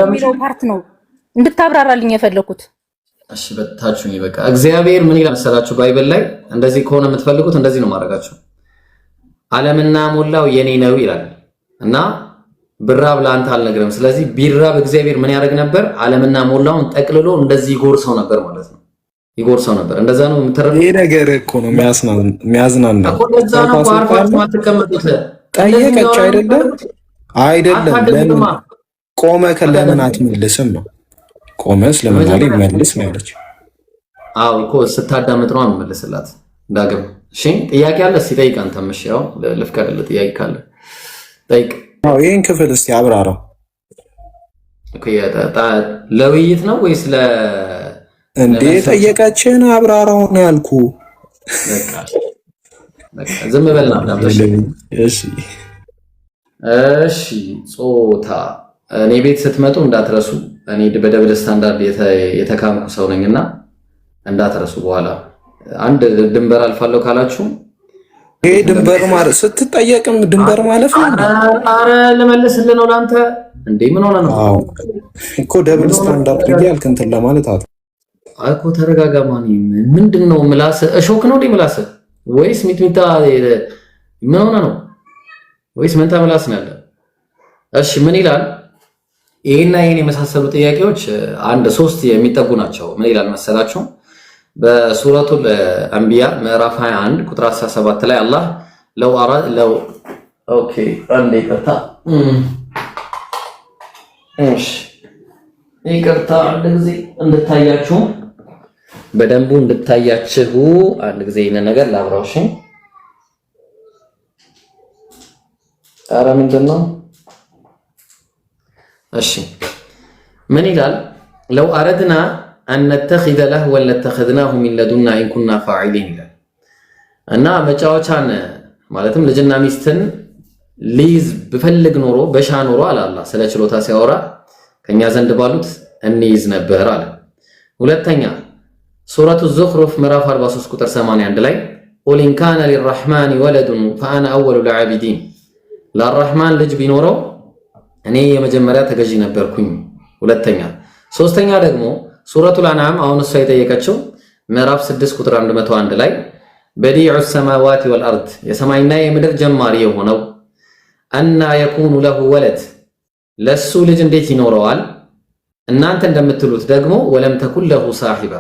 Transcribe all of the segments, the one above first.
የሚለው ፓርት ነው እንድታብራራልኝ የፈለኩት። እሺ በታችሁኝ በቃ እግዚአብሔር ምን ይላል መሰላችሁ? ባይብል ላይ እንደዚህ ከሆነ የምትፈልጉት እንደዚህ ነው ማድረጋችሁ። ዓለምና ሞላው የኔ ነው ይላል እና ብራብ ለአንተ አልነግርም። ስለዚህ ቢራብ እግዚአብሔር ምን ያደርግ ነበር? ዓለምና ሞላውን ጠቅልሎ እንደዚህ ይጎርሰው ነበር ማለት ነው። ይጎርሰው ነበር። እንደዛ ነው የምትረዱ። ይሄ ነገር እኮ ነው የሚያዝናና እኮ እንደዛ ነው። አርፋችሁ ማትቀመጡት ጠየቀች አይደለም ለምን ቆመ ለምን አትመልስም ነው? ቆመስ ለምን አለ መልስ ነው ያለችው። አዎ እኮ ስታዳምጥ ነው የምመልስላት ዳግም። እሺ ጥያቄ አለ? እስኪ ጠይቅ አንተም። እሺ ያው ልፍቀድልህ፣ ጥያቄ ካለ ጠይቅ። አዎ ይሄን ክፍል እስኪ አብራራው። ኦኬ ለውይይት ነው ወይስ እንዴ? ጠየቀችን አብራራው ነው ያልኩ። በቃ ዝም በልና አዳምጥ። እሺ እሺ ጾታ እኔ ቤት ስትመጡ እንዳትረሱ። እኔ በደብል ስታንዳርድ የተካምኩ ሰው ነኝና እንዳትረሱ። በኋላ አንድ ድንበር አልፋለሁ ካላችሁ ይሄ ድንበር ማለት ስትጠየቅም ድንበር ማለፍ ነው። አረ ልመልስልህ ነው ላንተ እንዴ? ምን ሆነ ነው እኮ ደብል ስታንዳርድ ይያልክ እንትን ለማለት እኮ ተረጋጋ። ማን ምንድነው? ምላስ እሾክ ነው እንዴ? ምላስ ወይስ ሚጥሚጣ? ምን ሆነ ነው? ወይስ መንታ ምላስ ነው ያለ? እሺ ምን ይላል? ይሄና ይሄን የመሳሰሉ ጥያቄዎች አንድ ሶስት የሚጠጉ ናቸው። ምን ይላል መሰላችሁ? በሱረቱል አንቢያ ምዕራፍ 21 ቁጥር 17 ላይ አላህ ኦኬ አንዴ ይቅርታ፣ እሺ ይቅርታ፣ አንድ ጊዜ እንድታያችሁ በደንቡ እንድታያችሁ አንድ ጊዜ ይሄን ነገር ላብራው። እሺ ኧረ ምንድን ነው? እሺ ምን ይላል? ለው አረድና አን ነተኺዘ ለህወን ለተኸዝናሁ ሚን ለዱና ኢን ኩና ፋዒሊን ይላል እና መጫወቻን ማለትም ልጅና ሚስትን ሊይዝ ብፈልግ ኖሮ በሻ ኖሮ አለ አላህ ስለ ችሎታ ሲያወራ ከኛ ዘንድ ባሉት እንይዝ ነበር አለ። ሁለተኛ ሱረቱ ዙኽሩፍ ምዕራፍ 43 ቁጥር 81 ላይ ቁል ኢን ካነ ሊረሕማን ወለዱን ፈአነ አወሉል ዓቢዲን፣ ለአርሕማን ልጅ ቢኖረው እኔ የመጀመሪያ ተገዢ ነበርኩኝ። ሁለተኛ ሶስተኛ ደግሞ ሱረቱል አንዓም አሁን እሷ የጠየቀችው ምዕራፍ 6 ቁጥር 101 ላይ በዲዑ ሰማዋት ወልአርድ፣ የሰማይና የምድር ጀማሪ የሆነው አና የኩኑ ለሁ ወለድ፣ ለሱ ልጅ እንዴት ይኖረዋል? እናንተ እንደምትሉት ደግሞ ወለም ተኩን ለሁ ሳሂባ።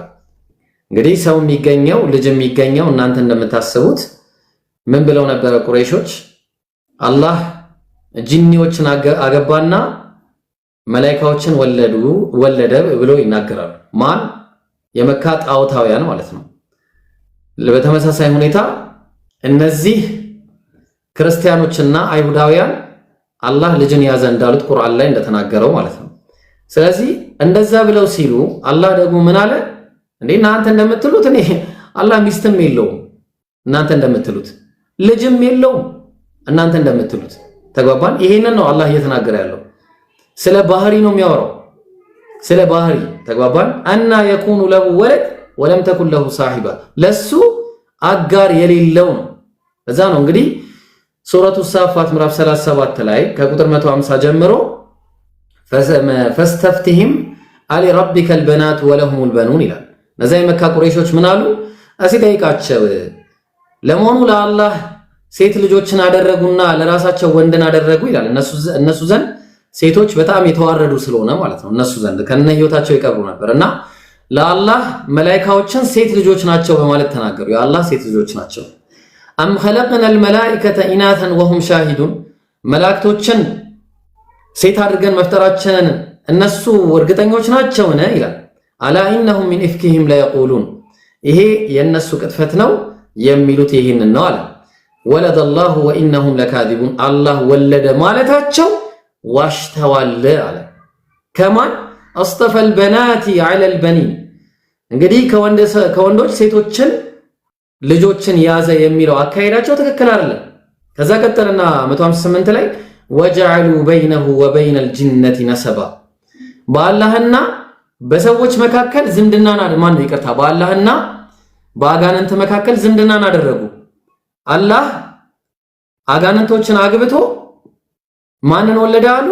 እንግዲህ ሰው የሚገኘው ልጅ የሚገኘው እናንተ እንደምታስቡት ምን ብለው ነበረ ቁረይሾች? አላህ ጂኒዎችን አገባና መላኢካዎችን ወለደ ብሎ ይናገራሉ። ማን? የመካ ጣዖታውያን ማለት ነው። በተመሳሳይ ሁኔታ እነዚህ ክርስቲያኖችና አይሁዳውያን አላህ ልጅን ያዘ እንዳሉት ቁርአን ላይ እንደተናገረው ማለት ነው። ስለዚህ እንደዛ ብለው ሲሉ አላህ ደግሞ ምን አለ? እንዴ እናንተ እንደምትሉት እኔ አላህ ሚስትም የለውም እናንተ እንደምትሉት፣ ልጅም የለውም እናንተ እንደምትሉት። ተግባባን? ይሄንን ነው አላህ እየተናገረ ያለው። ስለ ባህሪ ነው የሚያወራው፣ ስለ ባህሪ። ተግባባን? አና የኩኑ ለሁ ወለድ ወለም ተኩን ለሁ ሳሂባ፣ ለሱ አጋር የሌለው ነው። እዛ ነው እንግዲህ ሱረቱ ሳፋት ምዕራፍ 37 ላይ ከቁጥር 150 ጀምሮ ፈስተፍቲሂም አሊ ረቢከል በናት ወለሁሙል በኑን ይላል። እነዛ የመካ ቁረይሾች ምን አሉ? ጠይቃቸው ለመሆኑ ለአላህ ሴት ልጆችን አደረጉና ለራሳቸው ወንድን አደረጉ ይላል። እነሱ ዘንድ ሴቶች በጣም የተዋረዱ ስለሆነ ማለት ነው። እነሱ ዘንድ ከነ ህይወታቸው ይቀብሩ ነበርና ለአላህ መላኢካዎችን ሴት ልጆች ናቸው በማለት ተናገሩ። የአላህ ሴት ልጆች ናቸው። አም ኸለቅነል መላኢከተ ኢናተን ወሁም ሻሂዱን፣ መላእክቶችን ሴት አድርገን መፍጠራችንን እነሱ እርግጠኞች ናቸውን ይላል። አላ ኢነሁም ሚን ኢፍኪሂም ለየቁሉን፣ ይሄ የእነሱ ቅጥፈት ነው የሚሉት ይህንን ነው አለ። ወለደ አላሁ ወኢነሁም ለካዚቡን፣ አላህ ወለደ ማለታቸው ዋሽተዋል አለ። ከማን? አስጠፈል በናቲ ዐለል በኒን፣ እንግዲህ ከወንዶች ሴቶችን ልጆችን ያዘ የሚለው አካሄዳቸው ትክክል አይደለም። ከዛ ቀጠልና 158 ላይ ወጀዐሉ በይነሁ ወበይነል ጅነቲ ነሰባ፣ በአላህና በሰዎች መካከል ዝምድናን በአላህና በአጋንንት መካከል ዝምድናን አደረጉ። አላህ አጋንንቶችን አግብቶ ማንን ወለደ አሉ?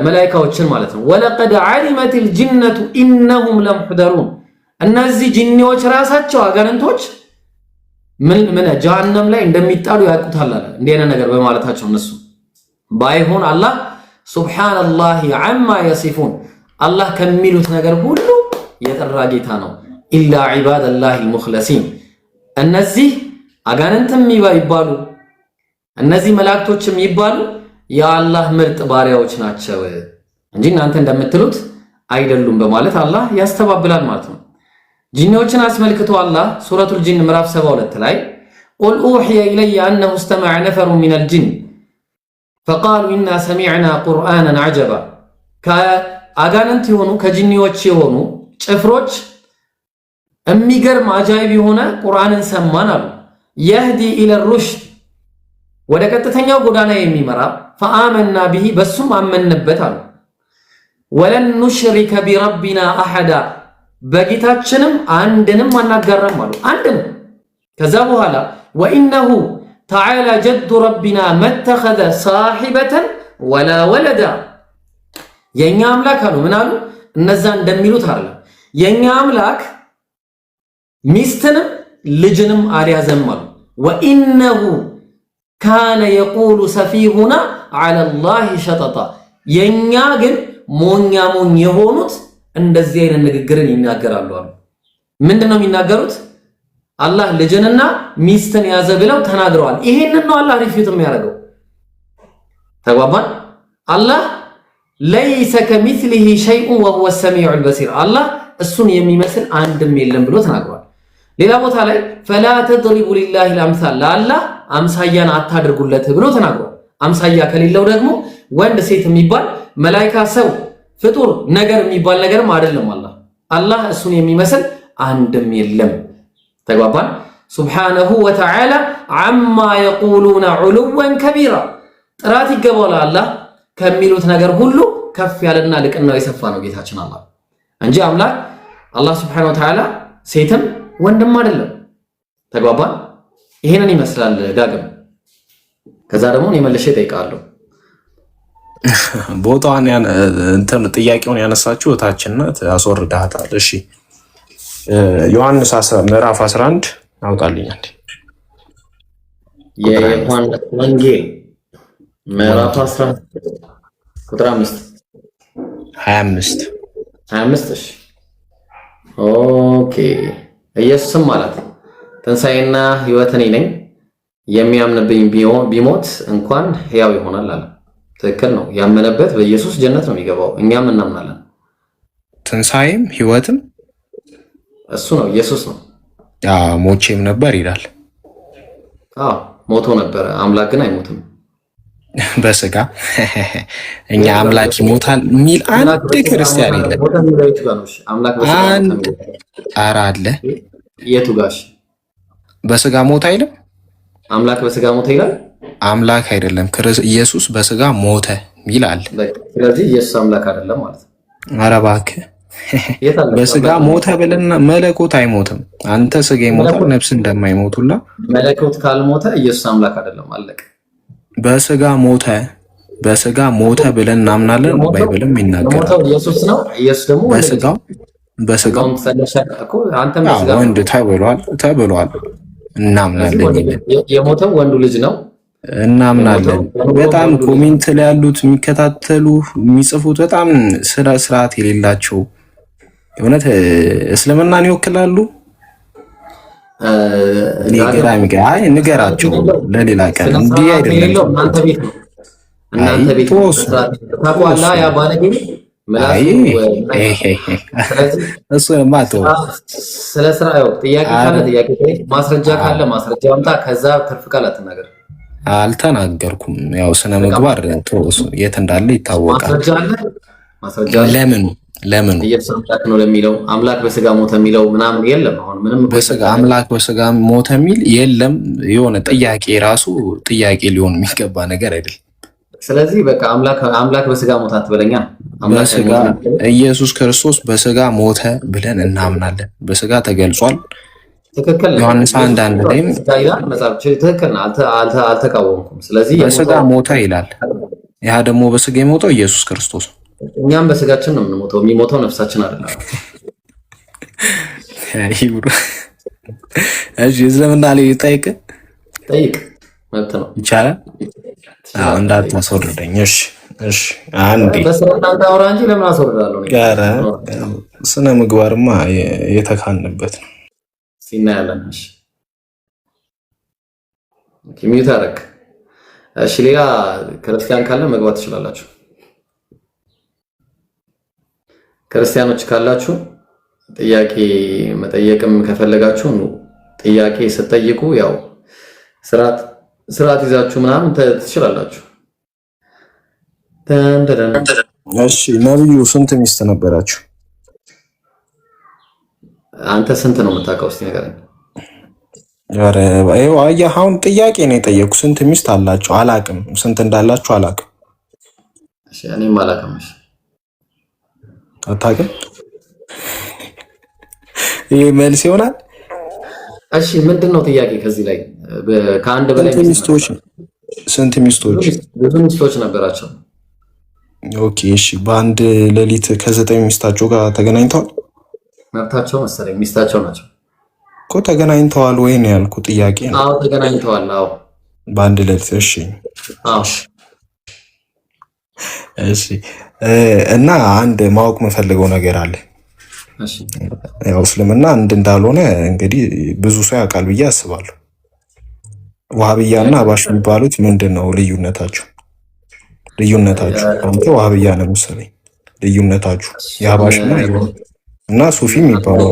መላእክቶችን ማለት ነው። ወለቀድ ዓሊመቲል ጅነቱ ኢነሁም ለሙሕደሩን እነዚህ ጂኒዎች ራሳቸው አጋንንቶች ምን ጀሃነም ላይ እንደሚጣሉ ያውቁታል አለ። እንዲህ አይነት ነገር በማለታቸው እነሱ ባይሆን አላህ ሱብሃነላሂ ዐማ የሲፉን አላህ ከሚሉት ነገር ሁሉ የጠራ ጌታ ነው። ኢላ ዒባደላሂል ሙኽለሲን እነዚህ አጋንንትም ይባሉ እነዚህ መላእክቶችም ይባሉ የአላህ ምርጥ ባሪያዎች ናቸው እንጂ እናንተ እንደምትሉት አይደሉም በማለት አላህ ያስተባብላል ማለት ነው። ጂኒዎችን አስመልክቶ አላህ ሱረቱል ጂን ምዕራፍ 72 ላይ ቁል ኡሕየ ኢለየ አነሁ እስተመዐ ነፈሩ ሚነል ጂን ፈቃሉ ኢና ሰሚዕና ቁርአነን ዐጀባ ከአጋንንት የሆኑ ከጂኒዎች የሆኑ ጭፍሮች የሚገርም አጃይብ የሆነ ቁርአንን ሰማን አሉ። የህዲ ኢለ ሩሽድ ወደ ቀጥተኛው ጎዳና የሚመራ ፈአመና ቢሂ በሱም አመንበት አሉ። ወለን ኑሽሪከ ቢረቢና አሐዳ በጌታችንም አንድንም አናጋራም አሉ። አንድንም ከዛ በኋላ ወኢነሁ ተዓላ ጀዱ ረቢና መተኸዘ ሳሒበተን ወላ ወለዳ የእኛ አምላክ አሉ ምን አሉ እነዛ እንደሚሉት አለ የእኛ አምላክ ሚስትንም ልጅንም አልያዘም አሉ። ወኢነሁ ካነ የቁሉ ሰፊሁና ዐለላሂ ሸጠጣ የኛ ግን ሞኛ ሞኝ የሆኑት እንደዚህ አይነት ንግግርን ይናገራሉ አሉ። ምንድነው የሚናገሩት? አላህ ልጅንና ሚስትን ያዘ ብለው ተናግረዋል። ይሄንን ነው አላህ ሪፊት የሚያደርገው። ተግባባን? አላህ ለይሰ ከሚስሊሂ ሸይኡን ወሁወ ሰሚዑል በሲር አላህ እሱን የሚመስል አንድም የለም ብሎ ተናግሯል። ሌላ ቦታ ላይ ፈላ ተድሪቡ ሊላሂል አምሳል ለአላህ አምሳያን አታድርጉለት ብሎ ተናግሯል። አምሳያ ከሌለው ደግሞ ወንድ ሴት የሚባል መላኢካ ሰው ፍጡር ነገር የሚባል ነገርም አይደለም። አላህ እሱን የሚመስል አንድም የለም። ተግባባን? ሱብሓነሁ ወተዓላ ዐማ የቁሉነ ዑሉወን ከቢራ ጥራት ይገባዋል አላህ ከሚሉት ነገር ሁሉ ከፍ ያለና ልቅናው የሰፋ ነው ጌታችን አላህ እንጂ አላህ ሱብሓነሁ ወተዓላ ሴትም ወንድም አይደለም። ተግባባን? ይሄንን ይመስላል ዳግም። ከዛ ደግሞ እኔ መልሼ እጠይቃለሁ። ቦታዋን እንትን ጥያቄውን ያነሳችሁ እታችነት አስወርዳታል። እሺ ዮሐንስ ምዕራፍ 11 አውጣልኛል። የዮሐንስ ወንጌል ምዕራፍ 11 ቁጥር 25 እሺ ኦኬ። ኢየሱስም ማለት ትንሣኤና ሕይወት እኔ ነኝ፣ የሚያምንብኝ ቢሞት እንኳን ሕያው ይሆናል አለ። ትክክል ነው። ያመነበት በኢየሱስ ጀነት ነው የሚገባው። እኛም እናምናለን። ትንሣኤም ሕይወትም እሱ ነው፣ ኢየሱስ ነው። ሞቼም ነበር ይላል። ሞቶ ነበረ። አምላክ ግን አይሞትም በስጋ እኛ አምላክ ይሞታል የሚል አንድ ክርስቲያን የለም። አንድ ኧረ አለ። የቱ ጋሽ በስጋ ሞት አይልም? አምላክ በስጋ ሞተ ይላል። አምላክ አይደለም ኢየሱስ በስጋ ሞተ ይላል። ስለዚህ ኢየሱስ አምላክ አይደለም ማለት ነው። ኧረ እባክህ በስጋ ሞተ ብለና መለኮት አይሞትም። አንተ ስጋ ይሞታል ነፍስ እንደማይሞቱላ መለኮት ካልሞተ ኢየሱስ አምላክ አይደለም። አለቀ። በስጋ ሞተ ብለን እናምናለን። ባይብልም ይናገራል። ሞተው ኢየሱስ ነው። ኢየሱስ ደግሞ በስጋው አንተም በስጋ ወንድ ተብሏል። እናምናለን። የሞተው ወንዱ ልጅ ነው። እናምናለን። በጣም ኮሜንት ላይ ያሉት የሚከታተሉ የሚጽፉት በጣም ስርዓት የሌላቸው የእውነት እስልምናን ይወክላሉ። ንገራቸው ለሌላ ቀን እንዲህ አይደለም። እናንተ ቤት ታቋላ ያ ባለጌ ስለ ስራ ጥያቄ ካለ ጥያቄ፣ ማስረጃ ካለ ማስረጃ አምጣ። ከዛ ትርፍ ቃል አትናገር። አልተናገርኩም። ያው ስነ ምግባር የት እንዳለ ይታወቃል። ማስረጃ ለምን ኢየሱስ አምላክ ነው ለሚለው አምላክ በስጋ ሞተ የሚለው ምናምን የለም። አሁን ምንም አምላክ በስጋ ሞተ የሚል የለም። የሆነ ጥያቄ ራሱ ጥያቄ ሊሆን የሚገባ ነገር አይደለም። ስለዚህ በቃ አምላክ በስጋ ሞተ አትበለኛ። ኢየሱስ ክርስቶስ በስጋ ሞተ ብለን እናምናለን። በስጋ ተገልጿል። ትክክል ነው። ዮሐንስ 1:1 ላይም ትክክል ነው። አልተቃወምኩም። ስለዚህ በስጋ ሞተ ይላል። ያ ደግሞ በስጋ የሞተው ኢየሱስ ክርስቶስ። እኛም በስጋችን ነው የምንሞተው፣ የሚሞተው ነፍሳችን አይደለም። እሺ እስልምና ላይ ጠይቅ መብት ነው ይቻላል። እንዳታስወርደኝ። እሺ አንዴ በስራንታ አውራ እንጂ ለምን አስወርዳለሁ? ጋራ ስነ ምግባርማ የተካንበት ነው። ሲናያለን። እሺ ሚዩት አደረግ። እሺ ሌላ ክርስቲያን ካለ መግባት ትችላላችሁ። ክርስቲያኖች ካላችሁ ጥያቄ መጠየቅም ከፈለጋችሁ ጥያቄ ስትጠይቁ ያው ስርዓት ይዛችሁ ምናምን ትችላላችሁ። እሺ ነብዩ ስንት ሚስት ነበራችሁ? አንተ ስንት ነው የምታውቀው? እስቲ ንገረኝ። ኧረ ይኸው አየህ፣ አሁን ጥያቄ ነው የጠየኩ። ስንት ሚስት አላችሁ? አላቅም። ስንት እንዳላችሁ አላቅም። እሺ እኔም አላቅም። እሺ አታውቅም? ይሄ መልስ ይሆናል? እሺ ምንድነው ጥያቄ? ከዚህ ላይ ከአንድ በላይ ሚስቶች ስንት ሚስቶች? ብዙ ሚስቶች ነበራቸው። ኦኬ እሺ። በአንድ ሌሊት ከ9 ሚስታቸው ጋር ተገናኝተዋል? መብታቸው መሰለኝ፣ ሚስታቸው ናቸው እኮ። ተገናኝተዋል ወይ ነው ያልኩ ጥያቄ ነው። አዎ ተገናኝተዋል። አዎ በአንድ ሌሊት። እሺ አዎ እሺ። እና አንድ ማወቅ የምፈልገው ነገር አለ። እሺ ያው እስልምና እንዳልሆነ እንግዲህ ብዙ ሰው ያውቃል ብዬ አስባለሁ። ዋህብያና አባሽ የሚባሉት ምንድነው ልዩነታቸው? አንተ ዋህብያ ነው መሰለኝ። ልዩነታችሁ የአባሽና እና ሱፊ የሚባለው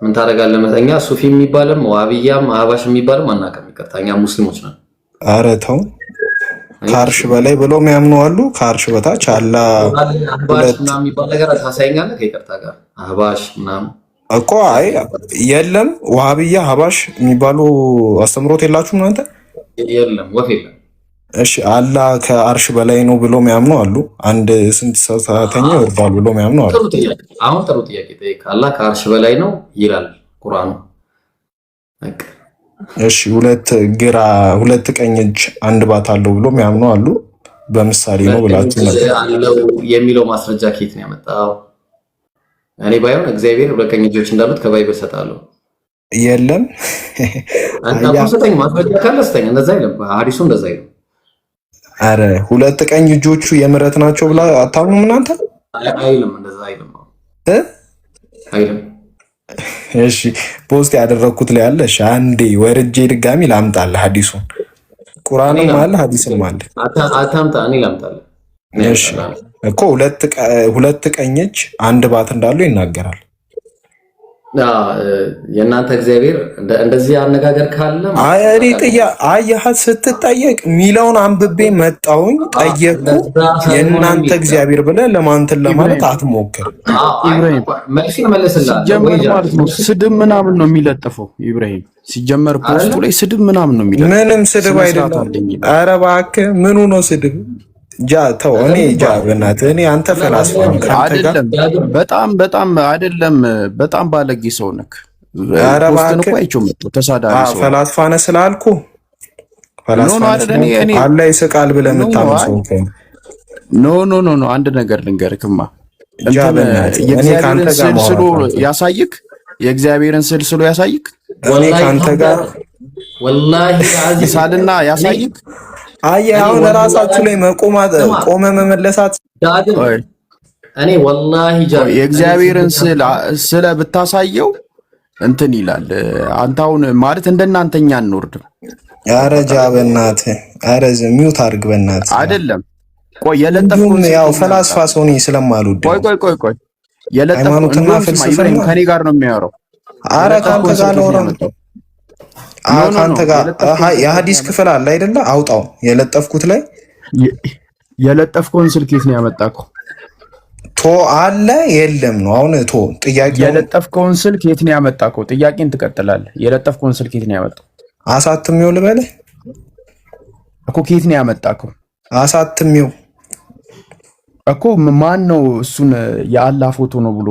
ምን ታደርጋለህ መሰለኝ? ሱፊ የሚባልም ዋህብያም አባሽ የሚባልም አናውቅም። ይቅርታ እኛ ሙስሊሞች ነን። ኧረ ተው። ከአርሽ በላይ ብለው የሚያምኑ አሉ። ከአርሽ በታች አላ አህባሽ ምናምን የሚባል ነገር ታሳይኛለህ? ከይቅርታ ጋር አህባሽ ምናምን እኮ አይ የለም። ዋህብያ አህባሽ የሚባሉ አስተምሮት የላችሁም እናንተ? የለም፣ ወፍ የለም። እሺ አላ ከአርሽ በላይ ነው ብሎ የሚያምኑ አሉ። አንድ ስንት ሰዓተኛ ይወርዳል ብሎ የሚያምኑ አሉ። አሁን ጥሩ ጥያቄ ጠይቅ። አላ ከአርሽ በላይ ነው ይላል ቁርአኑ። እሺ ሁለት ቀኝ እጅ አንድ ባት አለው ብሎ የሚያምኑ አሉ። በምሳሌ ነው ብላችሁ አለው የሚለው ማስረጃ ከየት ነው ያመጣው? እኔ ባይሆን እግዚአብሔር ሁለት ቀኝ እጆች እንዳሉት ከባይብል ሰጣለሁ። የለም አንተ ሰጠኝ ማስረጃ ካለ ሰጠኝ። እንደዛ አይደለም ሐዲሱ እንደዛ አይደለም። አረ ሁለት ቀኝ እጆቹ የምሕረት ናቸው ብላ አታምኑም እናንተ? አይልም፣ እንደዛ አይልም አይልም። እሺ ፖስት ያደረኩት ላይ አለ። እሺ አንዴ ወርጄ ድጋሚ ላምጣልህ ሐዲሱን። ቁርአንም አለ ሐዲስም አለ። አታምጣ፣ እኔ ላምጣልህ። እሺ እኮ ሁለት ቀኝ እጅ አንድ ባት እንዳለው ይናገራል። የእናንተ እግዚአብሔር እንደዚህ አነጋገር ካለ አየሃት ስትጠየቅ ሚለውን አንብቤ መጣሁኝ ጠየቅኩ። የእናንተ እግዚአብሔር ብለህ ለማንትን ለማለት አትሞክር። ሲጀመር ማለት ነው ስድብ ምናምን ነው የሚለጥፈው። ኢብራሂም ሲጀመር ፖስቱ ላይ ስድብ ምናምን ነው የሚለጥፈው። ምንም ስድብ አይደለም። ኧረ እባክህ ምኑ ነው ስድብ? ተው። እኔ በእናትህ እኔ አንተ ፈላስፋ አይደለም። በጣም አይደለም። በጣም ባለጌ ሰው ነክ። ኧረ እባክህ ተሳዳቢ ሰው ፈላስፋ ነህ ስላልኩ አላህ ይስቃል ብለህ የምታምን ሰው ኖ አንድ ነገር ልንገርክማ። የእግዚአብሔርን ስዕል ስሎ ያሳይክ። የእግዚአብሔርን ስዕል ስሎ ያሳይክ። እኔ ካንተ ጋር ወላሂ ሳልና ያሳይክ። አየህ አሁን ራሳችሁ ላይ ቆመ መመለሳት። እኔ ወላሂ የእግዚአብሔርን ስለ ብታሳየው እንትን ይላል። አንተ አሁን ማለት እንደናንተኛ እንወርድም። ኧረ ጃ በእናትህ ኧረ ሚውት አድርግ በእናትህ። አይደለም ቆይ የለጠፍኩት ያው ፈላስፋ ሰው ነኝ ስለማልወድ ቆይ የለጠፍኩትና ፍልስፍና ከኔ ጋር ነው የሚያወራው። ኧረ ካንተ ጋር ነው ካንተ ጋር የሐዲስ ክፍል አለ አይደለ? አውጣው። የለጠፍኩት ላይ የለጠፍከውን ስልክ የት ነው ያመጣከው? ቶ አለ የለም ነው አሁን ቶ ጥያቄ። የለጠፍከውን ስልክ የት ነው ያመጣከው? ጥያቄን ትቀጥላለህ። የለጠፍከውን ስልክ የት ነው ያመጣው? አሳትሜው ልበልህ እኮ። ከየት ነው ያመጣከው? አሳትሜው እኮ። ማን ነው እሱን የአላህ ፎቶ ነው ብሎ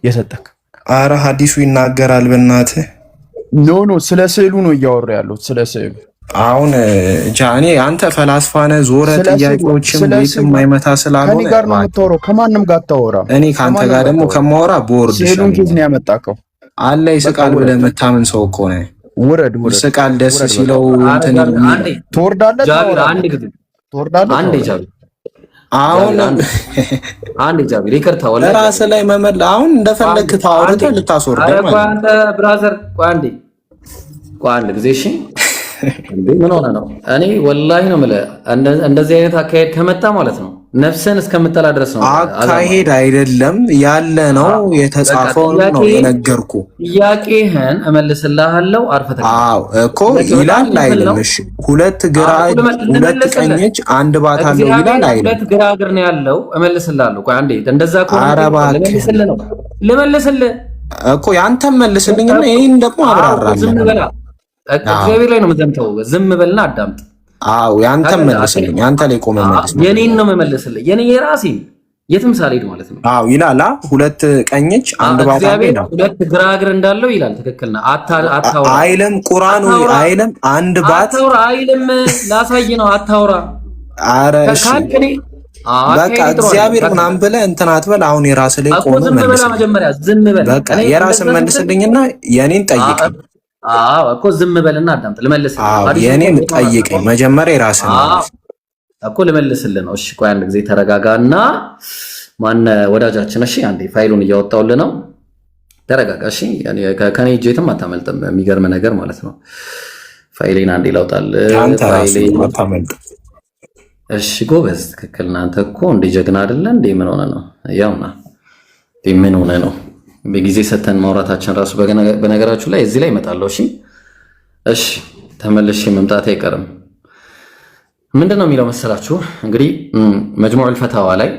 የሰጠክ? አረ ሐዲሱ ይናገራል በእናትህ። ኖ ስለ ስዕሉ ነው እያወራ ያለው። ስለ ስዕሉ አሁን ጃኒ አንተ ፈላስፋ ነህ፣ ዞረ ጥያቄዎችም ቤትም ማይመታ ስላልሆነ ከኔ ጋር ነው የምታወራው፣ ከማንም ጋር አታወራም። እኔ ካንተ ጋር ደግሞ ከማወራ ቦርድ ሲሉን ኬዝ ነው ያመጣከው። አለ ይስቃል ብለህ የምታምን ሰው እኮ ነህ። ውረድ ይስቃል ደስ ሲለው እንትን ትወርዳለህ። ጃቢር አንድ ጊዜ ትወርዳለህ። አንድ ጃቢር አሁን አንድ ጃቢር ይቅርታ ወላሂ ራስህ ላይ መመለስ አሁን እንደፈለግህ ታወርተህ ልታስወርደኝ ማለት ነው። አንተ ብራዘር ቆይ አንድ ጊዜ እሺ ምን ሆነ ነው? እኔ ወላሂ ነው የምልህ እንደዚህ አይነት አካሄድ ከመጣ ማለት ነው ነፍስን እስከምጠላ ድረስ ነው። አካሄድ አይደለም ያለ ነው የተጻፈው ነው የነገርኩህ። ጥያቄህን እመልስልሃለሁ አርፈህ ተቀበል። አዎ እኮ ይላል አይደለም? እሺ ሁለት ግራ ሁለት ቀኞች አንድ ባት አለው ይላል አይደለም? ሁለት ግራ እግር ነው ያለው። እመልስልሃለሁ። ቆይ አንዴ እንደዛ ልመልስልህ እኮ ያንተም መልስልኝና ይሄን ደግሞ አብራራለሁ። እግዚአብሔር ላይ ነው የምዘምተው። ዝም በልና አዳምጥ። አዎ ያንተም መልስልኝ። አንተ ላይ ቆመ መልስ። የኔን ነው የምመልስልህ። የኔ የራሴን የትም ሳልሄድ ማለት ነው። አዎ ይላል ሁለት ቀኞች አንድ ባታ ነው። ሁለት ግራ እግር እንዳለው ይላል። ትክክል ነው። አታውራ አይልም ቁርአኑ አይልም። አንድ ባት አታውራ አይልም። ላሳይ ነው። አታውራ ኧረ እሺ በቃ እግዚአብሔር ምናምን ብለህ እንትን አትበል። አሁን የራስህ ላይ ቆመ መልስ። መጀመሪያ ዝም በል። በቃ የራስህን መልስልኝና የኔን ጠይቀኝ። አዎ እኮ ዝም በልና አዳምጥ። ልመልስልህ። አዎ የኔን ጠይቀኝ መጀመሪያ የራስህን መልስ እኮ ልመልስልህ ነው። እሺ ቆይ አንድ ጊዜ ተረጋጋና ማን ወዳጃችን። እሺ አንዴ ፋይሉን እያወጣሁልህ ነው። ተረጋጋ። እሺ ከኔ እጅ የትም አታመልጥም። የሚገርም ነገር ማለት ነው። ፋይሌን አንዴ ላውጣልህ። ፋይሌን አታመልጥ። እሺ ጎበዝ፣ ትክክል ነህ። አንተ እኮ እንደ ጀግና አይደለ እንዴ? ምን ሆነ ነው? ያውና ምን ሆነ ነው? በጊዜ ሰተን ማውራታችን ራሱ በነገራችሁ ላይ እዚህ ላይ እመጣለሁ። እሺ ተመልሼ መምጣት አይቀርም። ምንድነው የሚለው መሰላችሁ? እንግዲህ መጅሙዑል ፈታዋ ላይ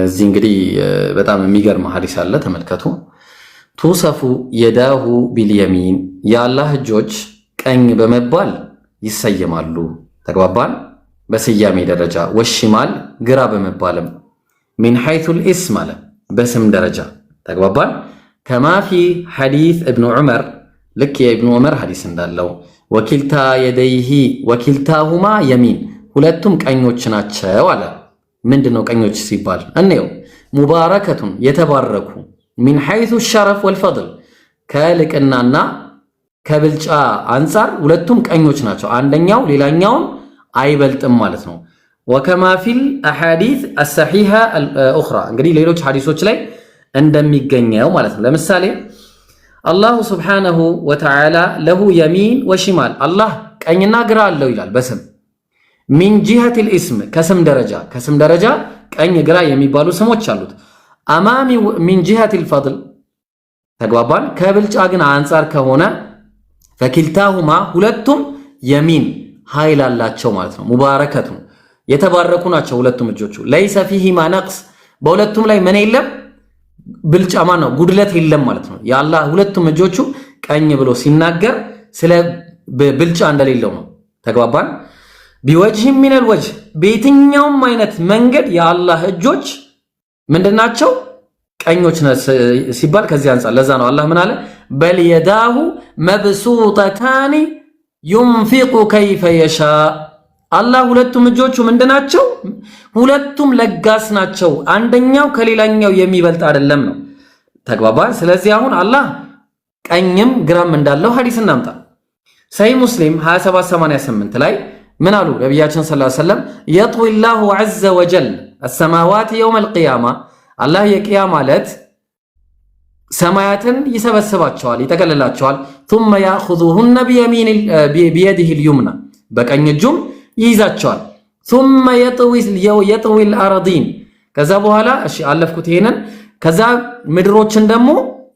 እዚህ እንግዲህ በጣም የሚገርም ሐዲስ አለ። ተመልከቱ። ቱሰፉ የዳሁ ቢልየሚን፣ የአላህ እጆች ቀኝ በመባል ይሰየማሉ። ተግባባን? በስያሜ ደረጃ ወሽማል ግራ በመባልም ሚን ሐይቱል ኢስም አለ በስም ደረጃ ተግባባን። ከማ ፊ ሐዲስ እብኑ ዑመር ልክ የእብኑ ዑመር ሐዲስ እንዳለው ወኪልታ የደይሂ ወኪልታሁማ የሚን ሁለቱም ቀኞች ናቸው አለ። ምንድነው ቀኞች ሲባል እንየው። ሙባረከቱን የተባረኩ ሚን ሐይቱ ሸረፍ ወልፈድል ከልቅናና ከብልጫ አንጻር ሁለቱም ቀኞች ናቸው። አንደኛው ሌላኛውን አይበልጥም ማለት ነው። ወከማ ፊል አሐዲስ አሰሒሃ አልኡኽራ እንግዲህ ሌሎች ሐዲሶች ላይ እንደሚገኘው ማለት ነው። ለምሳሌ አላሁ ስብሓነሁ ወተዓላ ለሁ የሚን ወሽማል አላህ ቀኝና ግራ አለው ይላል በስም ሚን ጂሀቲል ኢስም ከስም ደረጃ ቀኝ ግራ የሚባሉ ስሞች አሉት። አማሚ ሚን ጂሀቲል ፈድል ተግባባን። ከብልጫ ግን አንጻር ከሆነ ፈኪልታሁማ ሁለቱም የሚን ኃይል አላቸው ማለት ነው። ሙባረከቱ የተባረኩ ናቸው ሁለቱም እጆቹ። ለይሰ ፊሂማ ነቅስ በሁለቱም ላይ ምን የለም ብልጫ ነው ጉድለት የለም ማለት ነው። የአላህ ሁለቱም እጆቹ ቀኝ ብሎ ሲናገር ስለ ብልጫ እንደሌለው ነው። ተግባባን። ቢወጅህ ሚነል ወጅህ በየትኛውም አይነት መንገድ የአላህ እጆች ምንድናቸው ቀኞች ሲባል ከዚህ አንጻር ለዛ ነው አላህ ምን አለ በል የዳሁ መብሱጠታኒ ዩንፊቁ ከይፈ የሻ አላህ ሁለቱም እጆቹ ምንድናቸው ሁለቱም ለጋስ ናቸው። አንደኛው ከሌላኛው የሚበልጥ አይደለም ነው። ተግባባን። ስለዚህ አሁን አላህ ቀኝም ግራም እንዳለው ሐዲስ እናምጣ። ሰሂህ ሙስሊም 2788 ላይ ምን አሉ ነብያችን ሰለላሁ ዐለይሂ ወሰለም የጥዊ ላሁ ዐዘ ወጀል السماوات يوم القيامة አላህ የቂያማ ዕለት ሰማያትን ይሰበስባቸዋል ይጠቀልላቸዋል። ثم ياخذهن بيده اليمنى በቀኝ እጁም ይይዛቸዋል። ثم يطوي الارضين ከዛ በኋላ እሺ አለፍኩት ይሄንን ከዛ ምድሮችን ደግሞ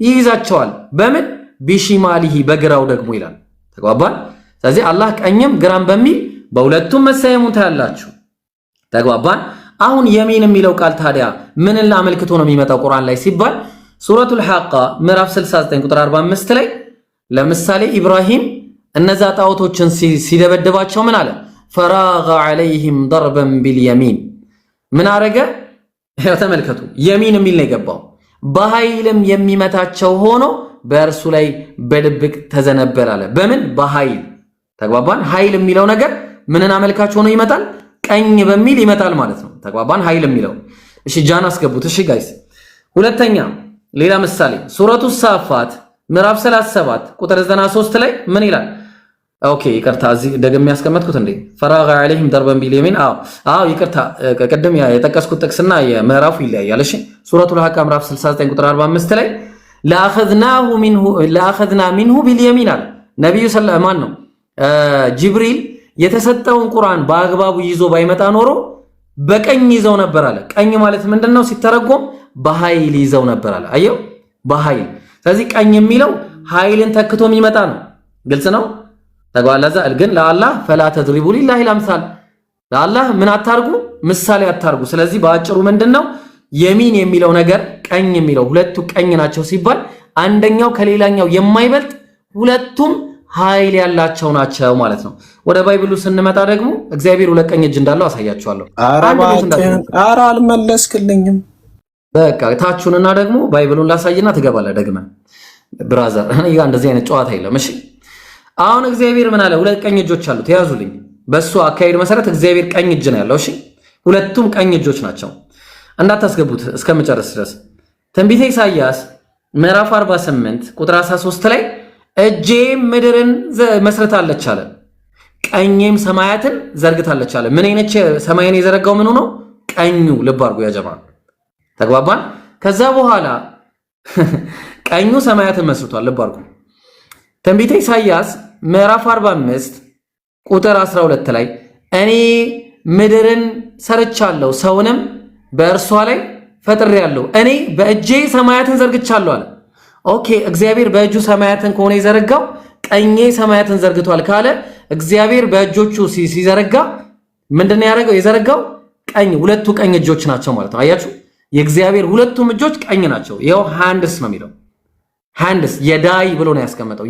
ይይዛቸዋል በምን ቢሽማሊሂ በግራው ደግሞ ይላል። ተግባባን። ስለዚህ አላህ ቀኝም ግራም በሚል በሁለቱም መሰየሙን ታያላችሁ። ተግባባን። አሁን የሚን የሚለው ቃል ታዲያ ምንን አመልክቶ ነው የሚመጣው ቁርአን ላይ ሲባል ሱረቱል ሐቃ ምዕራፍ 69 ቁጥር 45 ላይ ለምሳሌ ኢብራሂም እነዛ ጣዖቶችን ሲደበድባቸው ምን አለ ፈራገ ዐለይሂም ضربا باليمين ምን አረገ ተመልከቱ የሚን የሚል ነው የገባው በኃይልም የሚመታቸው ሆኖ በእርሱ ላይ በድብቅ ተዘነበለ አለ በምን በኃይል ተግባባን? ኃይል የሚለው ነገር ምንን አመልካች ሆኖ ይመጣል? ቀኝ በሚል ይመጣል ማለት ነው። ተግባባን? ኃይል የሚለው እሺ፣ ጃን አስገቡት። እሺ ጋይስ፣ ሁለተኛ ሌላ ምሳሌ ሱረቱ ሳፋት ምዕራፍ 37 ቁጥር 93 ላይ ምን ይላል? ኦኬ ይቅርታ፣ እዚህ ደግሜ ያስቀመጥኩት እንዴ ፈራገ ዐለይሂም ደርበን ቢልየሚን። አዎ ይቅርታ፣ ቅድም የጠቀስኩት ጥቅስና የምዕራፉ ይለያያል። እሺ ሱረቱል ሐቃ ምዕራፍ 69 ቁጥር 45 ላይ ለአኸዝና ሚንሁ ቢልየሚን አለ ነብዩ ሰለማን ነው ጅብሪል የተሰጠውን ቁርአን በአግባቡ ይዞ ባይመጣ ኖሮ በቀኝ ይዘው ነበር አለ። ቀኝ ማለት ምንድነው ሲተረጎም በኃይል ይዘው ነበር አለ። አየው በኃይል። ስለዚህ ቀኝ የሚለው ኃይልን ተክቶ የሚመጣ ነው። ግልጽ ነው። ተጓላዛ ግን ለአላህ ፈላ ተድሪቡ ሊላሂ አልአምሳል፣ ለአላህ ምን አታርጉ? ምሳሌ አታርጉ። ስለዚህ በአጭሩ ምንድነው የሚን የሚለው ነገር ቀኝ የሚለው ሁለቱ ቀኝ ናቸው ሲባል አንደኛው ከሌላኛው የማይበልጥ ሁለቱም ኃይል ያላቸው ናቸው ማለት ነው። ወደ ባይብሉ ስንመጣ ደግሞ እግዚአብሔር ሁለት ቀኝ እጅ እንዳለው አሳያችኋለሁ። ኧረ አልመለስክልኝም። በቃ ታችሁንና ደግሞ ባይብሉን ላሳይና ትገባለህ ደግመህ ብራዘር። እኔ ጋር እንደዚህ አይነት ጨዋታ የለም። እሺ አሁን እግዚአብሔር ምን አለ? ሁለት ቀኝ እጆች አሉት። ያዙልኝ። በሱ አካሄድ መሰረት እግዚአብሔር ቀኝ እጅ ነው ያለው። እሺ ሁለቱም ቀኝ እጆች ናቸው። እንዳታስገቡት እስከምጨርስ ድረስ ትንቢተ ኢሳይያስ ምዕራፍ 48 ቁጥር 13 ላይ እጄም ምድርን መስርታለች አለ፣ ቀኜም ሰማያትን ዘርግታለች አለ። ምን አይነት ሰማይን የዘረጋው ምኑ ነው? ቀኙ። ልብ አድርጉ ያ ጀማዓ፣ ተግባባን? ከዛ በኋላ ቀኙ ሰማያትን መስርቷል። ልብ አድርጉ። ትንቢተ ኢሳይያስ ምዕራፍ 45 ቁጥር 12 ላይ እኔ ምድርን ሰርቻለሁ፣ ሰውንም በእርሷ ላይ ፈጥሬያለሁ፣ እኔ በእጄ ሰማያትን ዘርግቻለሁ አለ። ኦኬ እግዚአብሔር በእጁ ሰማያትን ከሆነ የዘረጋው ቀኜ ሰማያትን ዘርግቷል ካለ እግዚአብሔር በእጆቹ ሲዘረጋ ምንድነው ያደረገው? የዘረጋው ቀኝ፣ ሁለቱ ቀኝ እጆች ናቸው ማለት ነው። አያችሁ የእግዚአብሔር ሁለቱም እጆች ቀኝ ናቸው። ይኸው ሃንድስ ነው የሚለው። ሃንድስ የዳይ ብሎ ነው ያስቀመጠው።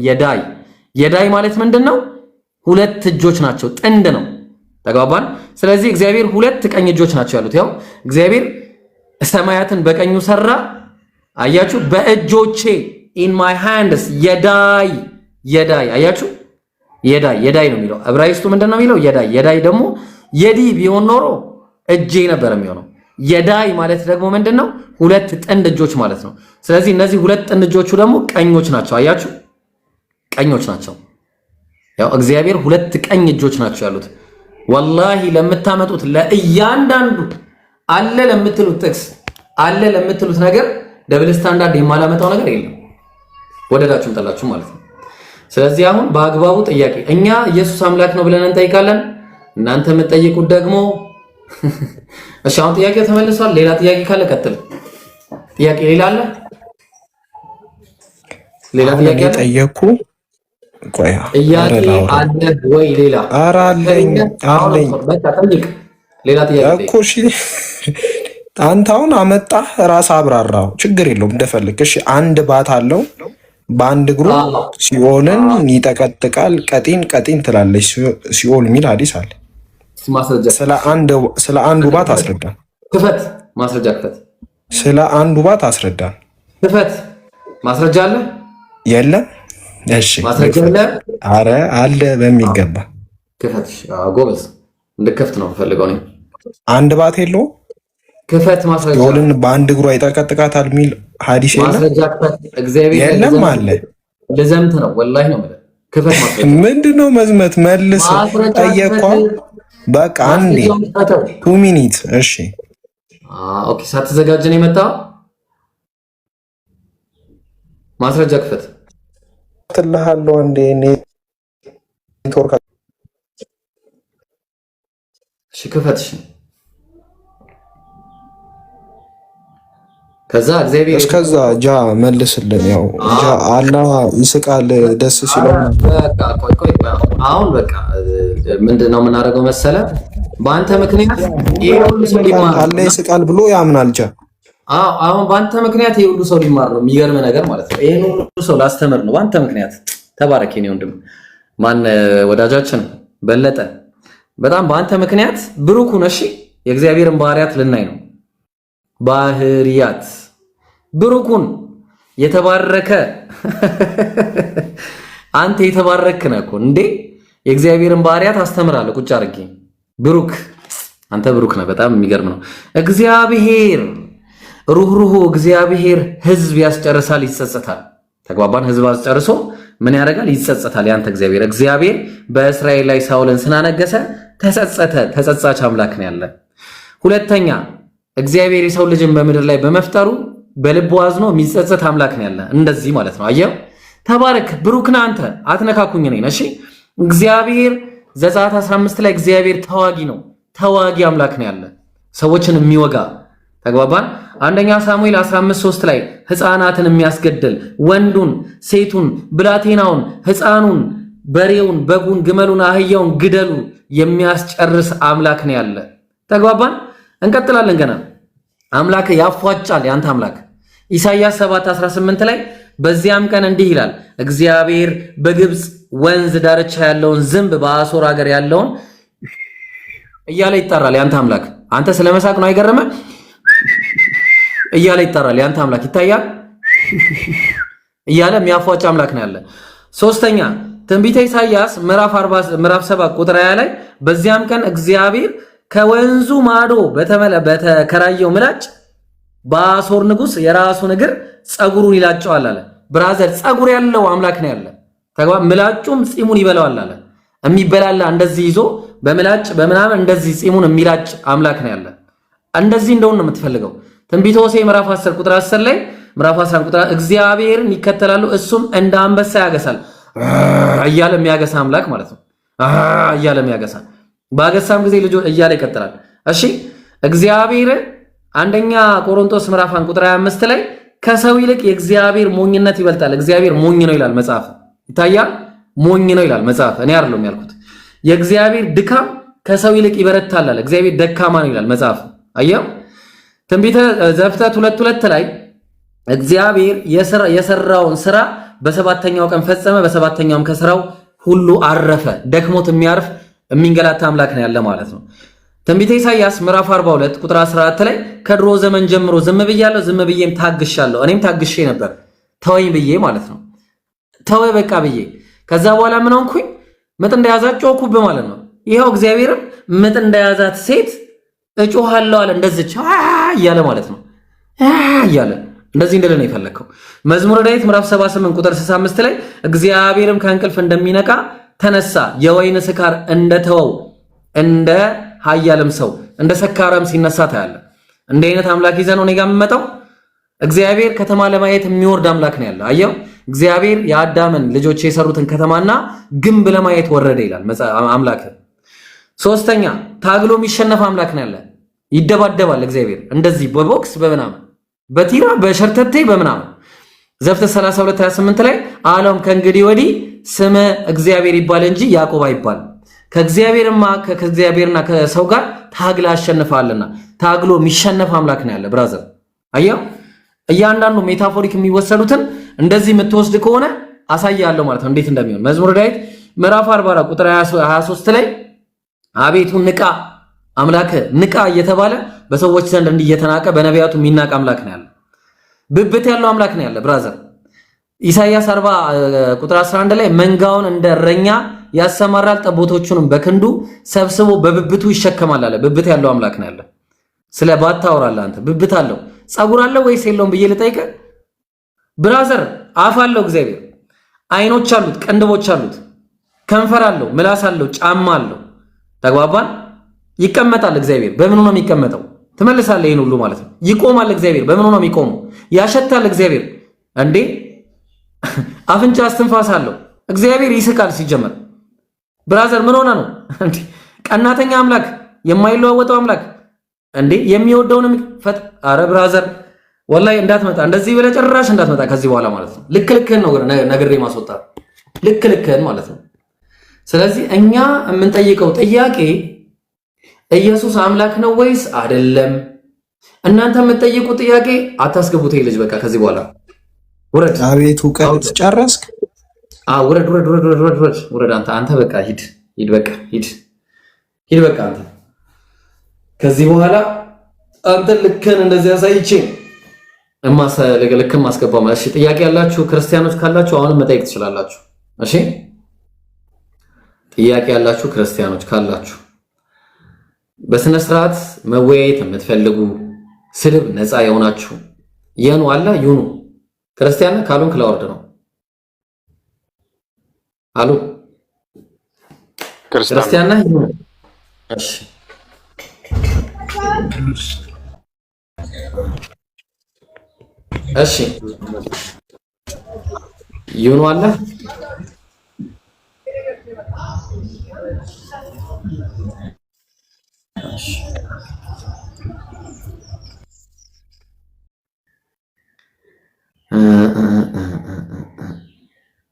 የዳይ ማለት ምንድነው? ሁለት እጆች ናቸው፣ ጥንድ ነው። ተግባባን? ስለዚህ እግዚአብሔር ሁለት ቀኝ እጆች ናቸው ያሉት። ያው እግዚአብሔር ሰማያትን በቀኙ ሰራ። አያችሁ በእጆቼ in my hands የዳይ አያችሁ የዳይ ነው የሚለው። ዕብራይስጡ ምንድነው የሚለው? የዳይ ደግሞ የዲ ቢሆን ኖሮ እጄ ነበር የሚሆነው። የዳይ ማለት ደግሞ ምንድነው? ሁለት ጥንድ እጆች ማለት ነው። ስለዚህ እነዚህ ሁለት ጥንድ እጆቹ ደግሞ ቀኞች ናቸው። አያችሁ ቀኞች ናቸው። ያው እግዚአብሔር ሁለት ቀኝ እጆች ናቸው ያሉት። ወላሂ ለምታመጡት ለእያንዳንዱ አለ ለምትሉት ጥቅስ አለ ለምትሉት ነገር ደብል ስታንዳርድ የማላመጣው ነገር የለም፣ ወደዳችሁም ጠላችሁ ማለት ነው። ስለዚህ አሁን በአግባቡ ጥያቄ እኛ ኢየሱስ አምላክ ነው ብለን እንጠይቃለን። እናንተ የምትጠይቁት ደግሞ እሺ አሁን ጥያቄው ተመልሷል። ሌላ ጥያቄ ካለ ቀጥል። ጥያቄ ሌላ አለ? ሌላ ጥያቄ አለ? ጠየቅኩ። ቆይ ጥያቄ አለ ወይ ሌላ? ኧረ አለኝ። በቃ ጠይቅ። ሌላ ጥያቄ እኮ እሺ አንተ አሁን አመጣህ ራስ አብራራው፣ ችግር የለውም እንደፈልክ። እሺ አንድ ባት አለው በአንድ እግሩ ሲኦልን ይጠቀጥቃል፣ ቀጢን ትላለች ሲኦል የሚል ሐዲስ አለ። ስለ አንዱ ባት አስረዳን። ክፈት ማስረጃ ክፈት። ስለ አንዱ ባት አስረዳን። ክፈት ማስረጃ አለ የለም? እሺ ማስረጃ አለ? አረ አለ በሚገባ ክፈት። ጎበዝ እንድከፍት ነው ፈልገው ነው። አንድ ባት የለውም ክፈት ማስረጃ። ሲኦልን በአንድ እግሩ ይጠቀጥቃታል የሚል ሐዲስ የለም? ማስረጃ ክፈት። እግዚአብሔር የለም አለ። ለዘምት ነው ወላሂ ነው ማለት። ክፈት ማስረጃ። ምንድነው መዝመት? መልስ ጠየቅኳ። በቃ አንዴ 2 ሚኒት። እሺ ኦኬ። ሳትዘጋጅ ነው የመጣው። ማስረጃ ክፈት ትልሃለሁ። አንዴ ኔትወርክ። እሺ ክፈት። እሺ ከዛ እግዚአብሔር እስከዛ ጃ መልስልን። ያው ጃ አላህ ይስቃል ደስ ሲለው። በቃ ቆይ አሁን በቃ ምንድነው የምናደርገው መሰለ? በአንተ ምክንያት ይሄ ሁሉ ሰው ሊማር አላህ ይስቃል ብሎ ያምናል ጃ። አሁን በአንተ ምክንያት ይሄ ሁሉ ሰው ሊማር ነው። የሚገርም ነገር ማለት ነው። ይሄን ሁሉ ሰው ላስተምር ነው በአንተ ምክንያት። ተባረክ የኔ ወንድም። ማን ወዳጃችን በለጠ፣ በጣም በአንተ ምክንያት ብሩክ ሁን። እሺ የእግዚአብሔርን ባህሪያት ልናይ ነው። ባህሪያት ብሩኩን የተባረከ አንተ የተባረክ ነህ እኮ እንዴ! የእግዚአብሔርን ባህሪያት አስተምራለሁ ቁጭ አድርጌ። ብሩክ አንተ ብሩክ ነህ። በጣም የሚገርም ነው። እግዚአብሔር ሩህሩህ እግዚአብሔር ህዝብ ያስጨርሳል፣ ይጸጸታል። ተግባባን? ህዝብ አስጨርሶ ምን ያደርጋል? ይጸጸታል። ያንተ እግዚአብሔር በእስራኤል ላይ ሳውልን ስናነገሰ ተጸጸተ። ተጸጻች አምላክ ነው ያለ። ሁለተኛ እግዚአብሔር የሰው ልጅን በምድር ላይ በመፍጠሩ በልቡ አዝኖ የሚጸጸት አምላክ ነው ያለ። እንደዚህ ማለት ነው። አየው? ተባረክ። ብሩክ ነህ አንተ። አትነካኩኝ ነኝ። እሺ እግዚአብሔር ዘጸአት 15 ላይ እግዚአብሔር ተዋጊ ነው። ተዋጊ አምላክ ነው ያለ፣ ሰዎችን የሚወጋ። ተግባባን? አንደኛ ሳሙኤል 15:3 ላይ ህፃናትን የሚያስገድል ወንዱን፣ ሴቱን፣ ብላቴናውን፣ ህፃኑን፣ በሬውን፣ በጉን፣ ግመሉን፣ አህያውን ግደሉ የሚያስጨርስ አምላክ ነው ያለ። ተግባባን? እንቀጥላለን። ገና አምላክ ያፏጫል። ያንተ አምላክ ኢሳይያስ 7:18 ላይ በዚያም ቀን እንዲህ ይላል፣ እግዚአብሔር በግብፅ ወንዝ ዳርቻ ያለውን ዝንብ በአሦር ሀገር ያለውን እያለ ይጠራል። ያንተ አምላክ አንተ ስለመሳቅ ነው አይገርም? እያለ ይጠራል። ያንተ አምላክ ይታያል እያለ የሚያፏጭ አምላክ ነው ያለ። ሶስተኛ ትንቢተ ኢሳይያስ ምዕራፍ 7 ቁጥር 20 ላይ በዚያም ቀን እግዚአብሔር ከወንዙ ማዶ በተከራየው ምላጭ በአሦር ንጉሥ የራሱን እግር ጸጉሩን ይላጨዋል አለ። ብራዘር ጸጉር ያለው አምላክ ነው ያለ። ተግባ ምላጩም ጺሙን ይበላዋል አለ። የሚበላላ እንደዚህ ይዞ በምላጭ በምናምን እንደዚህ ጺሙን የሚላጭ አምላክ ነው ያለ። እንደዚህ እንደውን ነው የምትፈልገው። ትንቢተ ሆሴዕ ምዕራፍ 10 ቁጥር 10 ላይ ምዕራፍ 11 ቁጥር እግዚአብሔርን ይከተላሉ እሱም እንደ አንበሳ ያገሳል እያለ የሚያገሳ አምላክ ማለት ነው። እያለ የሚያገሳ ባገሳም ጊዜ ልጅ እያለ ይቀጥላል። እሺ እግዚአብሔር አንደኛ ቆሮንቶስ ምዕራፍ 1 ቁጥር 25 ላይ ከሰው ይልቅ የእግዚአብሔር ሞኝነት ይበልጣል። እግዚአብሔር ሞኝ ነው ይላል መጽሐፍ። ይታያል? ሞኝ ነው ይላል መጽሐፍ። እኔ አይደለም ያልኩት። የእግዚአብሔር ድካም ከሰው ይልቅ ይበረታል አለ። እግዚአብሔር ደካማ ነው ይላል መጽሐፍ። አየው? ትንቢተ ዘፍጥረት 2:2 ላይ እግዚአብሔር የሰራውን ስራ በሰባተኛው ቀን ፈጸመ፣ በሰባተኛውም ከስራው ሁሉ አረፈ። ደክሞት የሚያርፍ የሚንገላታ አምላክ ነው ያለ ማለት ነው። ትንቢተ ኢሳይያስ ምዕራፍ 42 ቁጥር 14 ላይ ከድሮ ዘመን ጀምሮ ዝም ብያለሁ፣ ዝም ብዬም ታግሻለሁ። እኔም ታግሼ ነበር ተወኝ ብዬ ማለት ነው። ተወ በቃ ብዬ ከዛ በኋላ ምን ሆንኩኝ? ምጥ እንደያዛት ጮኩብህ ማለት ነው። ይኸው እግዚአብሔርም ምጥ እንደያዛት ሴት እጮሃለሁ አለ። እንደዚች እያለ ማለት ነው። እያለ እንደዚህ እንደለ ነው የፈለከው። መዝሙረ ዳዊት ምዕራፍ 78 ቁጥር 65 ላይ እግዚአብሔርም ከእንቅልፍ እንደሚነቃ ተነሳ፣ የወይን ስካር እንደተወው እንደ ኃያልም ሰው እንደ ሰካራም ሲነሳ ታያለ። እንደ አይነት አምላክ ይዘህ ነው እኔ ጋር የምመጣው። እግዚአብሔር ከተማ ለማየት የሚወርድ አምላክ ነው ያለ። አየው? እግዚአብሔር የአዳምን ልጆች የሰሩትን ከተማና ግንብ ለማየት ወረደ ይላል አምላክ። ሶስተኛ ታግሎ የሚሸነፍ አምላክ ነው ያለ። ይደባደባል እግዚአብሔር እንደዚህ በቦክስ በምናምን በቲራ በሸርተቴ በምናምን። ዘፍጥረት 32:28 ላይ አለም ከእንግዲህ ወዲህ ስም እግዚአብሔር ይባል እንጂ ያዕቆብ አይባል፣ ከእግዚአብሔርና ከሰው ጋር ታግላ አሸንፋልና። ታግሎ የሚሸነፍ አምላክ ነው ያለ ብራዘር። አየው? እያንዳንዱ ሜታፎሪክ የሚወሰዱትን እንደዚህ የምትወስድ ከሆነ አሳያለሁ ማለት ነው እንዴት እንደሚሆን። መዝሙረ ዳዊት ምዕራፍ 44 ቁጥር 23 ላይ አቤቱ ንቃ አምላክ ንቃ እየተባለ በሰዎች ዘንድ እየተናቀ በነቢያቱ የሚናቅ አምላክ ነው ያለ። ብብት ያለው አምላክ ነው ያለ ብራዘር። ኢሳይያስ 40 ቁጥር 11 ላይ መንጋውን እንደ እረኛ ያሰማራል፣ ጠቦቶቹንም በክንዱ ሰብስቦ በብብቱ ይሸከማል አለ። ብብት ያለው አምላክ ነው ያለ። ስለ ባታወራለህ አንተ። ብብት አለው ጸጉር አለው ወይስ የለውም ብዬ ልጠይቅህ ብራዘር። አፍ አለው እግዚአብሔር፣ አይኖች አሉት፣ ቀንድቦች አሉት፣ ከንፈር አለው፣ ምላስ አለው፣ ጫማ አለው። ተግባባን? ይቀመጣል እግዚአብሔር። በምኑ ነው የሚቀመጠው? ትመልሳለህ ይሄን ሁሉ ማለት ነው። ይቆማል እግዚአብሔር። በምኑ ነው የሚቆመው? ያሸታል እግዚአብሔር። እንዴ አፍንጫ እስትንፋስ አለው እግዚአብሔር። ይስቃል ሲጀመር ብራዘር። ምን ሆነ ነው እንዴ? ቀናተኛ አምላክ፣ የማይለዋወጠው አምላክ እንዴ የሚወደውንም ፈጥ። አረ ብራዘር ወላሂ እንዳትመጣ እንደዚህ ብለህ ጭራሽ እንዳትመጣ ከዚህ በኋላ ማለት ነው። ልክ ልክህን ነው ነግሬ ማስወጣት፣ ልክ ልክህን ማለት ነው። ስለዚህ እኛ የምንጠይቀው ጥያቄ ኢየሱስ አምላክ ነው ወይስ አይደለም? እናንተ የምትጠይቁት ጥያቄ አታስገቡት። ልጅ በቃ ከዚህ በኋላ ውረድ። አቤቱ ቀጥ ጨረስክ? ውረድ ውረድ ውረድ ውረድ ውረድ። አንተ በቃ ሂድ በቃ ሂድ በቃ አንተ ከዚህ በኋላ አንተ ልክህን እንደዚህ አሳይቼ ልክህን ማስገባው ማለት። እሺ ጥያቄ ያላችሁ ክርስቲያኖች ካላችሁ አሁንም መጠየቅ ትችላላችሁ። እሺ ጥያቄ ያላችሁ ክርስቲያኖች ካላችሁ በስነ ስርዓት መወያየት የምትፈልጉ ስልብ ነፃ የሆናችሁ የኑ አለ ይኑ ክርስቲያን ካሉን ክላወርድ ነው አሉ ክርስቲያን ነህ? እሺ እሺ ይኑ አለ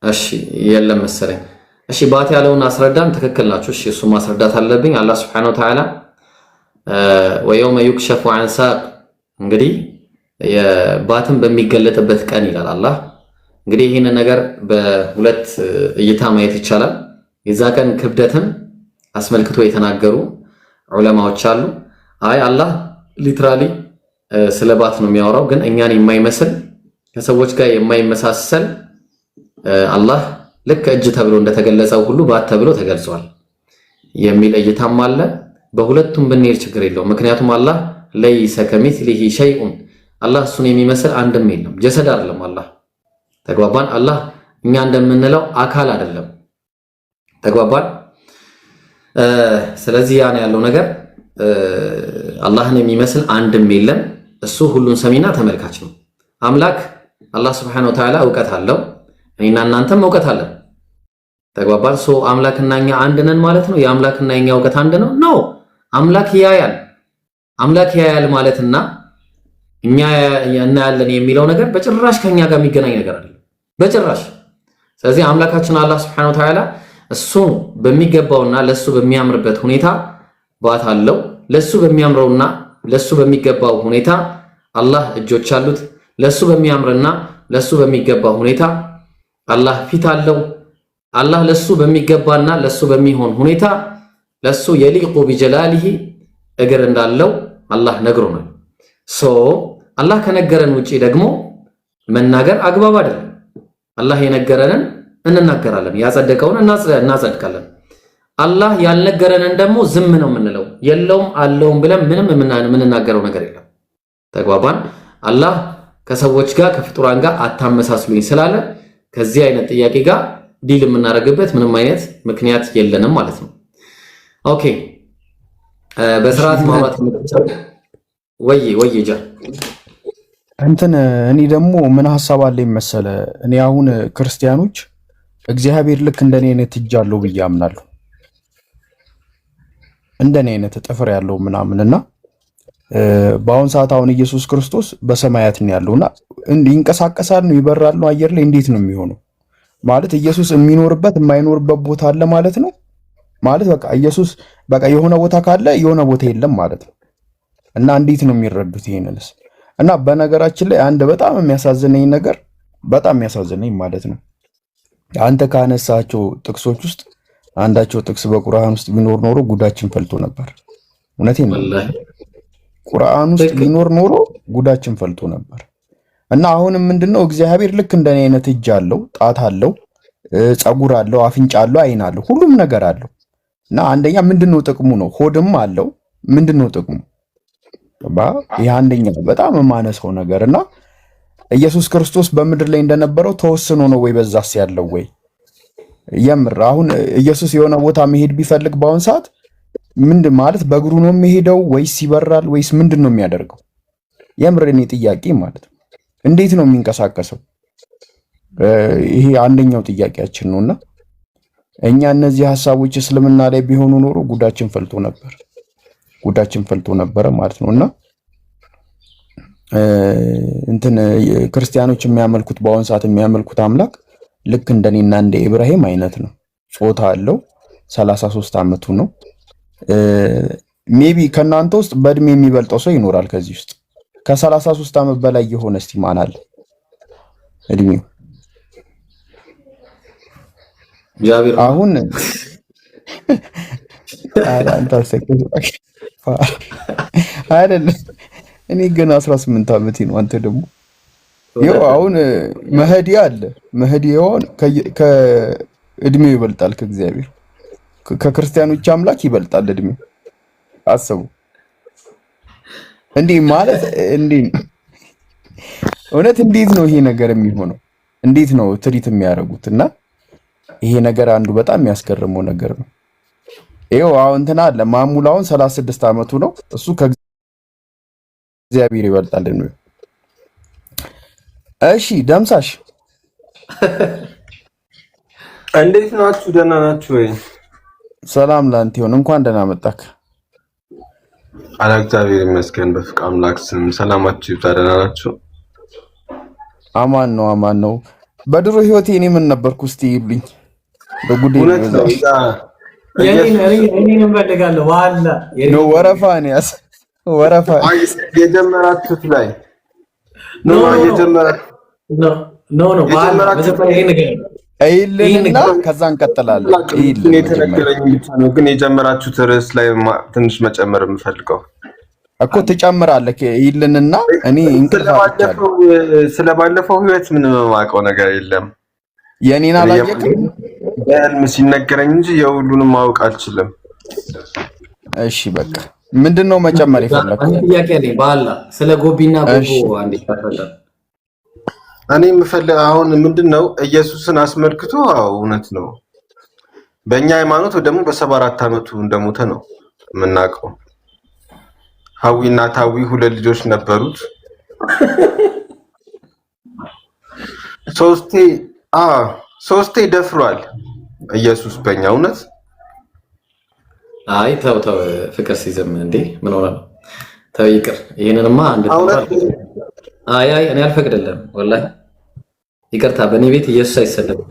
እሺ የለም መሰለኝ። እሺ ባት ያለውን አስረዳን። ትክክል ናችሁ። እሺ እሱ ማስረዳት አለብኝ። አላህ Subhanahu Wa Ta'ala ወየውመ ዩክሸፉ ዐን ሳቅ እንግዲህ የባትን በሚገለጥበት ቀን ይላል አላህ። እንግዲህ ይህን ነገር በሁለት እይታ ማየት ይቻላል። የዛ ቀን ክብደትን አስመልክቶ የተናገሩ ዑለማዎች አሉ። አይ አላህ ሊትራሊ ስለ ባት ነው የሚያወራው፣ ግን እኛን የማይመስል ከሰዎች ጋር የማይመሳሰል አላህ ልክ እጅ ተብሎ እንደተገለጸው ሁሉ ባት ተብሎ ተገልጿል የሚል እይታም አለ። በሁለቱም ብንሄድ ችግር የለውም። ምክንያቱም አላህ ለይሰ ከሚስሊሂ ሸይኡን አላህ እሱን የሚመስል አንድም የለም። ጀሰድ አይደለም አላህ። ተግባባን? አላህ እኛ እንደምንለው አካል አይደለም። ተግባባን? ስለዚህ ያን ያለው ነገር አላህን የሚመስል አንድም የለም። እሱ ሁሉን ሰሚና ተመልካች ነው። አምላክ አላህ Subhanahu Wa Ta'ala እውቀት አለው። እኔና እናንተም እውቀት አለን። ተግባባን? ሶ አምላክና እኛ አንድ ነን ማለት ነው። የአምላክና የኛ እውቀት አንድ ነው? ኖ አምላክ ያያል። አምላክ ያያል ማለትና እኛ እናያለን የሚለው ነገር በጭራሽ ከኛ ጋር የሚገናኝ ነገር አይደለም። በጭራሽ። ስለዚህ አምላካችን አላህ Subhanahu Wa Ta'ala እሱ በሚገባውና ለሱ በሚያምርበት ሁኔታ ባት አለው። ለሱ በሚያምረውና ለሱ በሚገባው ሁኔታ አላህ እጆች አሉት። ለሱ በሚያምርና ለሱ በሚገባው ሁኔታ አላህ ፊት አለው። አላህ ለሱ በሚገባና ለሱ በሚሆን ሁኔታ ለሱ የሊቁ ቢጀላሊሂ እግር እንዳለው አላህ ነግሮናል። ሶ አላህ ከነገረን ውጪ ደግሞ መናገር አግባብ አይደለም። አላህ የነገረንን እንናገራለን፣ ያጸደቀውን እናጸድቃለን። አላህ ያልነገረንን ደግሞ ዝም ነው የምንለው። የለውም አለውም ብለን ምንም የምንናገረው ነገር የለም። ተግባባን? አላህ ከሰዎች ጋር ከፍጡራን ጋር አታመሳስሉኝ ስላለ ከዚህ አይነት ጥያቄ ጋር ዲል የምናደርግበት ምንም አይነት ምክንያት የለንም ማለት ነው። ኦኬ በስርዓት ማውራት ወይ ጃ እንትን እኔ ደግሞ ምን ሐሳብ አለኝ መሰለ፣ እኔ አሁን ክርስቲያኖች እግዚአብሔር ልክ እንደኔ አይነት እጅ አለው ብዬ አምናለሁ። እንደኔ አይነት ጥፍር ያለው ምናምንና በአሁን ሰዓት አሁን ኢየሱስ ክርስቶስ በሰማያት ነው ያለውና ይንቀሳቀሳል ነው ይበራል ነው አየር ላይ እንዴት ነው የሚሆነው? ማለት ኢየሱስ የሚኖርበት የማይኖርበት ቦታ አለ ማለት ነው። ማለት በቃ ኢየሱስ በቃ የሆነ ቦታ ካለ የሆነ ቦታ የለም ማለት ነው። እና እንዴት ነው የሚረዱት ይሄንንስ? እና በነገራችን ላይ አንድ በጣም የሚያሳዝነኝ ነገር በጣም የሚያሳዝነኝ ማለት ነው አንተ ካነሳቸው ጥቅሶች ውስጥ አንዳቸው ጥቅስ በቁርአን ውስጥ ቢኖር ኖሮ ጉዳችን ፈልቶ ነበር። እውነቴን ነው። ቁርአን ውስጥ ቢኖር ኖሮ ጉዳችን ፈልቶ ነበር። እና አሁንም ምንድነው እግዚአብሔር ልክ እንደኔ አይነት እጅ አለው፣ ጣት አለው፣ ጸጉር አለው፣ አፍንጫ አለው፣ አይን አለው፣ ሁሉም ነገር አለው። እና አንደኛ ምንድነው ጥቅሙ ነው? ሆድም አለው። ምንድነው ጥቅሙ? ይሄ አንደኛው በጣም የማነሳው ነገርና ኢየሱስ ክርስቶስ በምድር ላይ እንደነበረው ተወስኖ ነው ወይ በዛስ ያለው ወይ? የምር አሁን ኢየሱስ የሆነ ቦታ መሄድ ቢፈልግ በአሁን ሰዓት ምንድን ማለት በእግሩ ነው የሚሄደው ወይስ ይበራል ወይስ ምንድን ነው የሚያደርገው? የምር እኔ ጥያቄ ማለት ነው እንዴት ነው የሚንቀሳቀሰው? ይሄ አንደኛው ጥያቄያችን ነውና እኛ እነዚህ ሐሳቦች እስልምና ላይ ቢሆኑ ኖሮ ጉዳችን ፈልቶ ነበር ማለት ነውና እንትን ክርስቲያኖች የሚያመልኩት በአሁን ሰዓት የሚያመልኩት አምላክ ልክ እንደኔና እንደ ኢብራሂም አይነት ነው። ጾታ አለው። 33 ዓመቱ ነው። ሜቢ ከናንተ ውስጥ በእድሜ የሚበልጠው ሰው ይኖራል ከዚህ ውስጥ ከ33 ዓመት በላይ የሆነ እስቲ ማን አለ እድሜው? ጃቢር አሁን አይደለም እኔ ግን 18 ዓመቴ ነው። አንተ ደግሞ ይኸው አሁን መህዲ አለ። መህዲ ይሆን ከእድሜው ይበልጣል ከእግዚአብሔር ከክርስቲያኖች አምላክ ይበልጣል እድሜው። አስቡ እንዲህ ማለት እንዲህ እውነት እንዴት ነው ይሄ ነገር የሚሆነው? እንዴት ነው ትሪት የሚያደርጉት? እና ይሄ ነገር አንዱ በጣም የሚያስገርመው ነገር ነው። ይኸው አሁን እንትና አለ ማሙላውን 36 ዓመቱ ነው። እሱ ከእግዚአብሔር ይበልጣል ነው። እሺ ደምሳሽ እንዴት ናችሁ? ደህና ናችሁ ወይ? ሰላም ላንተ ይሁን። እንኳን ደህና መጣክ። አላ እግዚአብሔር ይመስገን። በፍቅር አምላክ ስም ሰላማችሁ ይብዛ። ደህና ናችሁ? አማን ነው፣ አማን ነው። በድሮ ህይወቴ እኔ ምን ነበርኩ እስቲ ይሉኝ። በጉዴ ነው የኔን እንፈልጋለሁ። ዋላ ነው ወረፋ ነው ያስ ወረፋ የጀመራችሁት ላይ ነው ዋላ መጀመሪያ ነገር አይልልና ከዛ እንቀጥላለን። የተነገረኝ ብቻ ነው ግን የጀመራችሁት ርዕስ ላይ ትንሽ መጨመር የምፈልገው እኮ ትጨምራለህ። ይልንና እኔ እንቅልፋለሁ። ስለባለፈው ህይወት ምንም የማውቀው ነገር የለም። የኔን አላየክም በህልም ሲነገረኝ እንጂ የሁሉንም ማወቅ አልችልም። እሺ በቃ ምንድነው መጨመር ይፈልጋል? ጥያቄ አለኝ ባላ ስለ ጎቢና ጎቦ አንዴ ታፈጣ እኔ የምፈልግ አሁን ምንድነው ኢየሱስን አስመልክቶ እውነት ነው በእኛ ሃይማኖት ደግሞ በ74 ዓመቱ እንደሞተ ነው የምናውቀው። ሐዊና ታዊ ሁለት ልጆች ነበሩት። ሶስቴ ደፍሯል ኢየሱስ በእኛ እውነት። አይ ተው ፍቅር ሲዘም እንዴ ምን ሆነ ነው? ተው ይቅር። ይሄንንማ አንድ አይ እኔ አልፈቅድልህም ወላሂ ይቅርታ። በእኔ ቤት ኢየሱስ አይሰደብም።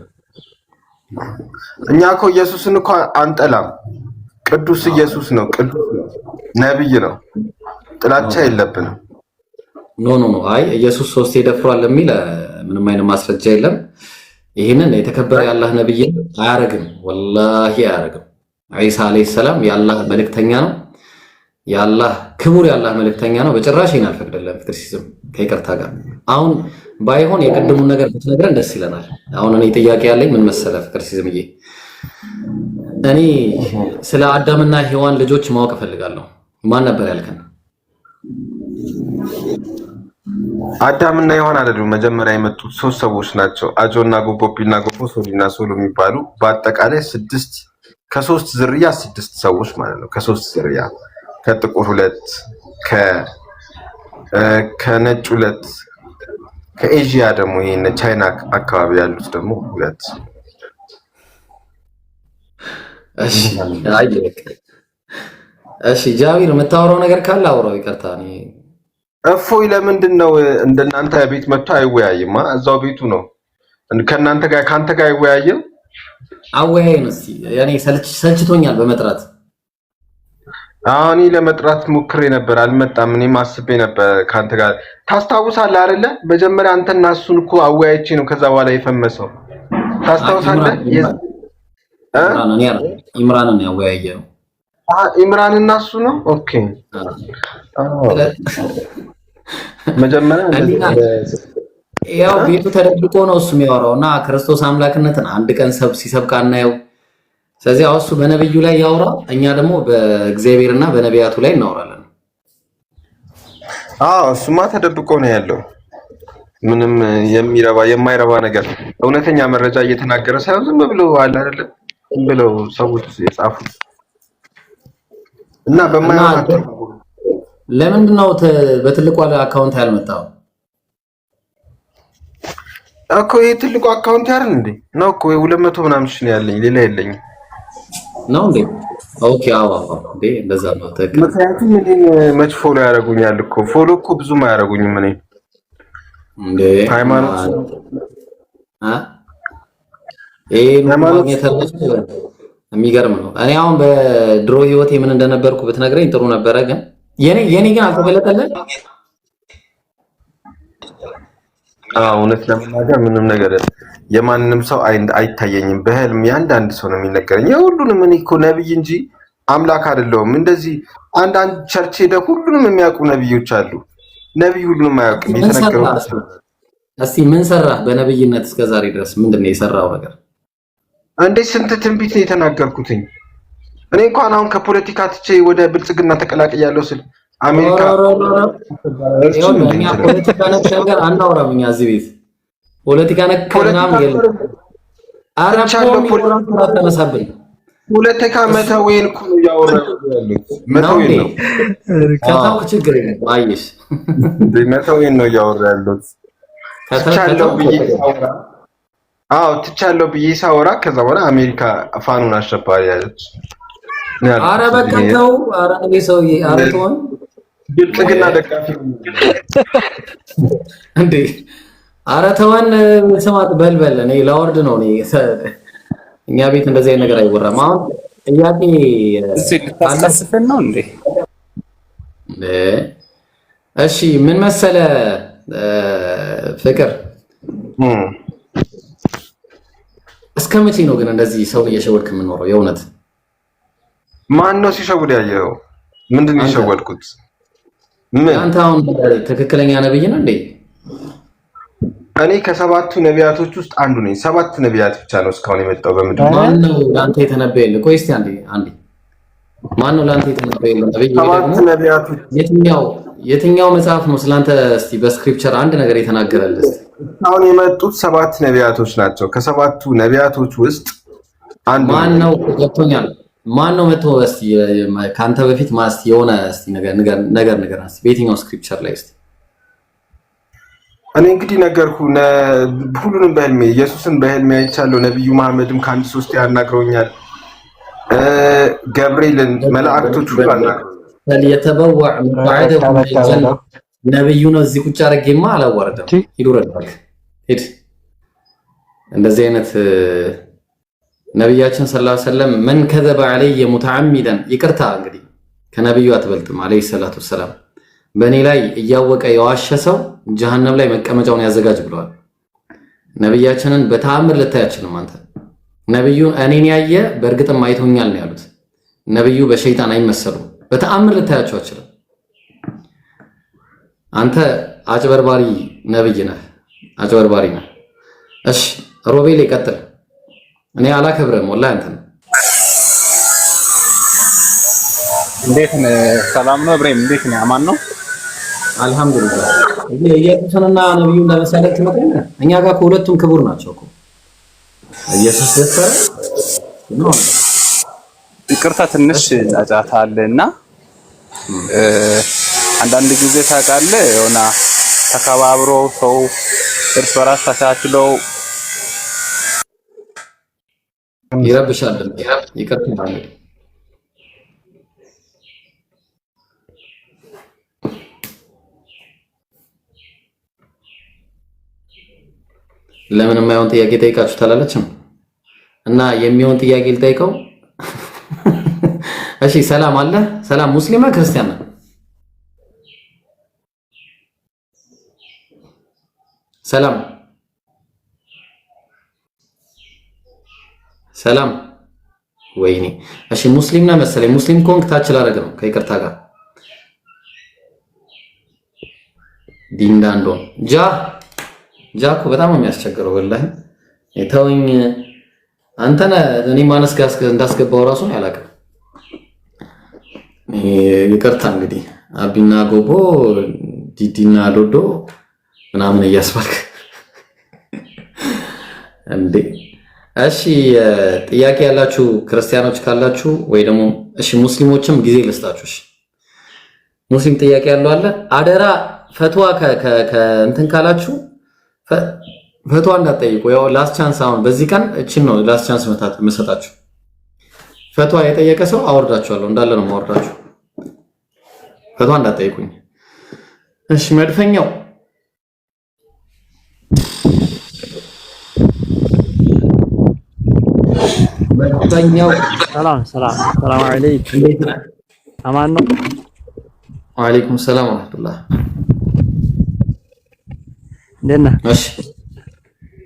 እኛ እኮ ኢየሱስን እኮ አንጠላም። ቅዱስ ኢየሱስ ነው፣ ቅዱስ ነብይ ነው። ጥላቻ የለብንም። ኖ አይ ኢየሱስ ሶስቴ ደፍሯል የሚል ምንም አይነት ማስረጃ የለም። ይሄንን የተከበረ የአላህ ነብይ አያረግም፣ ወላሂ አያረግም። ዒሳ አለይሂ ሰላም የአላህ መልእክተኛ ነው። የአላህ ክቡር የአላህ መልእክተኛ ነው። በጭራሽ ይሄን አልፈቅድልህም። ፍቅር ሲዝም ከይቅርታ ጋር አሁን ባይሆን የቀደሙን ነገር ብትነግረን ደስ ይለናል። አሁን እኔ ጥያቄ ያለኝ ምን መሰለህ ፍቅር ሲዝምዬ፣ እኔ ስለ አዳምና ሔዋን ልጆች ማወቅ እፈልጋለሁ። ማን ነበር ያልከን? አዳምና ሔዋን አይደሉም። መጀመሪያ የመጡት ሶስት ሰዎች ናቸው። አጆና ጎጎቢና ጎፎ፣ ሶሊና ሶሎ የሚባሉ በአጠቃላይ ከሶስት ዝርያ 6 ሰዎች ማለት ነው። ከሶስት ዝርያ ከጥቁር 2 ከነጭ 2 ከኤዥያ ደግሞ ይሄን ቻይና አካባቢ ያሉት ደግሞ 2። እሺ ጃዊር የምታወራው ነገር ካለ አውራው። ይቅርታ እኔ እፎይ ለምንድን ነው እንደናንተ ቤት መጥቶ አይወያይማ? እዛው ቤቱ ነው ከናንተ ጋር ካንተ ጋር አይወያይም? አወያይ ነው። እስቲ ያኔ ሰልችቶኛል በመጥራት። እኔ ለመጥራት ሞክሬ ነበር አልመጣም። እኔም አስቤ ነበር ካንተ ጋር ታስታውሳለህ አይደለ? መጀመሪያ አንተና እሱን እኮ አወያይቼ ነው ከዛ በኋላ የፈመሰው ታስታውሳለህ? ኢምራንን ያወያየው ኢምራን እና እሱ ነው። ኦኬ መጀመሪያ ያው ቤቱ ተደብቆ ነው እሱ የሚያወራውና ክርስቶስ አምላክነትን አንድ ቀን ሲሰብክ አናየው። ስለዚህ እሱ በነብዩ ላይ ያወራ፣ እኛ ደግሞ በእግዚአብሔርና በነቢያቱ ላይ እናወራለን። እሱማ ተደብቆ ነው ያለው። ምንም የማይረባ ነገር እውነተኛ መረጃ እየተናገረ ሳይሆን ዝም ብሎ አለ አይደለ? ዝም ብለው ሰዎች የጻፉት እና በማያውቃቸው ለምንድን ነው በትልቁ አካውንት ያልመጣው? እኮ ይሄ ትልቁ አካውንት ያርን እንዴ ነው እኮ 200 ምናምን ሺህ ያለኝ ሌላ የለኝም ነው እንዴ? ኦኬ እንዴ እንደዛ ነው። ምክንያቱም እኔን መች ፎሎ ያደርጉኛል እኮ ፎሎ እኮ ብዙም አያደርጉኝም። እኔ እንዴ ሃይማኖት የሚገርም ነው። እኔ አሁን በድሮ ህይወቴ ምን እንደነበርኩ ብትነግረኝ ጥሩ ነበረ፣ ግን የኔ ግን አልተገለጠልን። እውነት ለመናገር ምንም ነገር የማንንም ሰው አይታየኝም። በህልም ያንዳንድ ሰው ነው የሚነገረኝ። የሁሉንም እኔ እኮ ነብይ እንጂ አምላክ አይደለሁም። እንደዚህ አንዳንድ ቸርች ሄደ ሁሉንም የሚያውቁ ነብዮች አሉ። ነብይ ሁሉንም አያውቅም። የተነገረው እስቲ ምን ሰራህ በነብይነት እስከዛሬ ድረስ? ምንድነው የሰራው ነገር? እንዴ ስንት ትንቢት ነው የተናገርኩትኝ? እኔ እንኳን አሁን ከፖለቲካ ትቼ ወደ ብልጽግና ተቀላቅያለሁ ስል አሜሪካ እኛ ፖለቲካ ነክ ነገር አናወራም። እኛ እዚህ ቤት ፖለቲካ ነክ ምናምን የለም። አራፖም ፖለቲካ ተመሳብን ፖለቲካ መተዌን እኮ ነው ያወራው ያሉት። መተዌን ነው ከተው ችግር የለም። አይሽ መተዌን ነው ያወራው ያሉት። ትቻለው ብዬ ሳወራ ከዛ በኋላ አሜሪካ ፋኑን አሸባሪ ያለች። አረ በቃ ተው። አረ ነው ሰውዬ። አረ ተው ብልጽግና ደጋፊ እንዴ! አረ ተወን። ስማት በልበል። እኔ ላወርድ ነው። እኛ ቤት እንደዚህ አይነት ነገር አይወራም። አሁን ጥያቄ አላስፈን ነው እንዴ? እሺ ምን መሰለ ፍቅር እስከ መቼ ነው ግን እንደዚህ ሰው እየሸወድክ የምኖረው? የእውነት ማን ነው ሲሸውድ ያየው? ምንድን ነው የሸወድኩት? ምን አንተ አሁን ትክክለኛ ነብይ ነህ እንዴ? እኔ ከሰባቱ ነቢያቶች ውስጥ አንዱ ነኝ። 7 ነቢያት ብቻ ነው እስካሁን የመጣው በምድር። ማን ነው ላንተ የተነበየልህ? ቆይ እስቲ አንዴ ማን ነው ላንተ የተነበየልህ ነብይ? ሰባት ነቢያቶች የትኛው መጽሐፍ ነው ስላንተ እስቲ በስክሪፕቸር አንድ ነገር የተናገረልህ? አሁን የመጡት 7 ነቢያቶች ናቸው። ከሰባቱ ነቢያቶች ውስጥ አንዱ ማን ነው? ገብቶኛል። ማን ነው መጥቶ እስቲ ካንተ በፊት ማስቲ የሆነ እስቲ ነገር እስቲ በየትኛው ስክሪፕቸር ላይ እስቲ? እኔ እንግዲህ ነገርኩ ሁሉንም በህልሜ ኢየሱስን በህልሜ አይቻለሁ። ነብዩ መሐመድም ከአንድ 3 ያናግረውኛል። ገብርኤልን መላእክቶች ሁሉ አናግረውኛል። የተበወዕ መባዕደሁ ጀነ ነብዩ ነው። እዚህ ቁጭ አድርጌማ አላዋርደም። ሂዱ ረዳክ ሂድ። እንደዚህ አይነት ነብያችን ሰለላሁ ዐለይሂ ወሰለም መን ከዘበ ዐለይየ ሙተዓሚደን ይቅርታ እንግዲህ ከነብዩ አትበልጥም ዐለይሂ ሰላቱ ወሰላም በእኔ ላይ እያወቀ የዋሸ ሰው ጀሃነም ላይ መቀመጫውን ያዘጋጅ ብለዋል። ነብያችንን በተአምር ልታይ አትችልም አንተ። ነብዩ እኔን ያየ በእርግጥም አይቶኛል ነው ያሉት። ነብዩ በሸይጣን አይመሰሉም። በተአምር ልታያቸው አትችልም። አንተ አጭበርባሪ ነብይ ነህ፣ አጭበርባሪ ነህ። እሺ ሮቤል ይቀጥል። እኔ አላከብረም ወላሂ አንተ እንዴት ነህ? ሰላም ነው ኢብራሂም? እንዴት ነህ? አማን ነው? አልহামዱሊላህ። ኢየሱስንና ነብዩን ለመሳለክ ትመጣለህ? እኛ ጋር ሁለቱም ክቡር ናቸው እኮ። ኢየሱስ ደፈረ ነው። ይቅርታ ትንሽ ጫጫታ አለና አንዳንድ ጊዜ ታውቃለህ የሆነ ተከባብሮ ሰው እርስ በራስ ተቻችለው ይረብሻል። ይቅርታ ለምን የማይሆን ጥያቄ ጠይቃችሁ ታላለችም እና የሚሆን ጥያቄ ልጠይቀው። እሺ ሰላም አለ። ሰላም ሙስሊም ነው ክርስቲያን ነው? ሰላም ሰላም ወይኔ። እሺ ሙስሊም ነው መሰለኝ። ሙስሊም ኮንክ ታች ላደርግ ነው ከይቅርታ ጋር ዲንዳንዶ ጃኮ በጣም የሚያስቸግረው ወላሂ ተወኝ። አንተና እኔ ማነስ ጋር እንዳስገባው ራሱ ነው ያላቀም። ይቅርታ እንግዲህ አቢና ጎቦ ዲዲና ዶዶ ምናምን እያስባልክ እንዴ። እሺ ጥያቄ ያላችሁ ክርስቲያኖች ካላችሁ ወይ ደግሞ እሺ ሙስሊሞችም ጊዜ ልስጣችሁ። እሺ ሙስሊም ጥያቄ ያለው አለ አደራ ፈትዋ ከእንትን ካላችሁ ፈትዋ እንዳትጠይቁ። ያው ላስት ቻንስ አሁን በዚህ ቀን እቺን ነው ላስት ቻንስ መሰጣችሁ። ፈትዋ የጠየቀ ሰው አወርዳችኋለሁ እንዳለ ነው ማወርዳችሁ። ፈትዋ እንዳትጠይቁኝ እሺ። መድፈኛው ሰላም አለይኩም። እንዴት ነህ? አማን ነው? ወአለይኩም ሰላም ወራህመቱላህ። እንዴት ነህ? እሺ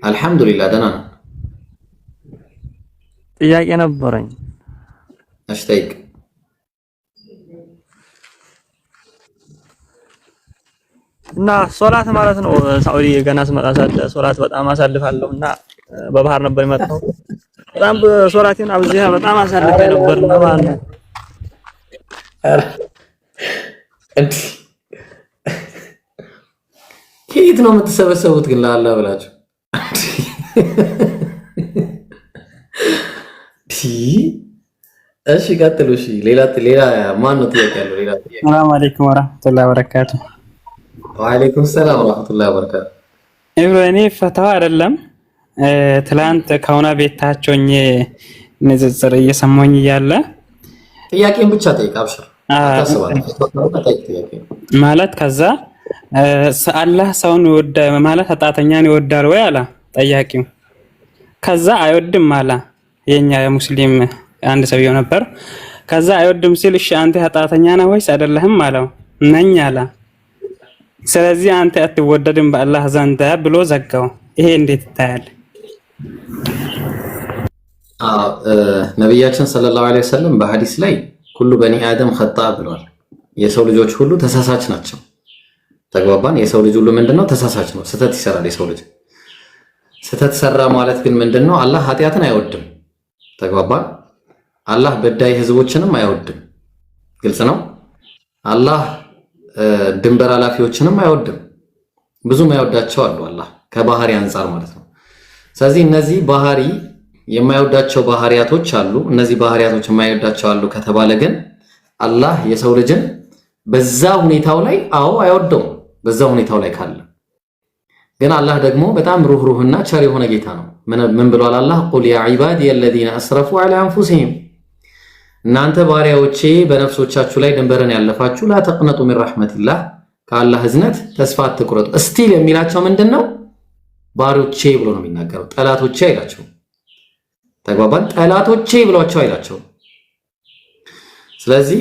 አልሐምዱሊላህ ደህና ነኝ። ጥያቄ ነበረኝ። እሺ ጠይቅ። እና ሶላት ማለት ነው ሳዑዲ ገና ስመጣ ሳለ ሶላት በጣም አሳልፋለሁ እና በባህር ነበር የመጣው። በጣም ሶላቴን አብዚያ በጣም አሳልፌ ነበርና ማለት ነው። ከየት ነው የምትሰበሰቡት ግን ለአላህ ብላችሁ? እሺ ቀጥሉ። እሺ ሌላ ማን ነው ጥያቄ ያለው? ሌላ ጥያቄ። ሰላም አለይኩም ወራህመቱላሂ ወበረካቱ። ወአለይኩም ሰላም ወራህመቱላሂ ወበረካቱ። እኔ ፈታዋ አይደለም ትላንት ከሆነ ቤታቸውኝ ንጽጽር እየሰማኝ እያለ ጥያቄን ብቻ ጠይቅ። አብሽር ማለት ከዛ አላህ ሰውን ይወዳል ማለት ኃጢአተኛን ይወዳል ወይ አላ ጠያቂው። ከዛ አይወድም አላ የኛ የሙስሊም አንድ ሰውየው ነበር። ከዛ አይወድም ሲል እሺ አንተ ኃጢአተኛ ነህ ወይስ አይደለህም አለው። ነኝ አላ። ስለዚህ አንተ አትወደድም በአላህ ዘንድ ብሎ ዘጋው። ይሄ እንዴት ይታያል? ነብያችን ሰለላሁ ዐለይሂ ወሰለም በሐዲስ ላይ ኩሉ በኒ አደም ኸጣ ብለዋል። የሰው ልጆች ሁሉ ተሳሳች ናቸው። ተግባባን? የሰው ልጅ ሁሉ ምንድነው? ተሳሳች ነው። ስህተት ይሰራል የሰው ልጅ። ስህተት ሰራ ማለት ግን ምንድነው? አላህ ኃጢአትን አይወድም። ተግባባን? አላህ በዳይ ህዝቦችንም አይወድም። ግልጽ ነው። አላህ ድንበር ኃላፊዎችንም አይወድም። ብዙም አይወዳቸው አሉ አላህ ከባህሪ አንፃር ማለት ነው። ስለዚህ እነዚህ ባህሪ የማይወዳቸው ባህሪያቶች አሉ። እነዚህ ባህሪያቶች የማይወዳቸው አሉ ከተባለ ግን አላህ የሰው ልጅን በዛ ሁኔታው ላይ አይወደውም። በዛ ሁኔታው ላይ ካለ ግን አላህ ደግሞ በጣም ሩህሩህና ቸር የሆነ ጌታ ነው። ምን ብሏል አላህ? ቁል ያ ዒባዲ አለዚነ አስረፉ ዐላ አንፉሲሂም፣ እናንተ ባሪያዎቼ በነፍሶቻችሁ ላይ ድንበርን ያለፋችሁ ላ ተቅነጡ ሚን ረሕመቲላህ፣ ከአላህ እዝነት ተስፋ አትቁረጡ። እስቲል የሚላቸው ምንድነው? ባሪያዎቼ ብሎ ነው የሚናገረው። ጠላቶቼ አይላቸው። ተግባባን? ጠላቶቼ ብሏቸው አይላቸው። ስለዚህ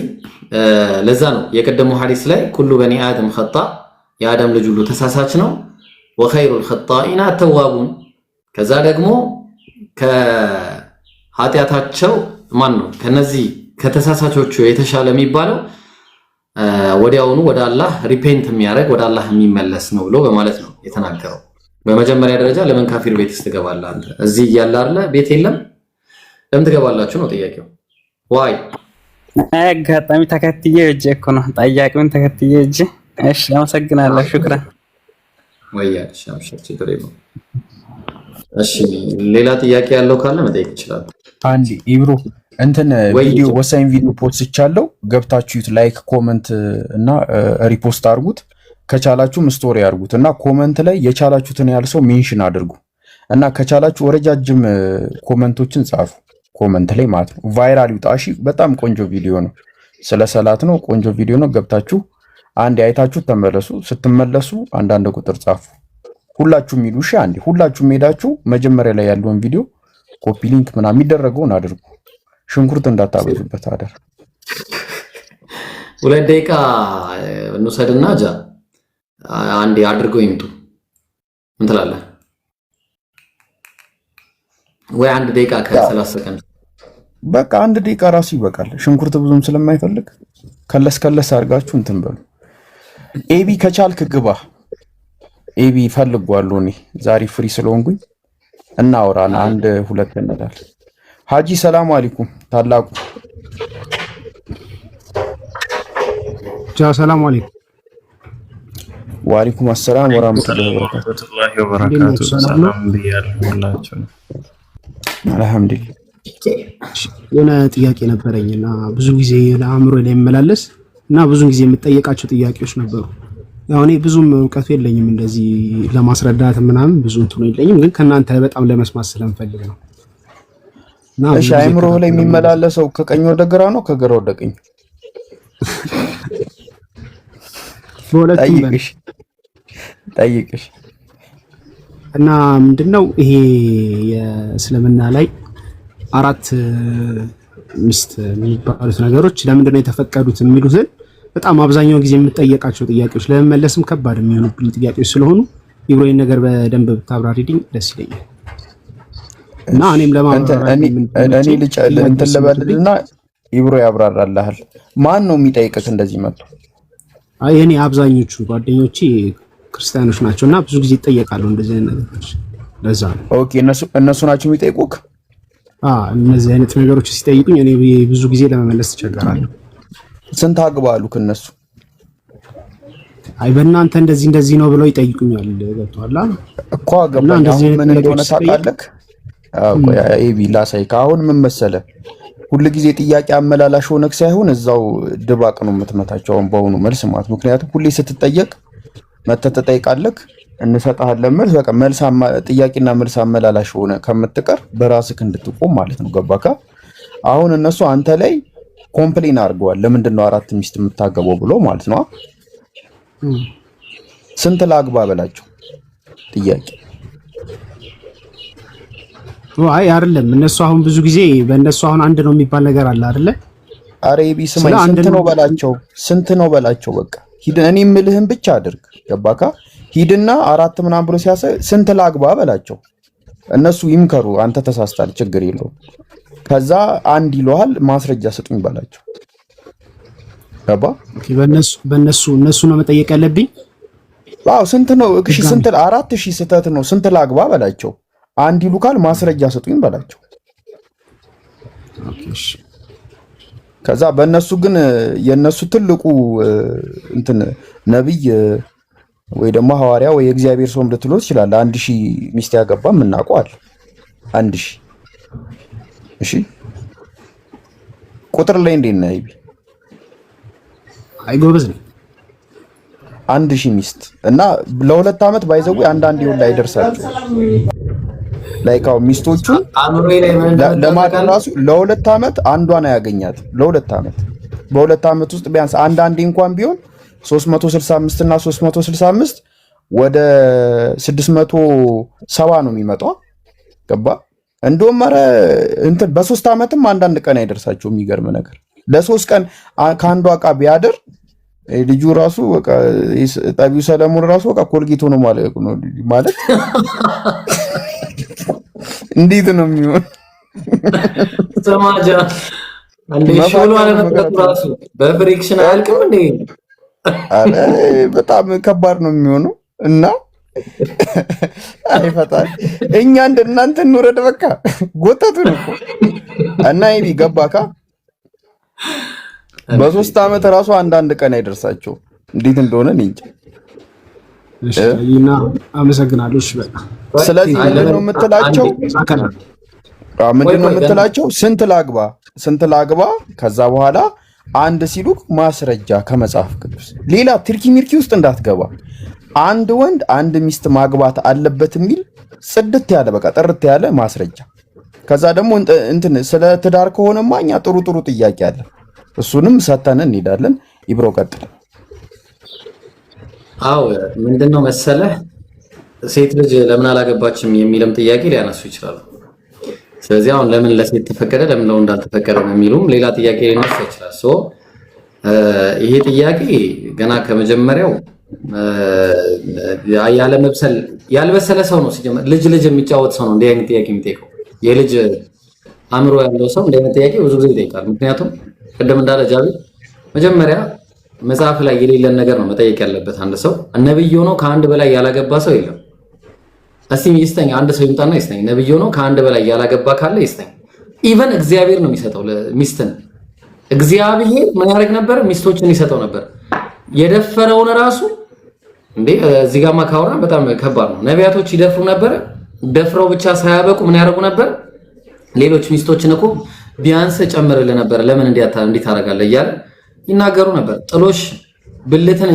ለዛ ነው የቀደሙ ሐዲስ ላይ ኩሉ በኒ አደም ኸጣ፣ የአደም ልጅ ሁሉ ተሳሳች ነው። ወኸይሩል ኸጣኢና ተዋቡን፣ ከዛ ደግሞ ከኃጢአታቸው ማን ነው ከነዚህ ከተሳሳቾቹ የተሻለ የሚባለው ወዲያውኑ ወደ አላህ ሪፔንት የሚያደርግ ወደ አላህ የሚመለስ ነው ብሎ በማለት ነው የተናገረው። በመጀመሪያ ደረጃ ለምን ካፊር ቤትስ ትገባለህ አንተ? እዚህ እያለ አይደለ ቤት የለም ለምን ትገባላችሁ ነው ጥያቄው። ዋይ አጋጣሚ ተከትዬ እጄ እኮ ነው ጠያቂውን ተከትዬ እጄ። እሺ አመሰግናለሁ። ሹክራን ወያሽ አምሽር ችግር የለውም። እሺ ሌላ ጥያቄ ያለው ካለ መጠየቅ ይችላል። አንዲ ኢብሮ እንትን ቪዲዮ ወሳኝ ቪዲዮ ፖስት ይቻለው ገብታችሁት ላይክ ኮመንት እና ሪፖስት አድርጉት። ከቻላችሁም ስቶሪ አድርጉት እና ኮመንት ላይ የቻላችሁትን ያህል ሰው ሜንሽን አድርጉ እና ከቻላችሁ ረጃጅም ኮመንቶችን ጻፉ ኮመንት ላይ ማለት ነው። ቫይራል ይውጣ። እሺ በጣም ቆንጆ ቪዲዮ ነው። ስለ ሰላት ነው። ቆንጆ ቪዲዮ ነው። ገብታችሁ አንዴ አይታችሁ ተመለሱ። ስትመለሱ አንዳንድ ቁጥር ጻፉ። ሁላችሁም ሄዱ። እሺ አንዴ ሁላችሁም ሄዳችሁ መጀመሪያ ላይ ያለውን ቪዲዮ ኮፒ ሊንክ ምናምን የሚደረገውን አድርጉ። ሽንኩርት እንዳታበዙበት አደር። 2 ደቂቃ እንውሰድና ጃ አንዴ አድርገው ይምጡ። ምን ትላለህ? ወይ 1 ደቂቃ ከ30 ሰከንድ በቃ 1 ደቂቃ ራሱ ይበቃል። ሽንኩርት ብዙም ስለማይፈልግ ከለስ አድርጋችሁ እንትን በሉ። ኤቢ ከቻልክ ግባ። ኤቢ ፈልጓለሁ እኔ ዛሬ ፍሪ ስለሆንኩኝ እናወራና 1-2 እንላለን። ሀጂ ሰላም አለይኩም ታላቁ ሰላም አለይኩም። ወአለይኩም ሰላም ወራህመቱላሂ ወበረካቱ። ሰላም ብያለሁ። አልሐምዱሊላህ። የሆነ ጥያቄ ነበረኝና ብዙ ጊዜ ለአእምሮ ላይ የሚመላለስ እና ብዙ ጊዜ የምጠየቃቸው ጥያቄዎች ነበሩ። ያው እኔ ብዙም እውቀቱ የለኝም እንደዚህ ለማስረዳት ምናምን ብዙ እንትኑ የለኝም፣ ግን ከናንተ በጣም ለመስማት ስለምፈልግ ነው። እሺ አእምሮ ላይ የሚመላለሰው ከቀኝ ወደ ግራ ነው ከግራ ወደ ቀኝ? ጠይቅሽ እና ምንድነው ይሄ የእስልምና ላይ 4 ሚስት የሚባሉት ነገሮች ለምንድነው የተፈቀዱት የሚሉትን በጣም አብዛኛው ጊዜ የምጠየቃቸው ጥያቄዎች ለመመለስም ከባድ የሚሆኑብኝ ጥያቄዎች ስለሆኑ ኢብሮይን ነገር በደንብ ብታብራሪልኝ ደስ ይለኛል። እና እኔም ለማብራራት እኔ እንትን ልበልና ኢብሮ ያብራራልሃል። ማን ነው የሚጠይቅህ እንደዚህ መጥቶ? አይ እኔ አብዛኞቹ ጓደኞቼ ክርስቲያኖች ናቸውና ብዙ ጊዜ ይጠየቃሉ እንደዚህ አይነት ነገሮች። ለዛ ነው። ኦኬ እነሱ ናቸው የሚጠይቁክ? እነዚህ አይነት ነገሮች ሲጠይቁኝ እኔ ብዙ ጊዜ ለመመለስ ተቸገራለሁ። ስንት አግባሉ ከነሱ? አይ በእናንተ እንደዚህ ነው ብለው ይጠይቁኛል። ገብቶሃል እኮ አገባኝ። አሁን ምን እንደሆነ ታውቃለህ? ኤቢ ላሳይክ። አሁን ምን መሰለህ፣ ሁሉ ጊዜ ጥያቄ አመላላሽ ሆነክ ሳይሆን እዛው ድባቅ ነው የምትመታቸው በአሁኑ መልስ ማለት። ምክንያቱም ሁሌ ስትጠየቅ መተህ ትጠይቃለህ እንሰጣለን መልስ። በቃ መልስ ጥያቄና መልስ አመላላሽ ሆነ ከምትቀር በራስህ እንድትቆም ማለት ነው። ገባካ? አሁን እነሱ አንተ ላይ ኮምፕሌን አድርገዋል። ለምንድን ነው 4 ሚስት የምታገበው ብሎ ማለት ነው። ስንት ላግባ በላቸው ጥያቄ። አይ አይደለም እነሱ አሁን ብዙ ጊዜ በእነሱ አሁን አንድ ነው የሚባል ነገር አለ አይደለ? አሬቢ ስማኝ፣ ስንት ነው በላቸው፣ ስንት ነው በላቸው። በቃ ሂድ፣ እኔ የምልህን ብቻ አድርግ። ገባካ? ሂድና 4 ምናምን ብሎ ሲያሰ ስንት ላግባ በላቸው። እነሱ ይምከሩ፣ አንተ ተሳስታል፣ ችግር የለውም። ከዛ አንድ ይለዋል፣ ማስረጃ ስጡኝ በላቸው። ገባ? ኦኬ። በእነሱ ነው መጠየቅ ያለብኝ። ዋው ስንት ነው? እሺ ስንት 4000 ስህተት ነው። ስንት ላግባ በላቸው። አንድ ይሉካል፣ ማስረጃ ስጡኝ በላቸው። ኦኬ እሺ። ከዛ በእነሱ ግን የነሱ ትልቁ እንትን ነብይ ወይ ደግሞ ሐዋርያ ወይ እግዚአብሔር ሰውም ልትሉት ይችላል። 1000 ሚስት ያገባም እናውቀዋል። 1000 እሺ፣ ቁጥር ላይ እንዴት ነው? አይ ጎበዝ ነው። 1000 ሚስት እና ለ2 ዓመት ባይዘው አንዳንድ ይሁን ላይ ደርሳቸው ላይካው ሚስቶቹን ለማቀን ራሱ ለ2 ዓመት አንዷን ያገኛት። ለ2 ዓመት በ2 ዓመት ውስጥ ቢያንስ አንዳንዴ እንኳን ቢሆን 365 እና 365 ወደ 670 ነው የሚመጣው። ገባ? እንደውም ኧረ እንትን በ3 ዓመትም አንዳንድ ቀን አይደርሳቸው። የሚገርም ነገር ለ3 ቀን ከአንዷ ዕቃ ቢያድር ልጁ ራሱ በቃ ጠቢው ሰለሞን ራሱ በቃ ኮልጌቶ ነው ማለት እንዴት ነው የሚሆን? ሰማጃ አንዴ ሾሎ አለመጠጥ ራሱ በፍሪክሽን አያልቅም እንዴ? አረ በጣም ከባድ ነው የሚሆነው። እና አይፈታል። እኛ እንደናንተ እንውረድ በቃ ጎተቱን እኮ እና ይሄ ገባካ? በ3 ዓመት ራሱ አንዳንድ ቀን አይደርሳቸው። እንዴት እንደሆነ እንጂ እሺ እና አመሰግናለሁ። እሺ በቃ ስለዚህ ምንድነው የምትላቸው? ስንት ላግባ ከዛ በኋላ አንድ ሲሉ ማስረጃ ከመጽሐፍ ቅዱስ ሌላ ትርኪ ሚርኪ ውስጥ እንዳትገባ። አንድ ወንድ አንድ ሚስት ማግባት አለበት የሚል ጽድት ያለ በቃ ጥርት ያለ ማስረጃ። ከዛ ደግሞ እንትን ስለ ትዳር ከሆነማ እኛ ጥሩ ጥያቄ አለ፣ እሱንም ሰተን እንሄዳለን። ይብሮ ቀጥል። አዎ ምንድነው መሰለህ ሴት ልጅ ለምን አላገባችም የሚልም ጥያቄ ሊያነሱ ይችላሉ። ስለዚህ አሁን ለምን ለሴት ተፈቀደ ለምን ለወንድ እንዳልተፈቀደ የሚሉም ሌላ ጥያቄ ሊነሳ ይችላል። ይሄ ጥያቄ ገና ከመጀመሪያው ያልበሰለ ሰው ነው ሲጀመር ልጅ የሚጫወት ሰው ነው እንዲህ አይነት ጥያቄ የሚጠይቀው። የልጅ አእምሮ ያለው ሰው እንዲህ አይነት ጥያቄ ብዙ ጊዜ ይጠይቃል። ምክንያቱም ቅድም እንዳለ ጃቢ መጀመሪያ መጽሐፍ ላይ የሌለን ነገር ነው መጠየቅ ያለበት። አንድ ሰው ነብይ ሆኖ ከአንድ በላይ ያላገባ ሰው የለም። እስቲ ይስጠኝ፣ አንድ ሰው ይምጣና ይስጠኝ። ነብይ ሆኖ ከአንድ በላይ ያላገባ ካለ ይስጠኝ። ኢቨን እግዚአብሔር ነው የሚሰጠው ሚስትን። እግዚአብሔር ምን ያደርግ ነበር? ሚስቶችን ይሰጠው ነበር። የደፈረውን ራሱ እንዴ እዚህ ጋር ማካወራ በጣም ከባድ ነው። ነቢያቶች ይደፍሩ ነበር። ደፍረው ብቻ ሳያበቁ ምን ያደርጉ ነበር? ሌሎች ሚስቶችን እኮ ቢያንስ ጨምርልህ ነበር፣ ለምን እንዴት ታደርጋለህ እያለ ይናገሩ ነበር። ጥሎሽ ብልትን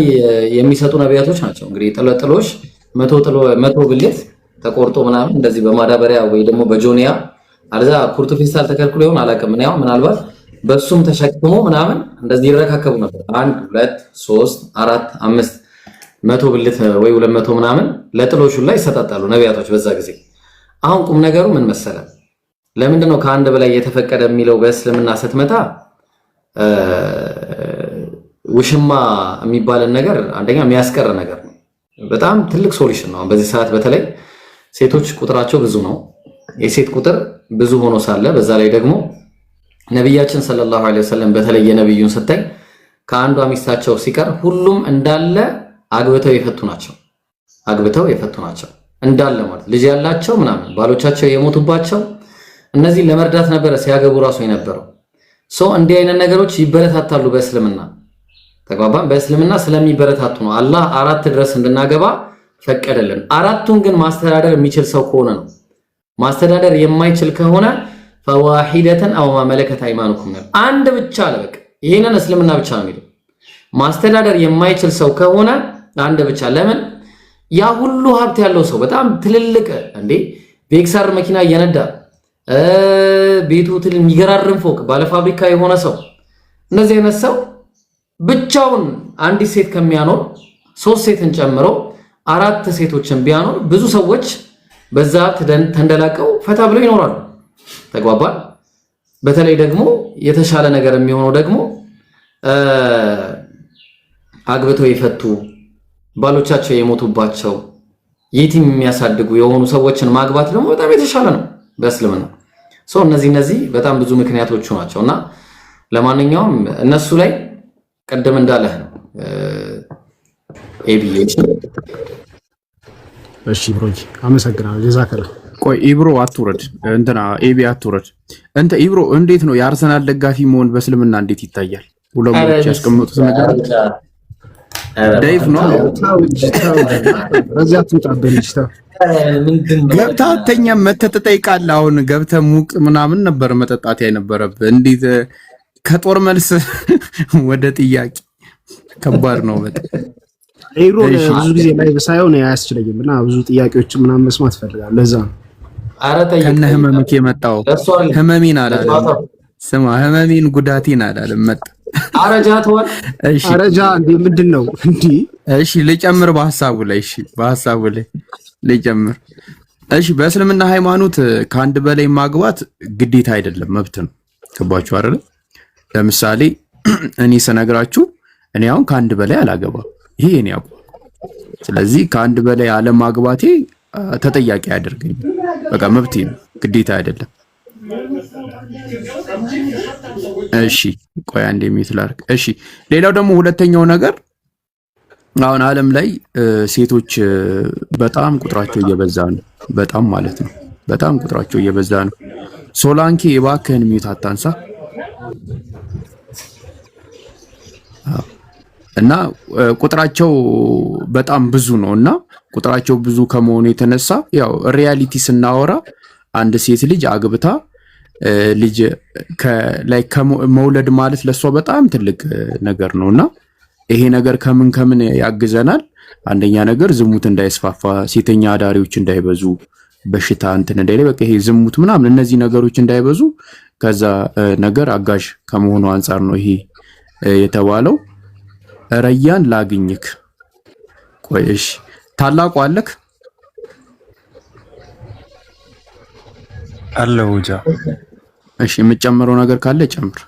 የሚሰጡ ነቢያቶች ናቸው። እንግዲህ ጥሎሽ መቶ ብልት ተቆርጦ ምናምን እንደዚህ በማዳበሪያ ወይ ደግሞ በጆኒያ አለዛ ኩርቱ ፌስታል ተከልክሎ ይሆን አላውቅም። ያው ምናልባት በሱም ተሸክሞ ምናምን እንደዚህ ይረካከቡ ነበር። 1 2 3 4 5 መቶ ብልት ወይ 200 ምናምን ለጥሎሹ ላይ ይሰጣጣሉ ነቢያቶች በዛ ጊዜ። አሁን ቁም ነገሩ ምን መሰለ? ለምንድነው ከአንድ በላይ የተፈቀደ የሚለው በእስልምና ስትመጣ ውሽማ የሚባልን ነገር አንደኛ የሚያስቀር ነገር ነው። በጣም ትልቅ ሶሉሽን ነው። በዚህ ሰዓት በተለይ ሴቶች ቁጥራቸው ብዙ ነው። የሴት ቁጥር ብዙ ሆኖ ሳለ በዛ ላይ ደግሞ ነብያችን ሰለላሁ ዐለይሂ ወሰለም በተለይ የነብዩን ስታይ ከአንዷ ሚስታቸው ሲቀር ሁሉም እንዳለ አግብተው የፈቱ ናቸው እንዳለ ማለት ልጅ ያላቸው ምናምን ባሎቻቸው የሞቱባቸው እነዚህ ለመርዳት ነበር ሲያገቡ ራሱ የነበረው። እንዲህ አይነት ነገሮች ይበረታታሉ በእስልምና ተግባባን። በእስልምና ስለሚበረታቱ ነው አላህ 4 ድረስ እንድናገባ ፈቀደልን። 4ቱን ግን ማስተዳደር የሚችል ሰው ከሆነ ነው። ማስተዳደር የማይችል ከሆነ ፈዋሂደተን አው ማመለከት አይማኑኩም ነው። አንድ ብቻ ለበቅ ይሄንን እስልምና ብቻ ነው የሚለው። ማስተዳደር የማይችል ሰው ከሆነ አንድ ብቻ። ለምን ያ ሁሉ ሀብት ያለው ሰው በጣም ትልልቅ እንዴ በኤክስአር መኪና እየነዳ ቤቱ የሚገራርም ፎቅ ባለ ፋብሪካ የሆነ ሰው እንደዚህ አይነት ሰው ብቻውን አንዲት ሴት ከሚያኖር 3 ሴትን ጨምሮ 4 ሴቶችን ቢያኖር ብዙ ሰዎች በዛ ተንደላቀው ፈታ ብለው ይኖራሉ። ተግባባል። በተለይ ደግሞ የተሻለ ነገር የሚሆነው ደግሞ አግብተው የፈቱ ባሎቻቸው የሞቱባቸው የቲም የሚያሳድጉ የሆኑ ሰዎችን ማግባት ደግሞ በጣም የተሻለ ነው በእስልምና። እነዚህ በጣም ብዙ ምክንያቶቹ ናቸውና ለማንኛውም እነሱ ላይ ቀደም እንዳለህ ነው ኤቢኤች። እሺ ብሮጂ አመሰግናለሁ። ጀዛከላ። ቆይ ኢብሮ አትውረድ፣ እንትና ኤቢ አትውረድ። እንተ ኢብሮ እንዴት ነው የአርሰናል ደጋፊ መሆን በእስልምና እንዴት ይታያል? ሁለሞች ያስቀምጡት ነገር ዳይፍ ነው። በዚያ ትውጣበልሽ ታ ገብታ ተኛ መተጠይቃለ። አሁን ገብተ ሙቅ ምናምን ነበር መጠጣት ያነበረብህ። እንዴት ከጦር መልስ ወደ ጥያቄ ከባድ ነው በጣም። ኢብሮ ብዙ ጊዜ ላይ ሳይሆን አያስችለኝም እና ብዙ ጥያቄዎች ምናምን መስማት ፈልጋለሁ። ለዛ ነው ከነ ህመምክ የመጣው። ህመሜን አላለም ስማ፣ ህመሜን ጉዳቴን አላለም መጣ። አረጃቷል። እሺ አረጃ እንዴ ምንድነው እንዴ? እሺ ልጨምር በሐሳቡ ላይ። እሺ በሐሳቡ ላይ ልጨምር። እሺ በእስልምና ሃይማኖት ከአንድ በላይ ማግባት ግዴታ አይደለም፣ መብት ነው። ገባችሁ አይደል? ለምሳሌ እኔ ስነግራችሁ እኔ አሁን ከአንድ በላይ አላገባም፣ ይሄ እኔ አቋም። ስለዚህ ከአንድ በላይ አለማግባቴ ተጠያቂ አያደርገኝም። በቃ መብቴ ነው፣ ግዴታ አይደለም። እሺ ቆይ አንዴ ሚት ላድርግ። እሺ ሌላው ደግሞ ሁለተኛው ነገር አሁን ዓለም ላይ ሴቶች በጣም ቁጥራቸው እየበዛ ነው። በጣም ማለት ነው፣ በጣም ቁጥራቸው እየበዛ ነው። ሶላንኬ እባክህን ሚት አታንሳ። እና ቁጥራቸው በጣም ብዙ ነው እና ቁጥራቸው ብዙ ከመሆኑ የተነሳ ያው ሪያሊቲ ስናወራ አንድ ሴት ልጅ አግብታ ልጅ ከመውለድ ማለት ለሷ በጣም ትልቅ ነገር ነውና ይሄ ነገር ከምን ያግዘናል? አንደኛ ነገር ዝሙት እንዳይስፋፋ፣ ሴተኛ አዳሪዎች እንዳይበዙ፣ በሽታ እንትን እንዳይለ በቃ ይሄ ዝሙት ምናምን እነዚህ ነገሮች እንዳይበዙ ከዛ ነገር አጋዥ ከመሆኑ አንፃር ነው ይሄ የተባለው። ረያን ላግኝክ። ቆይሽ ታላቁ አለክ አለውጃ። እሺ የምጨምረው ነገር ካለ ጨምር።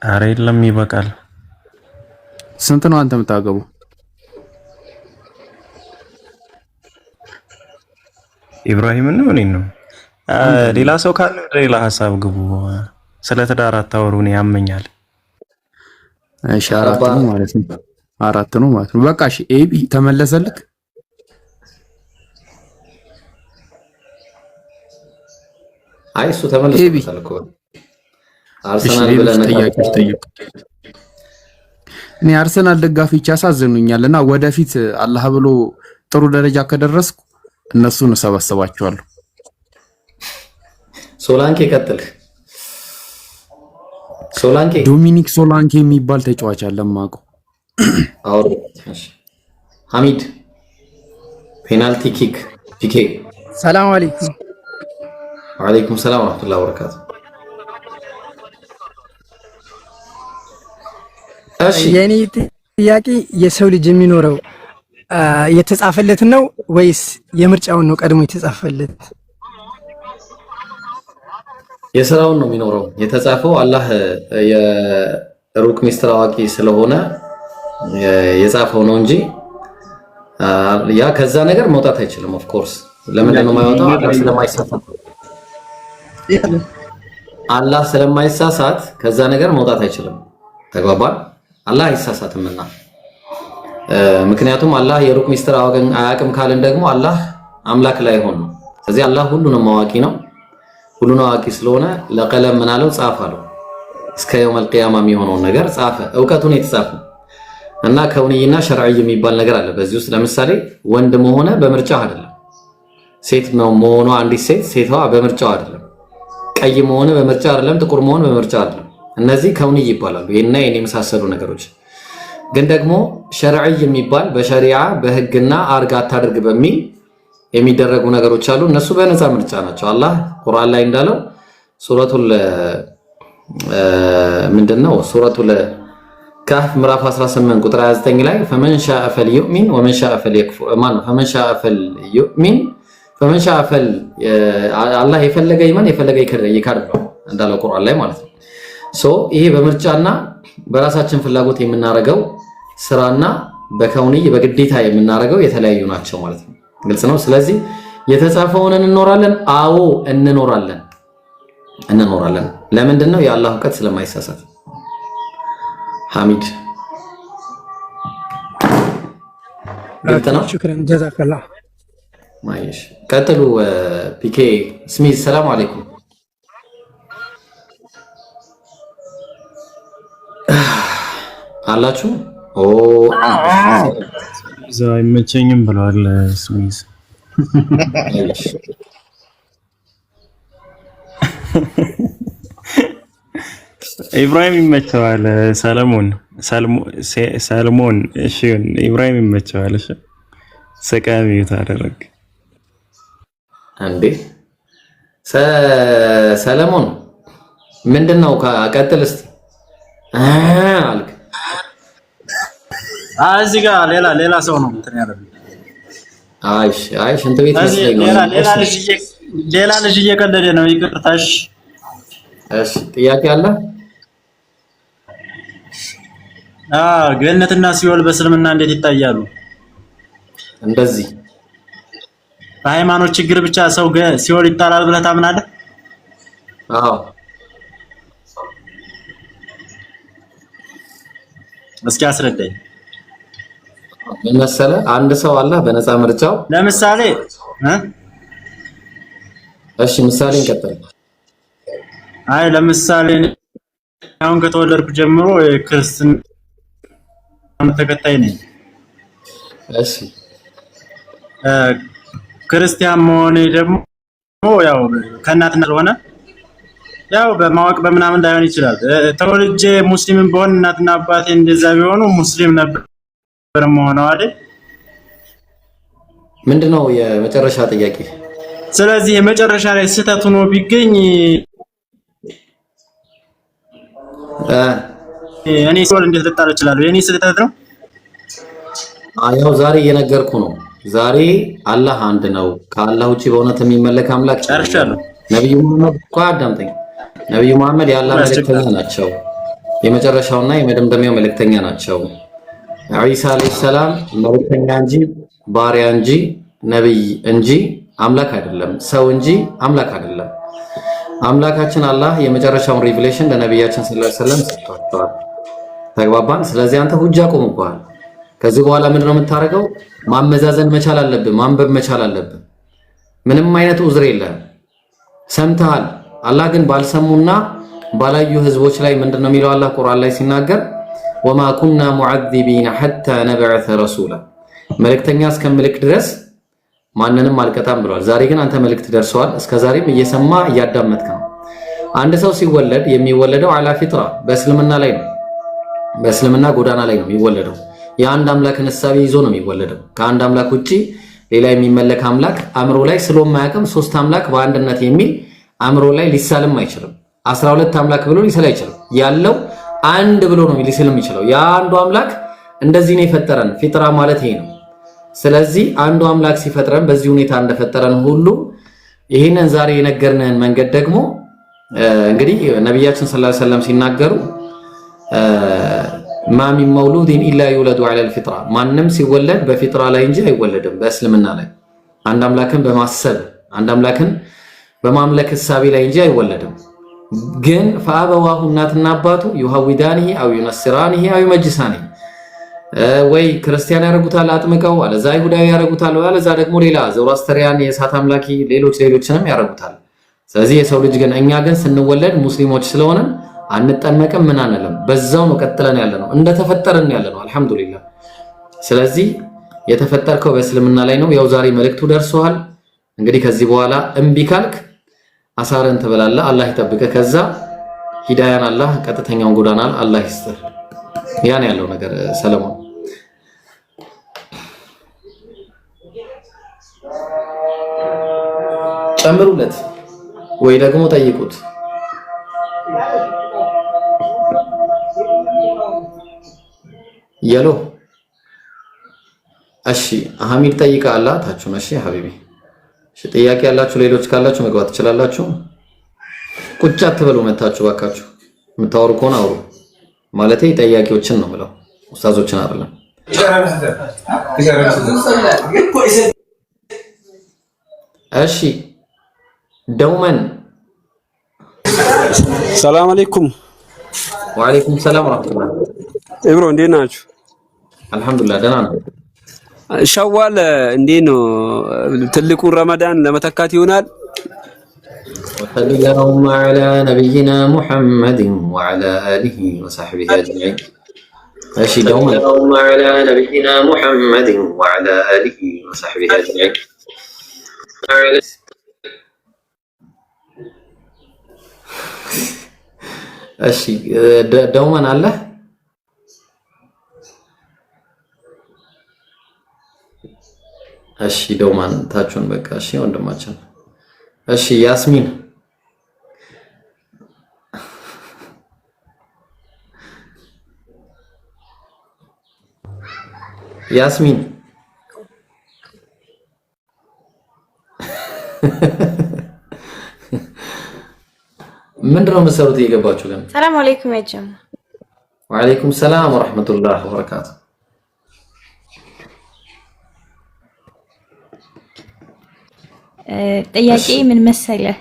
አረ የለም ይበቃል። ስንት ነው አንተ የምታገቡ? ኢብራሂም ነው እኔ ነው። ሌላ ሰው ካለ ሌላ ሐሳብ ግቡ። ስለ ትዳር አታወሩ፣ እኔ ያመኛል። እሺ አራት ነው ማለት ነው። አራት ነው ማለት ነው። በቃ እሺ ኤቢ ተመለሰልክ? አይ እሱ ተመለሰልክ እኮ አርሰናል ብለን ጠይቅ። እኔ አርሰናል ደጋፊዎች ያሳዝኑኛልና ወደፊት አላህ ብሎ ጥሩ ደረጃ ከደረስኩ እነሱን እሰበስባቸዋለሁ። ሶላንኬ ቀጥል። ሶላንኬ ዶሚኒክ ሶላንኬ የሚባል ተጫዋች አለ ማቀው። አውሩ። እሺ ሐሚድ ፔናልቲ ኪክ ፒኬ። ሰላም አለይኩም። ወአለይኩም ሰላም ወራህመቱላሂ ወበረካቱ። እሺ የኔ ጥያቄ የሰው ልጅ የሚኖረው የተጻፈለት ነው ወይስ የምርጫውን ነው ቀድሞ የተጻፈለት? የሥራውን ነው የሚኖረው። የተጻፈው አላህ የሩቅ ሚስጥር አዋቂ ስለሆነ የጻፈው ነው እንጂ ያ ከዛ ነገር መውጣት አይችልም። ኦፍ ኮርስ ለምንድን ነው የማይወጣው? አላህ ስለማይሳሳት። አላህ ስለማይሳሳት ከዛ ነገር መውጣት አይችልም። ተግባባል? አላህ አይሳሳትምና። ምክንያቱም አላህ የሩቅ ሚስጥር አያውቅም ካልን ደግሞ አላህ አምላክ ላይ ሆኖ ነው። ስለዚህ አላህ ሁሉንም አዋቂ ነው። ሁሉን አዋቂ ስለሆነ ለቀለም ምን አለው ጻፈ አለው። እስከ የውመል ቂያማ የሚሆነውን ነገር ጻፈ። ዕውቀቱን የተጻፈ እና ከውንይና ሸርዒ የሚባል ነገር አለ። በዚህ ውስጥ ለምሳሌ ወንድ መሆነ በምርጫ አይደለም፣ ሴት መሆኗ አንዲት ሴቷ በምርጫው አይደለም፣ ቀይ መሆነ በምርጫ አይደለም፣ ጥቁር መሆን በምርጫ አይደለም። እነዚህ ከውንይ ይባላሉ። ይሄና የኔ የመሳሰሉ ነገሮች ግን ደግሞ ሸርዒ የሚባል በሸሪዓ በህግና አርጋ አታድርግ በሚል የሚደረጉ ነገሮች አሉ። እነሱ በነፃ ምርጫ ናቸው። አላህ ቁርአን ላይ እንዳለው ሱረቱል ምንድነው ሱረቱል ካህፍ ምዕራፍ 18 ቁጥር 29 ላይ ፈመን ሻአ ፈልዩእሚን ወመን ሻአ ፈልየክፉር ፈመን ሻአ ፈልዩእሚን ፈመን ሻአ አላህ የፈለገ ይመን የፈለገ ይካድ ነው እንዳለው ቁርአን ላይ ማለት ነው። ይሄ በምርጫና በራሳችን ፍላጎት የምናረገው ስራና በከውንይ በግዴታ የምናረገው የተለያዩ ናቸው ማለት ነው። ግልጽ ነው። ስለዚህ የተጻፈውን እንኖራለን። አዎ እንኖራለን። ለምንድን ነው? የአላህ ዕውቀት ስለማይሳሳት። ሐሚድ ሽክራን ጀዛከላህ። ማይሽ ቀጥሉ። ፒኬ ስሚዝ ሰላም አለይኩም። አላችሁ እዛ አይመቸኝም ብለዋል ስሚዝ። ኢብራሂም ይመቸዋል። ሰለሞን እሺ፣ ኢብራሂም ይመቸዋል። እሺ፣ ሰቃሚ ታደረግ እንዴ ሰለሞን ምንድነው? ቀጥል እስቲ አልክ። እዚህ ጋር ሌላ ሰው ነው እንትን ያለው። አይ ሽንት ቤት ሌላ ልጅ እየቀለደ ነው። ይቅርታሽ። እሺ ጥያቄ አለ? ገነትና ሲኦል በእስልምና እንዴት ይታያሉ? እንደዚህ በሃይማኖት ችግር ብቻ ሰው ሲኦል ይጣላል ብለህ ታምናለህ? አዎ። እስኪ አስረዳኝ። ምን መሰለህ፣ አንድ ሰው አላህ በነፃ ምርጫው ለምሳሌ እሺ ምሳሌ እንቀጥል። አይ ለምሳሌ አሁን ከተወለድኩ ጀምሮ የክርስትና ተከታይ ነኝ። እሺ ክርስቲያን መሆኔ ደግሞ ያው ከእናትና ስለሆነ ያው በማወቅ በምናምን ላይሆን ይችላል። ተወልጄ ሙስሊምን በሆን እናትና አባቴ እንደዛ ቢሆኑ ሙስሊም ነበር መሆነው አይደል? ምንድነው የመጨረሻ ጥያቄ? ስለዚህ የመጨረሻ ላይ ስህተት ሆኖ ቢገኝ እኔ ሲኦል እንዴት ልጣል እችላለሁ? የኔ ስህተት ነው? ያው ዛሬ እየነገርኩ ነው። ዛሬ አላህ አንድ ነው። ከአላህ ውጪ በእውነት የሚመለክ አምላክ ጨርሻለሁ። ነብዩ መሐመድ አዳምጠኝ። ነብዩ መሐመድ የአላህ መልእክተኛ ናቸው። የመጨረሻውና የመደምደሚያው መልእክተኛ ናቸው። ኢሳ አለይሂ ሰላም መልእክተኛ እንጂ ባሪያ እንጂ ነብይ እንጂ አምላክ አይደለም። ሰው እንጂ አምላክ አይደለም። አምላካችን አላህ የመጨረሻውን ሪቪሌሽን ለነብያችን ሰለላሁ ዐለይሂ ወሰለም ሰጥቷቸዋል። ተግባባን? ስለዚህ አንተ ሁጃ ቆምብሃል። ከዚህ በኋላ ምንድነው የምታደርገው? ማመዛዘን መቻል አለብህ። ማንበብ መቻል አለብህ። ምንም አይነት ዑዝር የለም። ሰምተሃል። አላህ ግን ባልሰሙና ባላዩ ህዝቦች ላይ ምንድነው የሚለው? አላህ ቁርአን ላይ ሲናገር ወማ ኩና ሙዐዚቢነ ሐታ ነብዐሰ ረሱላ፣ መልእክተኛ እስከምልክ ድረስ ማንንም አልቀጣም ብሏል። ዛሬ ግን አንተ መልእክት ደርሰዋል። እስከዛሬም እየሰማ እያዳመጥክ ነው። አንድ ሰው ሲወለድ የሚወለደው አላ ፊጥራ በእስልምና ላይ ነው። በእስልምና ጎዳና ላይ ነው የሚወለደው። የአንድ አምላክን እሳቤ ይዞ ነው የሚወለደው። ከአንድ አምላክ ውጪ ሌላ የሚመለክ አምላክ አእምሮ ላይ ስለማያውቅም ሶስት አምላክ በአንድነት የሚል አእምሮ ላይ ሊሳልም አይችልም። 12 አምላክ ብሎ ሊስል አይችልም። ያለው አንድ ብሎ ነው ሊስልም ይችላል። ያ አንዱ አምላክ እንደዚህ ነው የፈጠረን። ፊጥራ ማለት ይሄ ነው። ስለዚህ አንዱ አምላክ ሲፈጥረን በዚህ ሁኔታ እንደፈጠረን ሁሉ ይህንን ዛሬ የነገርንህን መንገድ ደግሞ እንግዲህ ነቢያችን ሰለላሁ ዐለይሂ ወሰለም ሲናገሩ ማ ሚን መውሉድን ኢላ ዩለዱ ዐለል ፊጥራ፣ ማንም ሲወለድ በፊጥራ ላይ እንጂ አይወለድም። በእስልምና ላይ አንድ አምላክን በማሰብ አንድ አምላክን በማምለክ እሳቤ ላይ እንጂ አይወለድም። ግን ፈአበዋሁ እናትና አባቱ ዩሐዊዳኒሂ አው ዩነስራኒሂ አው ዩመጅሳኒሂ፣ ወይ ክርስቲያን ያደርጉታል አጥምቀው፣ አለዛ አይሁዳዊ ያደርጉታል፣ አለዛ ደግሞ ሌላ ዘውራስተሪያን የእሳት አምላኪ ሌሎችንም ያደርጉታል። ስለዚህ የሰው ልጅ ግን እኛ ግን ስንወለድ ሙስሊሞች ስለሆነ አንጠመቅም ምን አንልም በዛው ነው ቀጥለን ያለነው እንደተፈጠረን ያለነው አልহামዱሊላህ ስለዚህ የተፈጠርከው በእስልምና ላይ ነው ያው ዛሬ መልእክቱ ደርሷል እንግዲህ ከዚህ በኋላ እምቢ ካልክ አሳረን ትበላለህ አላህ ይጠብቅህ ከዛ ሂዳያን አላህ ቀጥተኛውን ጎዳና አላህ ይስጥህ ያን ያለው ነገር ሰለሞን ጨምሩለት ወይ ደግሞ ጠይቁት የሎ እሺ አህሚድ ጠይቃላ ታችሁ እሺ ሐቢቢ እሺ ጥያቄ ያላችሁ ሌሎች ካላችሁ መግባት ትችላላችሁ ቁጭ አትበሉ መታችሁ ባካችሁ የምታወሩ ከሆነ አውሩ ማለቴ ጠያቂዎችን ነው የምለው ኡስታዞችን አይደለም እሺ ደውመን ሰላም አለይኩም ወአለይኩም ሰላም ወራህመቱላህ ኢብሮ እንዴት ናችሁ አልহামዱሊላህ ደህና ነው ሸዋል እንዴት ነው ትልቁን ረመዳን ለመተካት ይሆናል وصلى اللهم على نبينا محمد وعلى آله وصحبه أجمعين ماشي دوما اللهم على نبينا محمد وعلى آله وصحبه أجمعين እሺ ደውመን አለ እሺ ደውማን ታችሁን በቃ እሺ ወንድማችን እሺ ያስሚን ያስሚን ምንድነው መሰሩት የገባችሁ ግን ሰላም አለይኩም ያጀም ወአለይኩም ሰላም ወራህመቱላሂ ወበረካቱ ጥያቄ ምን መሰለህ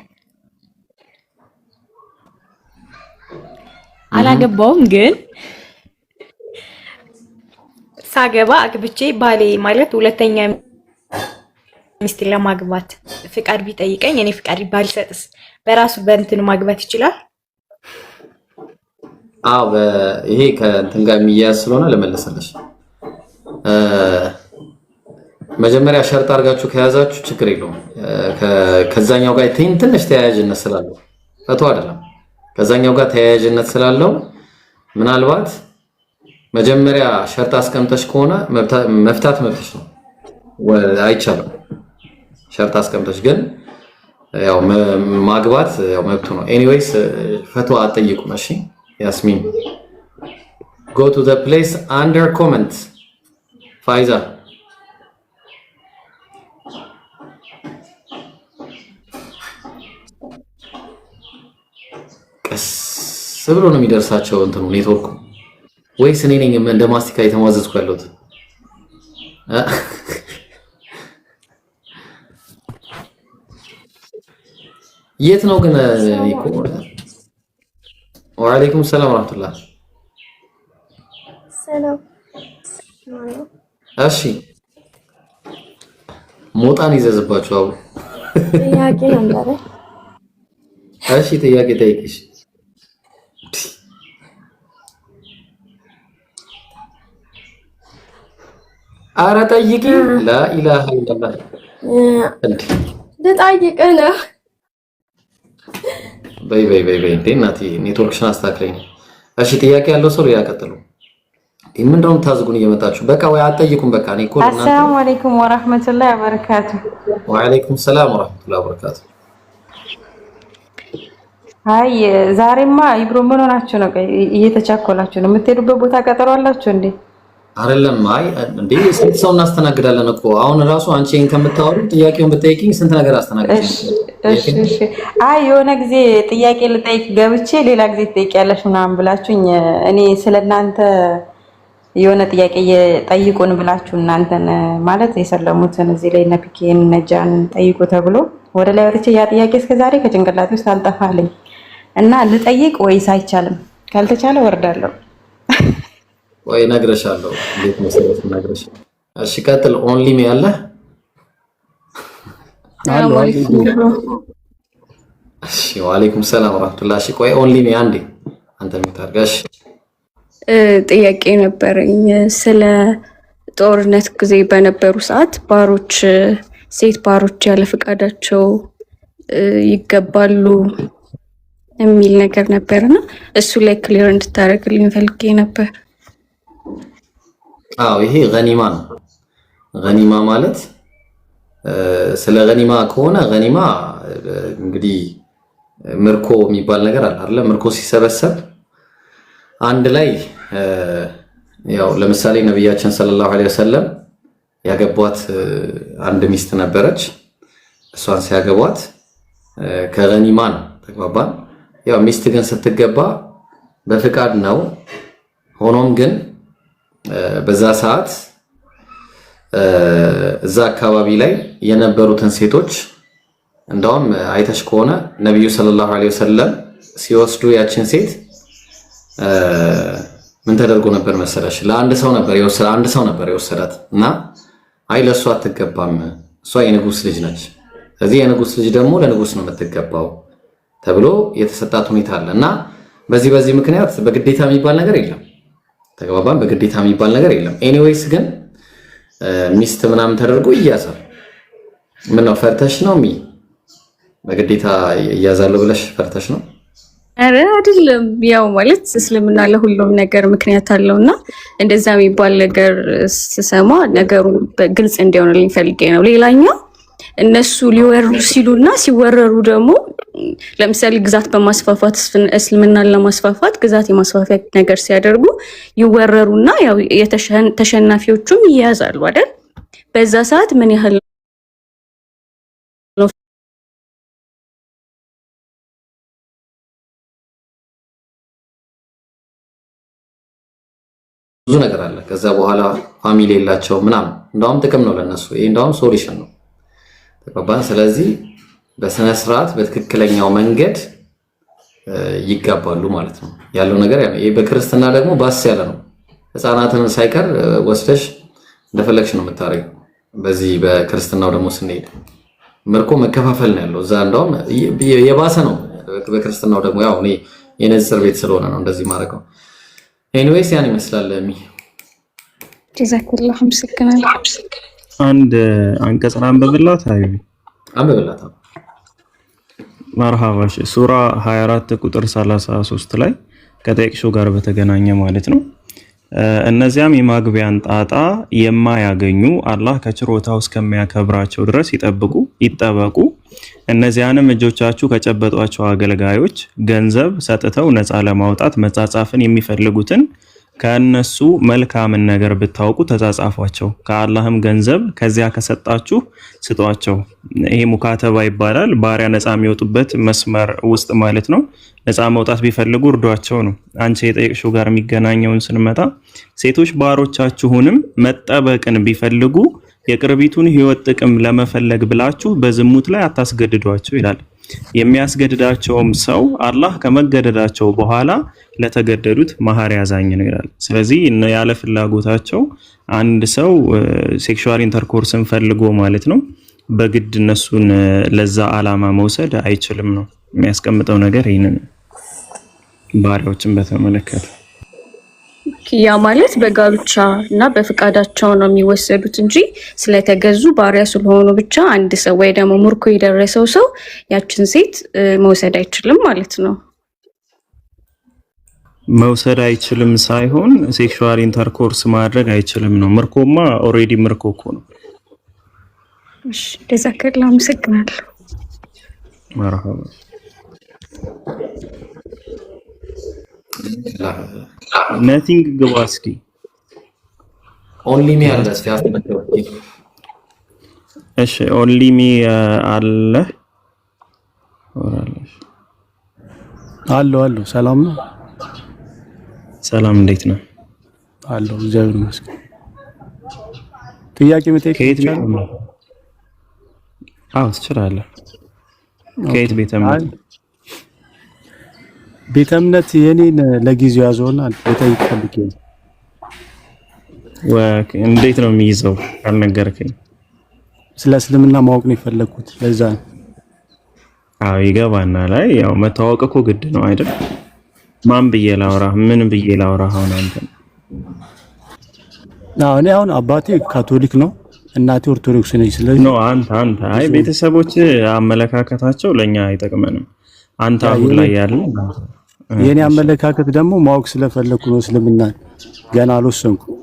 አላገባውም ግን ሳገባ አግብቼ ባሌ ማለት ሁለተኛ ሚስት ለማግባት ፍቃድ ቢጠይቀኝ እኔ ፍቃድ ባልሰጥስ በራሱ በእንትን ማግባት ይችላል? አዎ ይሄ ከእንትን ጋር የሚያያዝ ስለሆነ ለመለሰልሽ መጀመሪያ ሸርጥ አድርጋችሁ ከያዛችሁ ችግር የለውም ከዛኛው ጋር ትንሽ ተያያዥነት ስላለው ፈቶ አይደለም ከዛኛው ጋር ተያያዥነት ስላለው ምናልባት መጀመሪያ ሸርጥ አስቀምጠሽ ከሆነ መፍታት መብትሽ ነው አይቻልም ሸርጥ አስቀምጠሽ ግን ያው ማግባት ያው መብቱ ነው ኤኒዌይስ ፈቶ አጠይቁ እሺ ያስሚን go to the place under comment ፋይዛ ቀስ ብሎ ነው የሚደርሳቸው እንትኑ ኔትወርኩ ወይስ እኔ ነኝ እንደ ማስቲካ የተሟዘዝኩ ያለሁት የት ነው ግን እኮ ወአለይኩም ሰላም ወራህመቱላህ ሰላም እሺ ሞጣን ይዘዝባችሁ አው ጥያቄ ነበር እሺ ጥያቄ ጠይቂሽ አረ ጠይቂ ላ ኢላሃ ኢላላህ ልጠይቅ ነው በይ እናቴ ኔትወርክሽን አስተካክለኝ እሺ ጥያቄ ያለው ሰው ያቀጥሉ ምንድነው ታዝጉን እየመጣችሁ በቃ ወይ አጠይቁም በቃ እኔ እኮ አሰላሙ አለይኩም ወራህመቱላሂ ወበረካቱ ወአለይኩም ሰላም ወራህመቱላሂ ወበረካቱ አይ ዛሬማ ኢብሮ ምን ሆናችሁ ነው እየተቻኮላችሁ ነው የምትሄዱበት ቦታ ቀጠሮ አላችሁ እንዴ አይደለም አይ እንዴ ስንት ሰው እናስተናግዳለን እኮ አሁን ራሱ አንቺ ከምታወሩ ጥያቄውን ብትጠይቂኝ ስንት ነገር አስተናግዳለሽ እሺ አይ የሆነ ጊዜ ጥያቄ ልጠይቅ ገብቼ ሌላ ጊዜ ትጠይቂያለሽ ምናምን ብላችሁኝ እኔ ስለናንተ የሆነ ጥያቄ ጠይቁን ብላችሁ እናንተን ማለት የሰለሙትን እዚህ ላይ ነፒኬን ነጃን ጠይቁ ተብሎ ወደ ላይ ወጥቼ ያ ጥያቄ እስከዛሬ ከጭንቅላቴ ውስጥ አልጠፋልኝ እና ልጠይቅ ወይስ አይቻልም ካልተቻለ ወርዳለሁ ወይ ነግረሻለሁ እንዴት መሰረት ነግረሽ እሺ ቀጥል ኦንሊ ሚ ያለ እሺ ወአለይኩም ሰላም ወራህመቱላሂ። እሺ ቆይ ኦንሊ ሚ አንዴ አንተ ምታርጋሽ ጥያቄ ነበረኝ። ስለ ጦርነት ጊዜ በነበሩ ሰዓት ባሮች ሴት ባሮች ያለ ፍቃዳቸው ይገባሉ የሚል ነገር ነበርና እሱ ላይ ክሊር እንድታደርግልኝ ፈልጌ ነበር። አዎ ይሄ ገኒማ ነው። ገኒማ ማለት ስለ ገኒማ ከሆነ ገኒማ እንግዲህ ምርኮ የሚባል ነገር አለ አይደል? ምርኮ ሲሰበሰብ አንድ ላይ ያው ለምሳሌ ነብያችን ሰለላሁ ዐለይሂ ወሰለም ያገቧት አንድ ሚስት ነበረች። እሷን ሲያገቧት ከገኒማ ነው ተግባባን። ያው ሚስት ግን ስትገባ በፍቃድ ነው። ሆኖም ግን በዛ ሰዓት እዛ አካባቢ ላይ የነበሩትን ሴቶች እንደውም አይተሽ ከሆነ ነብዩ ሰለላሁ ዐለይሂ ወሰለም ሲወስዱ ያችን ሴት ምን ተደርጎ ነበር መሰለሽ? ለአንድ ሰው ነበር የወሰዳት እና አይ ለሷ አትገባም፣ እሷ የንጉስ ልጅ ነች፣ ስለዚህ የንጉስ ልጅ ደግሞ ለንጉስ ነው የምትገባው ተብሎ የተሰጣት ሁኔታ አለ እና በዚህ ምክንያት በግዴታ የሚባል ነገር የለም። ተግባባን? በግዴታ የሚባል ነገር የለም። ኤኒዌይስ ግን ሚስት ምናምን ተደርጎ ይያዛል። ምን ነው ፈርተሽ ነው በግዴታ ይያዛሉ ብለሽ ፈርተሽ ነው? አረ አይደለም። ያው ማለት እስልምና ለሁሉም ነገር ምክንያት አለውና እንደዛ የሚባል ነገር ስሰማ ነገሩ በግልጽ እንዲሆንልኝ ፈልጌ ነው። ሌላኛው እነሱ ሊወሩ ሲሉና ሲወረሩ ደግሞ ለምሳሌ ግዛት በማስፋፋት እስልምናን ለማስፋፋት ግዛት የማስፋፋት ነገር ሲያደርጉ ይወረሩና ያው ተሸናፊዎቹም ይያዛሉ አይደል? በዛ ሰዓት ምን ያህል ብዙ ነገር አለ። ከዛ በኋላ ፋሚሊ የላቸው ምናምን እንደውም ጥቅም ነው ለነሱ። ይሄ እንደውም ሶሉሽን ነው። ተቀባን። ስለዚህ በስነ ስርዓት በትክክለኛው መንገድ ይጋባሉ ማለት ነው ያለው ነገር። ይሄ በክርስትና ደግሞ ባስ ያለ ነው። ህፃናትን ሳይቀር ወስደሽ እንደፈለግሽ ነው የምታረጊው። በዚህ በክርስትናው ደግሞ ስንሄድ ምርኮ መከፋፈል ነው ያለው። እዛ እንደውም የባሰ ነው። በክርስትናው ደግሞ ያው እኔ የነጽር ቤት ስለሆነ ነው እንደዚህ ማድረገው። ኤኒዌይስ ያን ይመስላል። ጀዛከላሁ ምስክናል። አንድ አንቀጽ አንብብላት። አንብብላት። መርሃባሽ ሱራ 24 ቁጥር 33 ላይ ከጠቅሾ ጋር በተገናኘ ማለት ነው። እነዚያም የማግቢያን ጣጣ የማያገኙ አላህ ከችሮታው እስከሚያከብራቸው ድረስ ይጠበቁ። እነዚያንም እጆቻችሁ ከጨበጧቸው አገልጋዮች ገንዘብ ሰጥተው ነፃ ለማውጣት መጻጻፍን የሚፈልጉትን ከነሱ መልካምን ነገር ብታውቁ ተጻጻፏቸው። ከአላህም ገንዘብ ከዚያ ከሰጣችሁ ስጧቸው። ይሄ ሙካተባ ይባላል። ባሪያ ነፃ የሚወጡበት መስመር ውስጥ ማለት ነው። ነፃ መውጣት ቢፈልጉ እርዷቸው ነው። አንቺ የጠየቅሽው ጋር የሚገናኘውን ስንመጣ ሴቶች ባሮቻችሁንም መጠበቅን ቢፈልጉ የቅርቢቱን ህይወት ጥቅም ለመፈለግ ብላችሁ በዝሙት ላይ አታስገድዷቸው ይላል። የሚያስገድዳቸውም ሰው አላህ ከመገደዳቸው በኋላ ለተገደዱት መሐሪ አዛኝ ነው ይላል። ስለዚህ ያለ ፍላጎታቸው አንድ ሰው ሴክሹዋል ኢንተርኮርስን ፈልጎ ማለት ነው በግድ እነሱን ለዛ አላማ መውሰድ አይችልም ነው የሚያስቀምጠው ነገር ይሄንን ባሪያዎችን በተመለከተ። ያ ማለት በጋብቻ እና በፍቃዳቸው ነው የሚወሰዱት እንጂ ስለተገዙ ባሪያ ስለሆኑ ብቻ አንድ ሰው ወይ ደግሞ ምርኮ የደረሰው ሰው ያችን ሴት መውሰድ አይችልም ማለት ነው። መውሰድ አይችልም ሳይሆን ሴክሹዋል ኢንተርኮርስ ማድረግ አይችልም ነው። ምርኮማ ኦሬዲ ምርኮ እኮ ነው። እሺ ጀዛከላሁ ምስክናለሁ። መርሃባ ነቲንግ ግባስኪ ኦንሊ ሚ አለ ሲያስተምረው። እሺ ኦንሊ ሚ አለ ወራለሽ አሎ ሰላም ነው። ሰላም እንዴት ነው? አሎ እግዚአብሔር ይመስገን። ጥያቄ መጠየቅ ይቻላል? አዎ ትችላለህ። ከየት ቤተ እምነት? ቤተ እምነት የኔን ለጊዜው ያዘውና ልጠይቅ ፈልጌ ነው። እንዴት ነው የሚይዘው አልነገርከኝ? ስለ እስልምና ማወቅ ነው የፈለኩት ለዛ ነው። አዎ ይገባናል። ላይ ያው መታወቅ እኮ ግድ ነው አይደል? ማን ብዬ ላውራ ምን ብዬ ላውራ? አሁን አንተ እኔ አሁን አባቴ ካቶሊክ ነው፣ እናቴ ኦርቶዶክስ ነች። ስለዚህ ነው አንተ አይ ቤተሰቦች አመለካከታቸው ለኛ አይጠቅመንም። አንተ አሁን ላይ ያለው የኔ አመለካከት ደግሞ ማወቅ ስለፈለኩ ነው። እስልምና ገና አልወሰንኩም።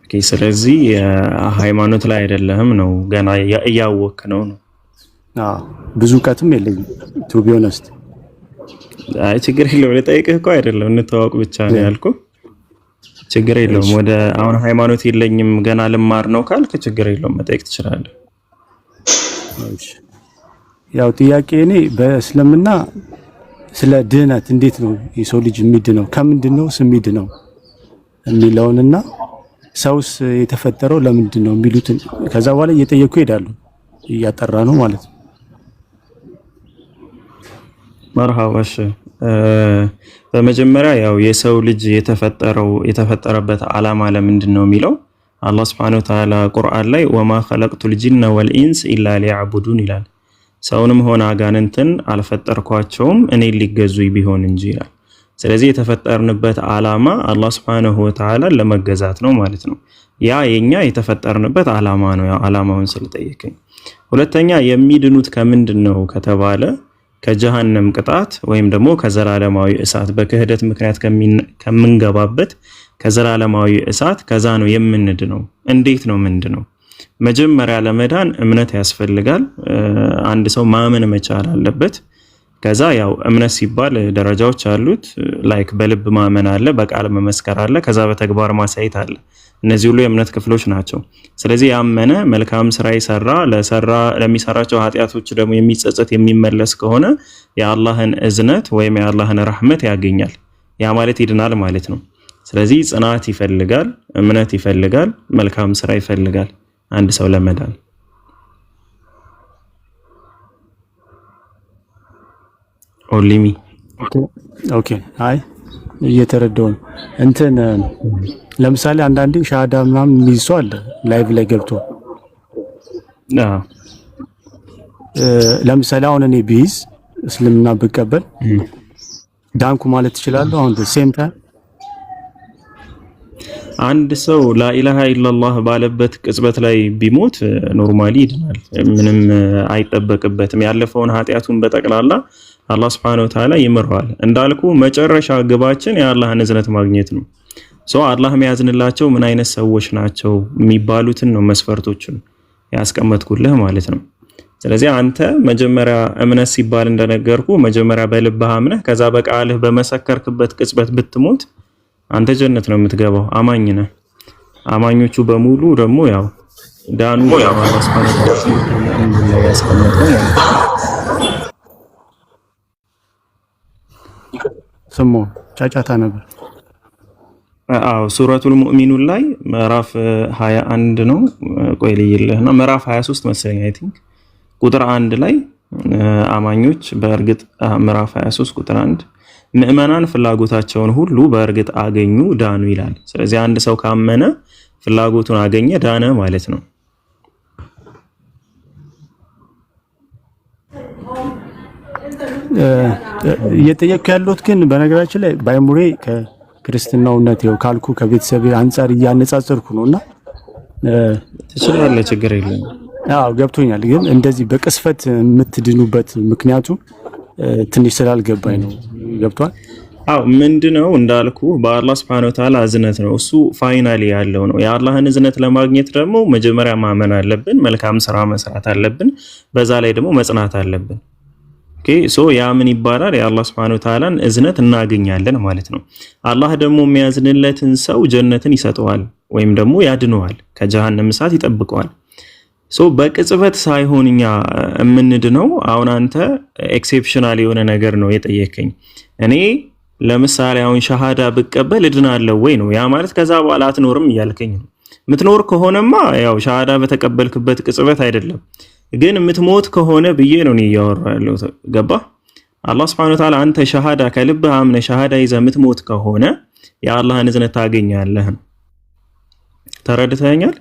ኦኬ፣ ስለዚህ ሃይማኖት ላይ አይደለህም ነው ገና እያወቅህ ነው። ብዙ እውቀትም የለኝም ቱ ቢ ኦነስት። አይ ችግር የለውም። ልጠይቅህ እኮ አይደለም እንተዋወቅ ብቻ ነው ያልኩህ። ችግር የለውም። ወደ አሁን ሃይማኖት የለኝም ገና ልማር ነው ካልክ ችግር የለውም መጠየቅ ትችላለህ። ያው ጥያቄ እኔ በእስልምና ስለ ድህነት እንዴት ነው የሰው ልጅ የሚድነው ከምንድን ነው የሚድነው የሚለውንና ሰውስ የተፈጠረው ለምንድን ነው የሚሉትን ከዛ በኋላ እየጠየቁ ይሄዳሉ። እያጠራ ነው ማለት ነው። መርሃባሽ በመጀመሪያ ያው የሰው ልጅ የተፈጠረበት ዓላማ ለምንድን ነው የሚለው አላህ Subhanahu Wa Ta'ala ቁርአን ላይ ወማ ኸለቅቱል ጂነ ወልኢንስ ኢላ ሊያዕቡዱን ይላል። ሰውንም ሆነ አጋንንትን አልፈጠርኳቸውም እኔ ሊገዙኝ ቢሆን እንጂ ይላል። ስለዚህ የተፈጠርንበት ዓላማ አላህ Subhanahu Wa Ta'ala ለመገዛት ነው ማለት ነው። ያ የኛ የተፈጠርንበት ዓላማ ነው። ያው ዓላማውን ስለጠየቀኝ ሁለተኛ የሚድኑት ከምንድን ነው ከተባለ ከጀሃነም ቅጣት ወይም ደግሞ ከዘላለማዊ እሳት በክህደት ምክንያት ከምንገባበት ከዘላለማዊ እሳት ከዛ ነው የምንድነው። እንዴት ነው ምንድነው? መጀመሪያ ለመዳን እምነት ያስፈልጋል። አንድ ሰው ማመን መቻል አለበት። ከዛ ያው እምነት ሲባል ደረጃዎች አሉት። ላይክ በልብ ማመን አለ፣ በቃል መመስከር አለ፣ ከዛ በተግባር ማሳየት አለ። እነዚህ ሁሉ የእምነት ክፍሎች ናቸው። ስለዚህ ያመነ መልካም ስራ ይሰራ ለሚሰራቸው ኃጢያቶች ደግሞ የሚጸጸት የሚመለስ ከሆነ የአላህን እዝነት ወይም የአላህን ረህመት ያገኛል። ያ ማለት ይድናል ማለት ነው። ስለዚህ ጽናት ይፈልጋል፣ እምነት ይፈልጋል፣ መልካም ስራ ይፈልጋል አንድ ሰው ለመዳን። ኦሊሚ ኦኬ አይ እየተረዳው ነው። እንትን ለምሳሌ አንዳንዴ ሻሃዳ ምናምን የሚይዝ ሰው አለ ላይቭ ላይ ገብቶ ለምሳሌ አሁን እኔ ቢይዝ እስልምና ብቀበል ዳንኩ ማለት ትችላለህ? አሁን ሴም ታይም አንድ ሰው ላኢላሃ ኢላላህ ባለበት ቅጽበት ላይ ቢሞት ኖርማሊ ይድናል። ምንም አይጠበቅበትም። ያለፈውን ኃጢያቱን በጠቅላላ አላህ Subhanahu Wa Ta'ala ይምረዋል። እንዳልኩ መጨረሻ ግባችን የአላህን እዝነት ማግኘት ነው። አላህ የሚያዝንላቸው ምን አይነት ሰዎች ናቸው የሚባሉትን ነው መስፈርቶችን ያስቀመጥኩልህ ማለት ነው። ስለዚህ አንተ መጀመሪያ እምነት ሲባል እንደነገርኩ መጀመሪያ በልብህ አምነህ ከዛ በቃልህ በመሰከርክበት ቅጽበት ብትሞት አንተ ጀነት ነው የምትገባው። አማኝ ነህ። አማኞቹ በሙሉ ደግሞ ያው ዳኑ አላህ Subhanahu Wa Ta'ala ያስቀመጠው ስሙ ጫጫታ ነበር። ሱረቱል ሙእሚኑን ላይ ምዕራፍ 21 ነው። ቆይ ልይልህና ምዕራፍ 23 መሰለኝ አይ ቲንክ ቁጥር 1 ላይ አማኞች በእርግጥ ምዕራፍ 23 ቁጥር 1 ምእመናን ፍላጎታቸውን ሁሉ በእርግጥ አገኙ ዳኑ ይላል። ስለዚህ አንድ ሰው ካመነ ፍላጎቱን አገኘ ዳነ ማለት ነው። እየጠየቅኩ ያለሁት ግን በነገራችን ላይ ባይሙሬ ከክርስትናው እምነት ነው ካልኩ ከቤተሰብ አንፃር እያነጻጸርኩ ነውና ትችላለህ፣ ችግር የለም። አዎ ገብቶኛል። ግን እንደዚህ በቅስፈት የምትድኑበት ምክንያቱ ትንሽ ስላልገባኝ ነው። ገብቷል? አዎ ምንድነው እንዳልኩ በአላህ Subhanahu Wa Ta'ala እዝነት ነው። እሱ ፋይናሊ ያለው ነው። የአላህን እዝነት ለማግኘት ደግሞ መጀመሪያ ማመን አለብን፣ መልካም ስራ መስራት አለብን፣ በዛ ላይ ደግሞ መጽናት አለብን። ኦኬ ያ ምን ይባላል? የአላህ Subhanahu Wa Ta'ala እዝነት እናገኛለን ማለት ነው። አላህ ደግሞ የሚያዝንለትን ሰው ጀነትን ይሰጠዋል ወይም ደግሞ ያድነዋል፣ ከጀሃነም እሳት ይጠብቀዋል። በቅጽበት ሳይሆንኛ የምንድነው። አሁን አንተ ኤክሴፕሽናል የሆነ ነገር ነው የጠየከኝ። እኔ ለምሳሌ አሁን ሻሃዳ ብቀበል እድናለሁ ወይ ነው ያ ማለት ከዛ በኋላ አትኖርም እያልከኝ ነው። ምትኖር ከሆነማ ያው ሻሃዳ በተቀበልክበት ቅጽበት አይደለም፣ ግን ምትሞት ከሆነ ብዬ ነው እያወራሁ ያለው። ገባ? አላህ Subhanahu Wa Ta'ala አንተ ሻሃዳ ከልብህ አምነህ ሻሃዳ ይዘህ ምትሞት ከሆነ የአላህን እዝነት ታገኛለህ። ተረድተኸኛል?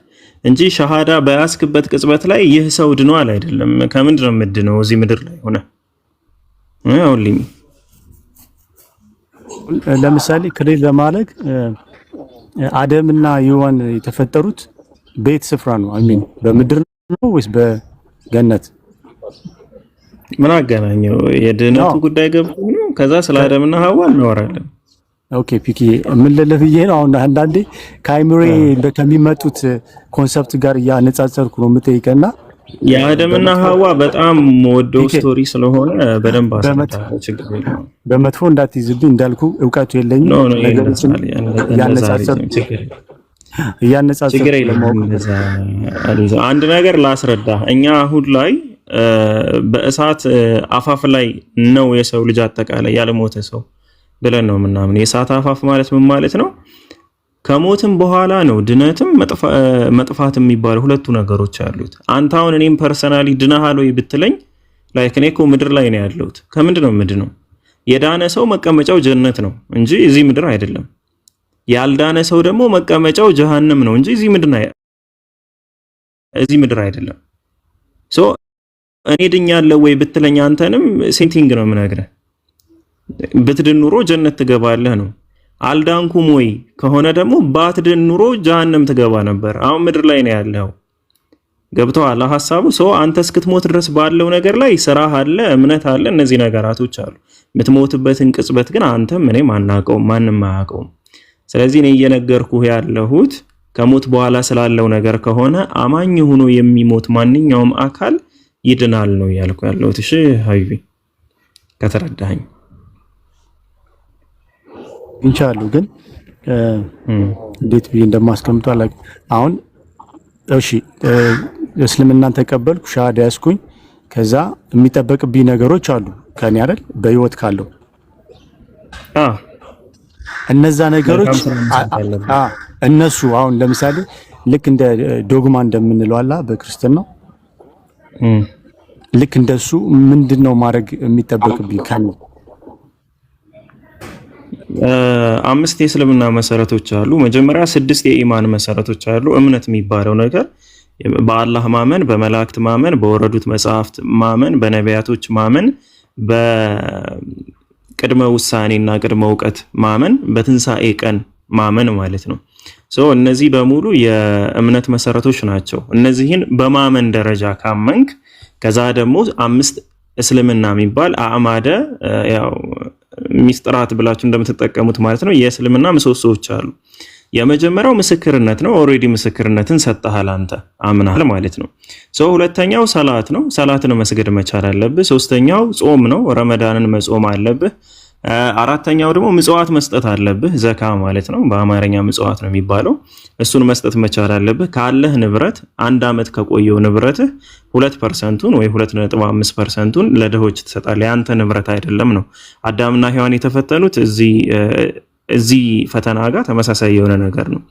እንጂ ሸሃዳ በያስክበት ቅጽበት ላይ ይህ ሰው ድኗል አይደለም። ከምንድን ነው የምድነው? እዚህ ምድር ላይ ሆነ አውልኝ ለምሳሌ ክልል ለማለክ አደምና ሔዋን የተፈጠሩት ቤት ስፍራ ነው። አሚን በምድር ነው ወይስ በገነት? ምን አገናኘው? የድነቱ ጉዳይ ገብቶ ነው። ከዛ ስለ አደምና ሐዋ እናወራለን። ኦኬ ፒኪ ምን ለለብዬ ነው አሁን አንዳንዴ ከአይምሬ ከሚመጡት ኮንሰፕት ጋር ያነጻጸርኩ ነው የምጠይቀና የአደምና ሐዋ በጣም ወደው ስቶሪ ስለሆነ በደንብ አሰምታ ችግር የለውም። በመጥፎ እንዳትይዝብኝ እንዳልኩ ዕውቀቱ የለኝም። ነገሮችን ያነጻጸርኩ አንድ ነገር ላስረዳ። እኛ አሁን ላይ በእሳት አፋፍ ላይ ነው የሰው ልጅ አጠቃላይ ያለሞተ ሰው ብለን ነው ምናምን። የእሳት አፋፍ ማለት ምን ማለት ነው? ከሞትም በኋላ ነው ድነትም መጥፋት የሚባሉ ሁለቱ ነገሮች አሉት። አንተ አሁን እኔም ፐርሰናሊ ድነሃል ወይ ብትለኝ ላይክ እኔ እኮ ምድር ላይ ነው ያለሁት። ከምንድን ነው ምንድነው? የዳነ ሰው መቀመጫው ጀነት ነው እንጂ እዚህ ምድር አይደለም። ያልዳነ ሰው ደግሞ መቀመጫው ጀሃነም ነው እንጂ እዚህ ምድር አይደለም። ሶ እኔ ድኛለሁ ወይ ብትለኝ አንተንም ሴንቲንግ ነው የምነግርህ። ብትድን ኑሮ ጀነት ትገባለህ ነው። አልዳንኩም ወይ ከሆነ ደግሞ ባትድን ኑሮ ጀሃነም ትገባ ነበር። አሁን ምድር ላይ ነው ያለው። ገብቶሃል ሐሳቡ? ሰው አንተ እስክትሞት ድረስ ባለው ነገር ላይ ስራህ አለ፣ እምነት አለ፣ እነዚህ ነገራቶች አሉ። የምትሞትበትን ቅጽበት ግን አንተም እኔም አናውቀውም፣ ማንም አያውቀውም። ስለዚህ እኔ እየነገርኩህ ያለሁት ከሞት በኋላ ስላለው ነገር ከሆነ አማኝ ሆኖ የሚሞት ማንኛውም አካል ይድናል ነው ያልኩ ያለሁት። እሺ ሀይቢ ከተረዳኸኝ እንቻሉ ግን እንዴት ብዬ እንደማስቀምጠው አላውቅም። አሁን እሺ እስልምናን ተቀበልኩ፣ ሻሃዳ ያስኩኝ፣ ከዛ የሚጠበቅብኝ ነገሮች አሉ ከኔ አይደል በህይወት ካለው እነዛ ነገሮች እነሱ አሁን ለምሳሌ ልክ እንደ ዶግማ እንደምንለው አላ በክርስቲያናው ልክ እንደሱ ምንድነው ማድረግ የሚጠበቅብኝ ከኔ? አምስት የእስልምና መሰረቶች አሉ። መጀመሪያ 6 የኢማን መሰረቶች አሉ። እምነት የሚባለው ነገር በአላህ ማመን፣ በመላእክት ማመን፣ በወረዱት መጽሐፍት ማመን፣ በነቢያቶች ማመን፣ በቅድመ ውሳኔና ቅድመ እውቀት ማመን፣ በትንሳኤ ቀን ማመን ማለት ነው። እነዚህ በሙሉ የእምነት መሰረቶች ናቸው። እነዚህን በማመን ደረጃ ካመንክ ከዛ ደግሞ 5 እስልምና የሚባል አዕማደ ያው ሚስጥራት ብላችሁ እንደምትጠቀሙት ማለት ነው የእስልምና ምሰሶዎች አሉ። የመጀመሪያው ምስክርነት ነው። ኦሬዲ ምስክርነትን ሰጥተሃል አንተ አምናል ማለት ነው። ሁለተኛው ሰላት ነው። ሰላትን መስገድ መቻል አለብህ። ሶስተኛው ጾም ነው። ረመዳንን መጾም አለብህ። አራተኛው ደግሞ ምጽዋት መስጠት አለብህ። ዘካ ማለት ነው። በአማርኛ ምጽዋት ነው የሚባለው። እሱን መስጠት መቻል አለብህ። ካለህ ንብረት 1 ዓመት ከቆየው ንብረትህ 2% ወይ 2.5% ለድሆች ትሰጣለህ። ያንተ ንብረት አይደለም ነው። አዳምና ሔዋን የተፈተኑት እዚህ ፈተና ጋር ተመሳሳይ የሆነ ነገር ነው።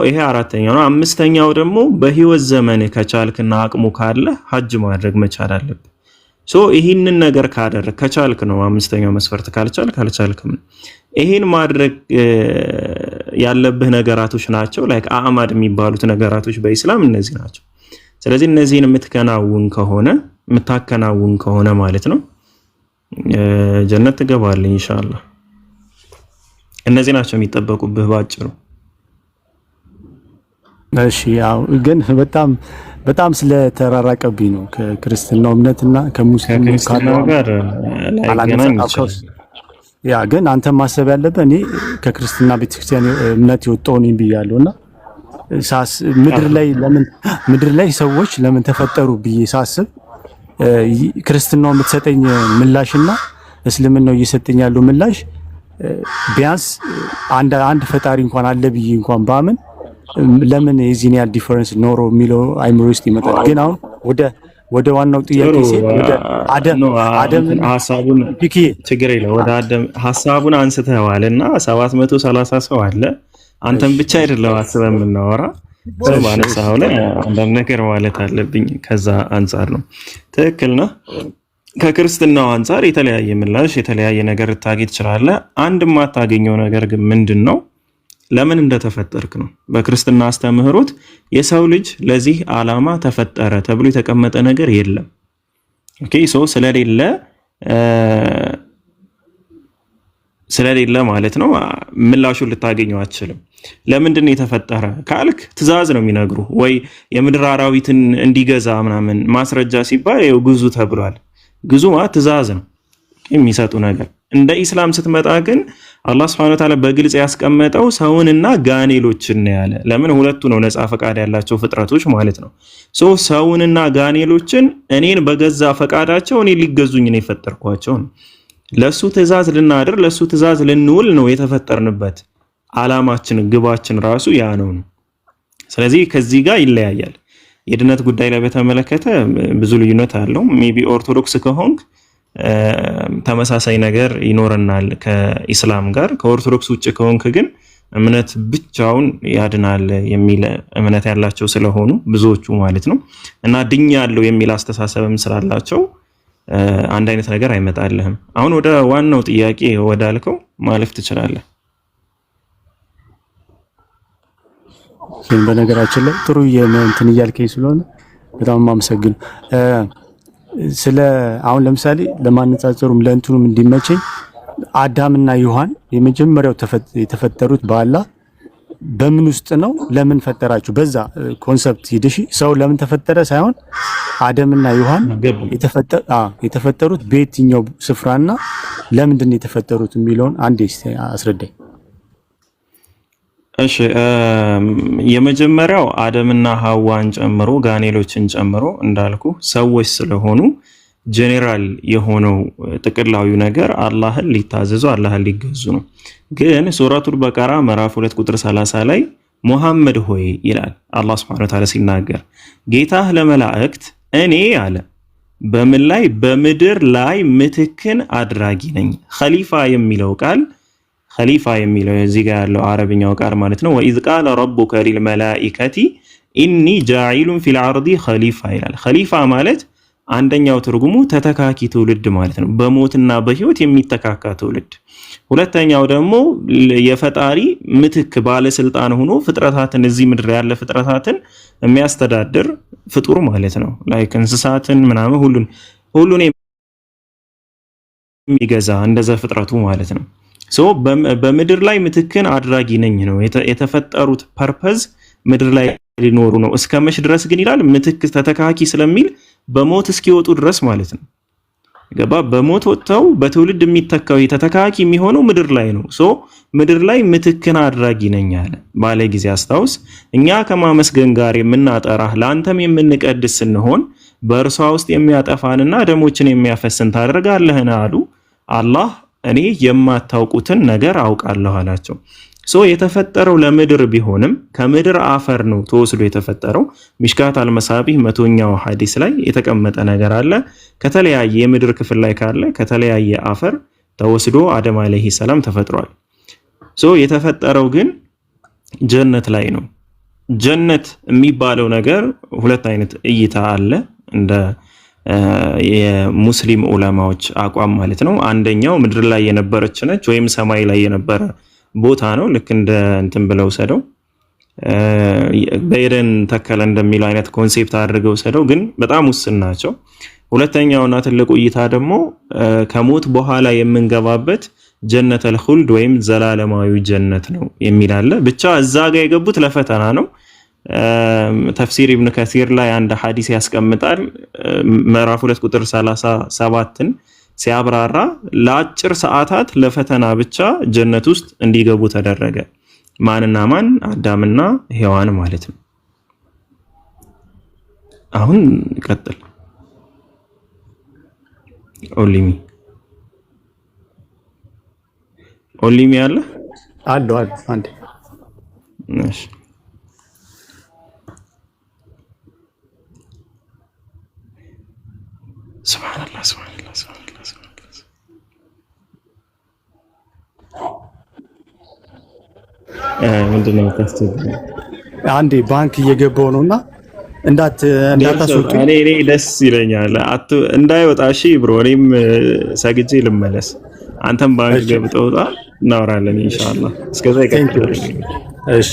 ይሄ አራተኛው ነው። አምስተኛው ደግሞ በህይወት ዘመን ከቻልክና አቅሙ ካለ ሐጅ ማድረግ መቻል አለብህ። ይህንን ነገር ካደረግ ከቻልክ ነው አምስተኛው መስፈርት። ካልቻልክም ይህን ማድረግ ያለብህ ነገራቶች ናቸው። ላይክ አዕማድ የሚባሉት ነገራቶች በኢስላም እነዚህ ናቸው። ስለዚህ እነዚህን የምታከናውን ከሆነ ማለት ነው ጀነት ትገባለህ ኢንሻአላህ። እነዚህ ናቸው የሚጠበቁብህ ባጭሩ። እሺ ያው ግን በጣም ስለተራራቀብኝ ነው ከክርስትናው እምነትና ከሙስሊሙ ጋር ላይገናኝ ይችላል። ያ ግን አንተ ማሰብ ያለብህ እኔ ከክርስትና ቤተክርስቲያን እምነት የወጣሁ ነኝ ብያለሁና ምድር ላይ ሰዎች ለምን ተፈጠሩ ብዬ ሳስብ ክርስትናው የምትሰጠኝ ምላሽና እስልምናው እየሰጠኝ ያለው ምላሽ ቢያንስ አንድ ፈጣሪ እንኳን አለ ብዬ እንኳን ባምን ለምን የዚህን ያህል ዲፈረንስ ኖሮ የሚለው አይምሮ ውስጥ ይመጣል። ግን አሁን ወደ ዋናው ጥያቄ ወደ አደም ሐሳቡን ችግር የለው ወደ አደም ሐሳቡን አንስተዋልና 730 ሰው አለ። አንተም ብቻ አይደለም አስበህ የምናወራ ሰው ባነሳው ላይ አንዳንድ ነገር ማለት አለብኝ። ከዛ አንፃር ነው ትክክል ነው። ከክርስትናው አንፃር የተለያየ ምላሽ የተለያየ ነገር ታገኝ ትችላለህ። አንድ ማታገኘው ነገር ግን ምንድነው? ለምን እንደተፈጠርክ ነው። በክርስትና አስተምህሮት የሰው ልጅ ለዚህ ዓላማ ተፈጠረ ተብሎ የተቀመጠ ነገር የለም። ኦኬ ሶ ስለሌለ ማለት ነው ምላሹን ልታገኘው አትችልም። ለምንድን ነው የተፈጠረ ካልክ ትእዛዝ ነው የሚነግሩ ወይ የምድር አራዊትን እንዲገዛ ምናምን ማስረጃ ሲባል ይኸው ግዙ ተብሏል። ግዙ ማለት ትእዛዝ ነው የሚሰጡ ነገር። እንደ ኢስላም ስትመጣ ግን አላህ Subhanahu Wa Ta'ala በግልጽ ያስቀመጠው ሰውንና ጋኔሎችን ነው ያለ። ለምን ሁለቱ ነው ነፃ ፈቃድ ያላቸው ፍጥረቶች ማለት ነው። ሶ ሰውንና ጋኔሎችን እኔን በገዛ ፈቃዳቸው እኔ ሊገዙኝ ነው የፈጠርኳቸው ነው። ለሱ ትእዛዝ ልናድር ለሱ ትእዛዝ ልንውል ነው የተፈጠርንበት። ዓላማችን ግባችን ራሱ ያ ነው። ስለዚህ ከዚህ ጋር ይለያያል። የድነት ጉዳይ ላይ በተመለከተ ብዙ ልዩነት አለው። ሜቢ ኦርቶዶክስ ከሆንክ ተመሳሳይ ነገር ይኖርናል ከኢስላም ጋር። ከኦርቶዶክስ ውጭ ከሆንክ ግን እምነት ብቻውን ያድናል የሚል እምነት ያላቸው ስለሆኑ ብዙዎቹ ማለት ነው እና ድኛለሁ የሚል አስተሳሰብም ስላላቸው አንድ አይነት ነገር አይመጣልህም። አሁን ወደ ዋናው ጥያቄ ወዳልከው ማለፍ ትችላለህ። በነገራችን ላይ ጥሩ የእንትን እያልከኝ ስለሆነ በጣም ማመሰግን። ስለ አሁን ለምሳሌ ለማነጻጸሩም ለእንትኑም እንዲመቸኝ አዳምና ዮሐን የመጀመሪያው የተፈጠሩት በአላህ በምን ውስጥ ነው? ለምን ፈጠራችሁ? በዛ ኮንሰፕት ሂደሽ ሰው ለምን ተፈጠረ ሳይሆን አዳምና ዮሐን የተፈጠሩት በየትኛው ስፍራና ለምንድን ነው የተፈጠሩት የሚለውን አንዴ አስረዳኝ። እሺ የመጀመሪያው አደምና ሐዋን ጨምሮ ጋኔሎችን ጨምሮ እንዳልኩ ሰዎች ስለሆኑ ጄኔራል የሆነው ጥቅላዊ ነገር አላህን ሊታዘዙ አላህን ሊገዙ ነው። ግን ሱረቱል በቀራ ምዕራፍ 2 ቁጥር 30 ላይ ሙሐመድ ሆይ ይላል አላህ Subhanahu Wa Ta'ala ሲናገር ጌታህ ለመላእክት እኔ አለ በምን ላይ በምድር ላይ ምትክን አድራጊ ነኝ። ኸሊፋ የሚለው ቃል ኸሊፋ የሚለው እዚህ ጋር ያለው አረብኛው ቃል ማለት ነው። ወኢዝ ቃለ ረቡከ ሊልመላኢከቲ ኢኒ ጃኢሉን ፊል አርዲ ኸሊፋ ይላል። ኸሊፋ ማለት አንደኛው ትርጉሙ ተተካኪ ትውልድ ማለት ነው፣ በሞትና በህይወት የሚተካካ ትውልድ። ሁለተኛው ደግሞ የፈጣሪ ምትክ ባለስልጣን ሆኖ ፍጥረታትን እዚህ ምድር ያለ ፍጥረታትን የሚያስተዳድር ፍጡር ማለት ነው። ላይክ እንስሳትን ምናምን ሁሉን የሚገዛ እንደዛ ፍጥረቱ ማለት ነው። ሶ በምድር ላይ ምትክን አድራጊ ነኝ ነው የተፈጠሩት። ፐርፐዝ ምድር ላይ ሊኖሩ ነው። እስከ መች ድረስ ግን ይላል ምትክ ተተካኪ ስለሚል በሞት እስኪወጡ ድረስ ማለት ነው። ገባ? በሞት ወጥተው በትውልድ የሚተካው ተተካኪ የሚሆነው ምድር ላይ ነው። ሶ ምድር ላይ ምትክን አድራጊ ነኝ አለ ባለ ጊዜ አስታውስ። እኛ ከማመስገን ጋር የምናጠራህ ለአንተም የምንቀድስ ስንሆን በእርሷ ውስጥ የሚያጠፋንና ደሞችን የሚያፈስን ታደርጋለህን አሉ። አላህ እኔ የማታውቁትን ነገር አውቃለሁ አላቸው። ሶ የተፈጠረው ለምድር ቢሆንም ከምድር አፈር ነው ተወስዶ የተፈጠረው። ሚሽካት አልመሳቢህ 100ኛው ሐዲስ ላይ የተቀመጠ ነገር አለ። ከተለያየ የምድር ክፍል ላይ ካለ ከተለያየ አፈር ተወስዶ አደም አለይሂ ሰላም ተፈጥሯል። ሶ የተፈጠረው ግን ጀነት ላይ ነው። ጀነት የሚባለው ነገር ሁለት አይነት እይታ አለ እንደ የሙስሊም ዑለማዎች አቋም ማለት ነው። አንደኛው ምድር ላይ የነበረች ነች ወይም ሰማይ ላይ የነበረ ቦታ ነው። ልክ እንደ እንትን ብለው ሰደው በኤደን ተከለ እንደሚለው አይነት ኮንሴፕት አድርገው ሰደው፣ ግን በጣም ውስን ናቸው። ሁለተኛውና ትልቁ እይታ ደግሞ ከሞት በኋላ የምንገባበት ጀነተል ኹልድ ወይም ዘላለማዊ ጀነት ነው የሚል አለ። ብቻ እዛ ጋር የገቡት ለፈተና ነው። ተፍሲር ኢብኑ ከሲር ላይ አንድ ሐዲስ ያስቀምጣል። ምዕራፍ 2 ቁጥር 37ን ሲያብራራ ለአጭር ሰዓታት ለፈተና ብቻ ጀነት ውስጥ እንዲገቡ ተደረገ። ማንና ማን? አዳምና ሔዋን ማለት ነው። አሁን ቀጥል ኦሊሚ አለ አንዴ እሺ ሱብሃንአላህ ምንድነው ታስተውል? አንዴ ባንክ እየገባው ነውና እንዳታስወጡ። እኔ ደስ ይለኛል እንዳይወጣ። እሺ ብሮ፣ እኔም ሰግጄ ልመለስ። አንተም ባንክ ገብተውጣ እናወራለን ኢንሻአላህ። እስከዛ ይቀጥላል። እሺ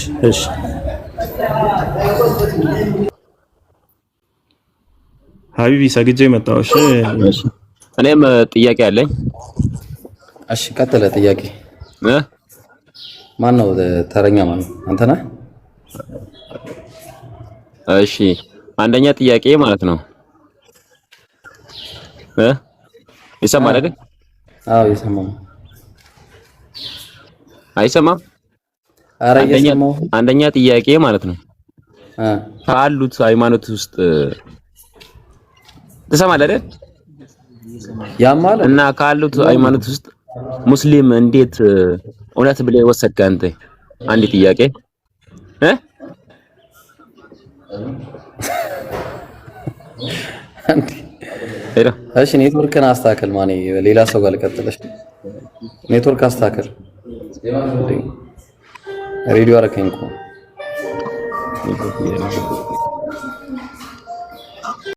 ሀቢቢ ሰግጄ መጣሁ። እሺ እኔም ጥያቄ አለኝ። እሺ ቀጥለ። ጥያቄ ማን ነው ተረኛ? ማን ነው? አንተ ነህ? እሺ አንደኛ ጥያቄ ማለት ነው ይሰማል አይደል? አዎ ይሰማል። አይሰማም? ኧረ እየሰማሁ። አንደኛ ጥያቄ ማለት ነው ካሉት ሃይማኖት ውስጥ ትሰማለህ አይደል? ያማል እና ካሉት ሃይማኖት ውስጥ ሙስሊም እንዴት እውነት ብለህ ወሰድክ አንተ? አንድ ጥያቄ እሺ ኔትወርክን አስተካክል። ማን ሌላ ሰው ጋር ልቀጥልሽ? ኔትወርክ አስተካክል። ሬዲዮ አረከኝ እኮ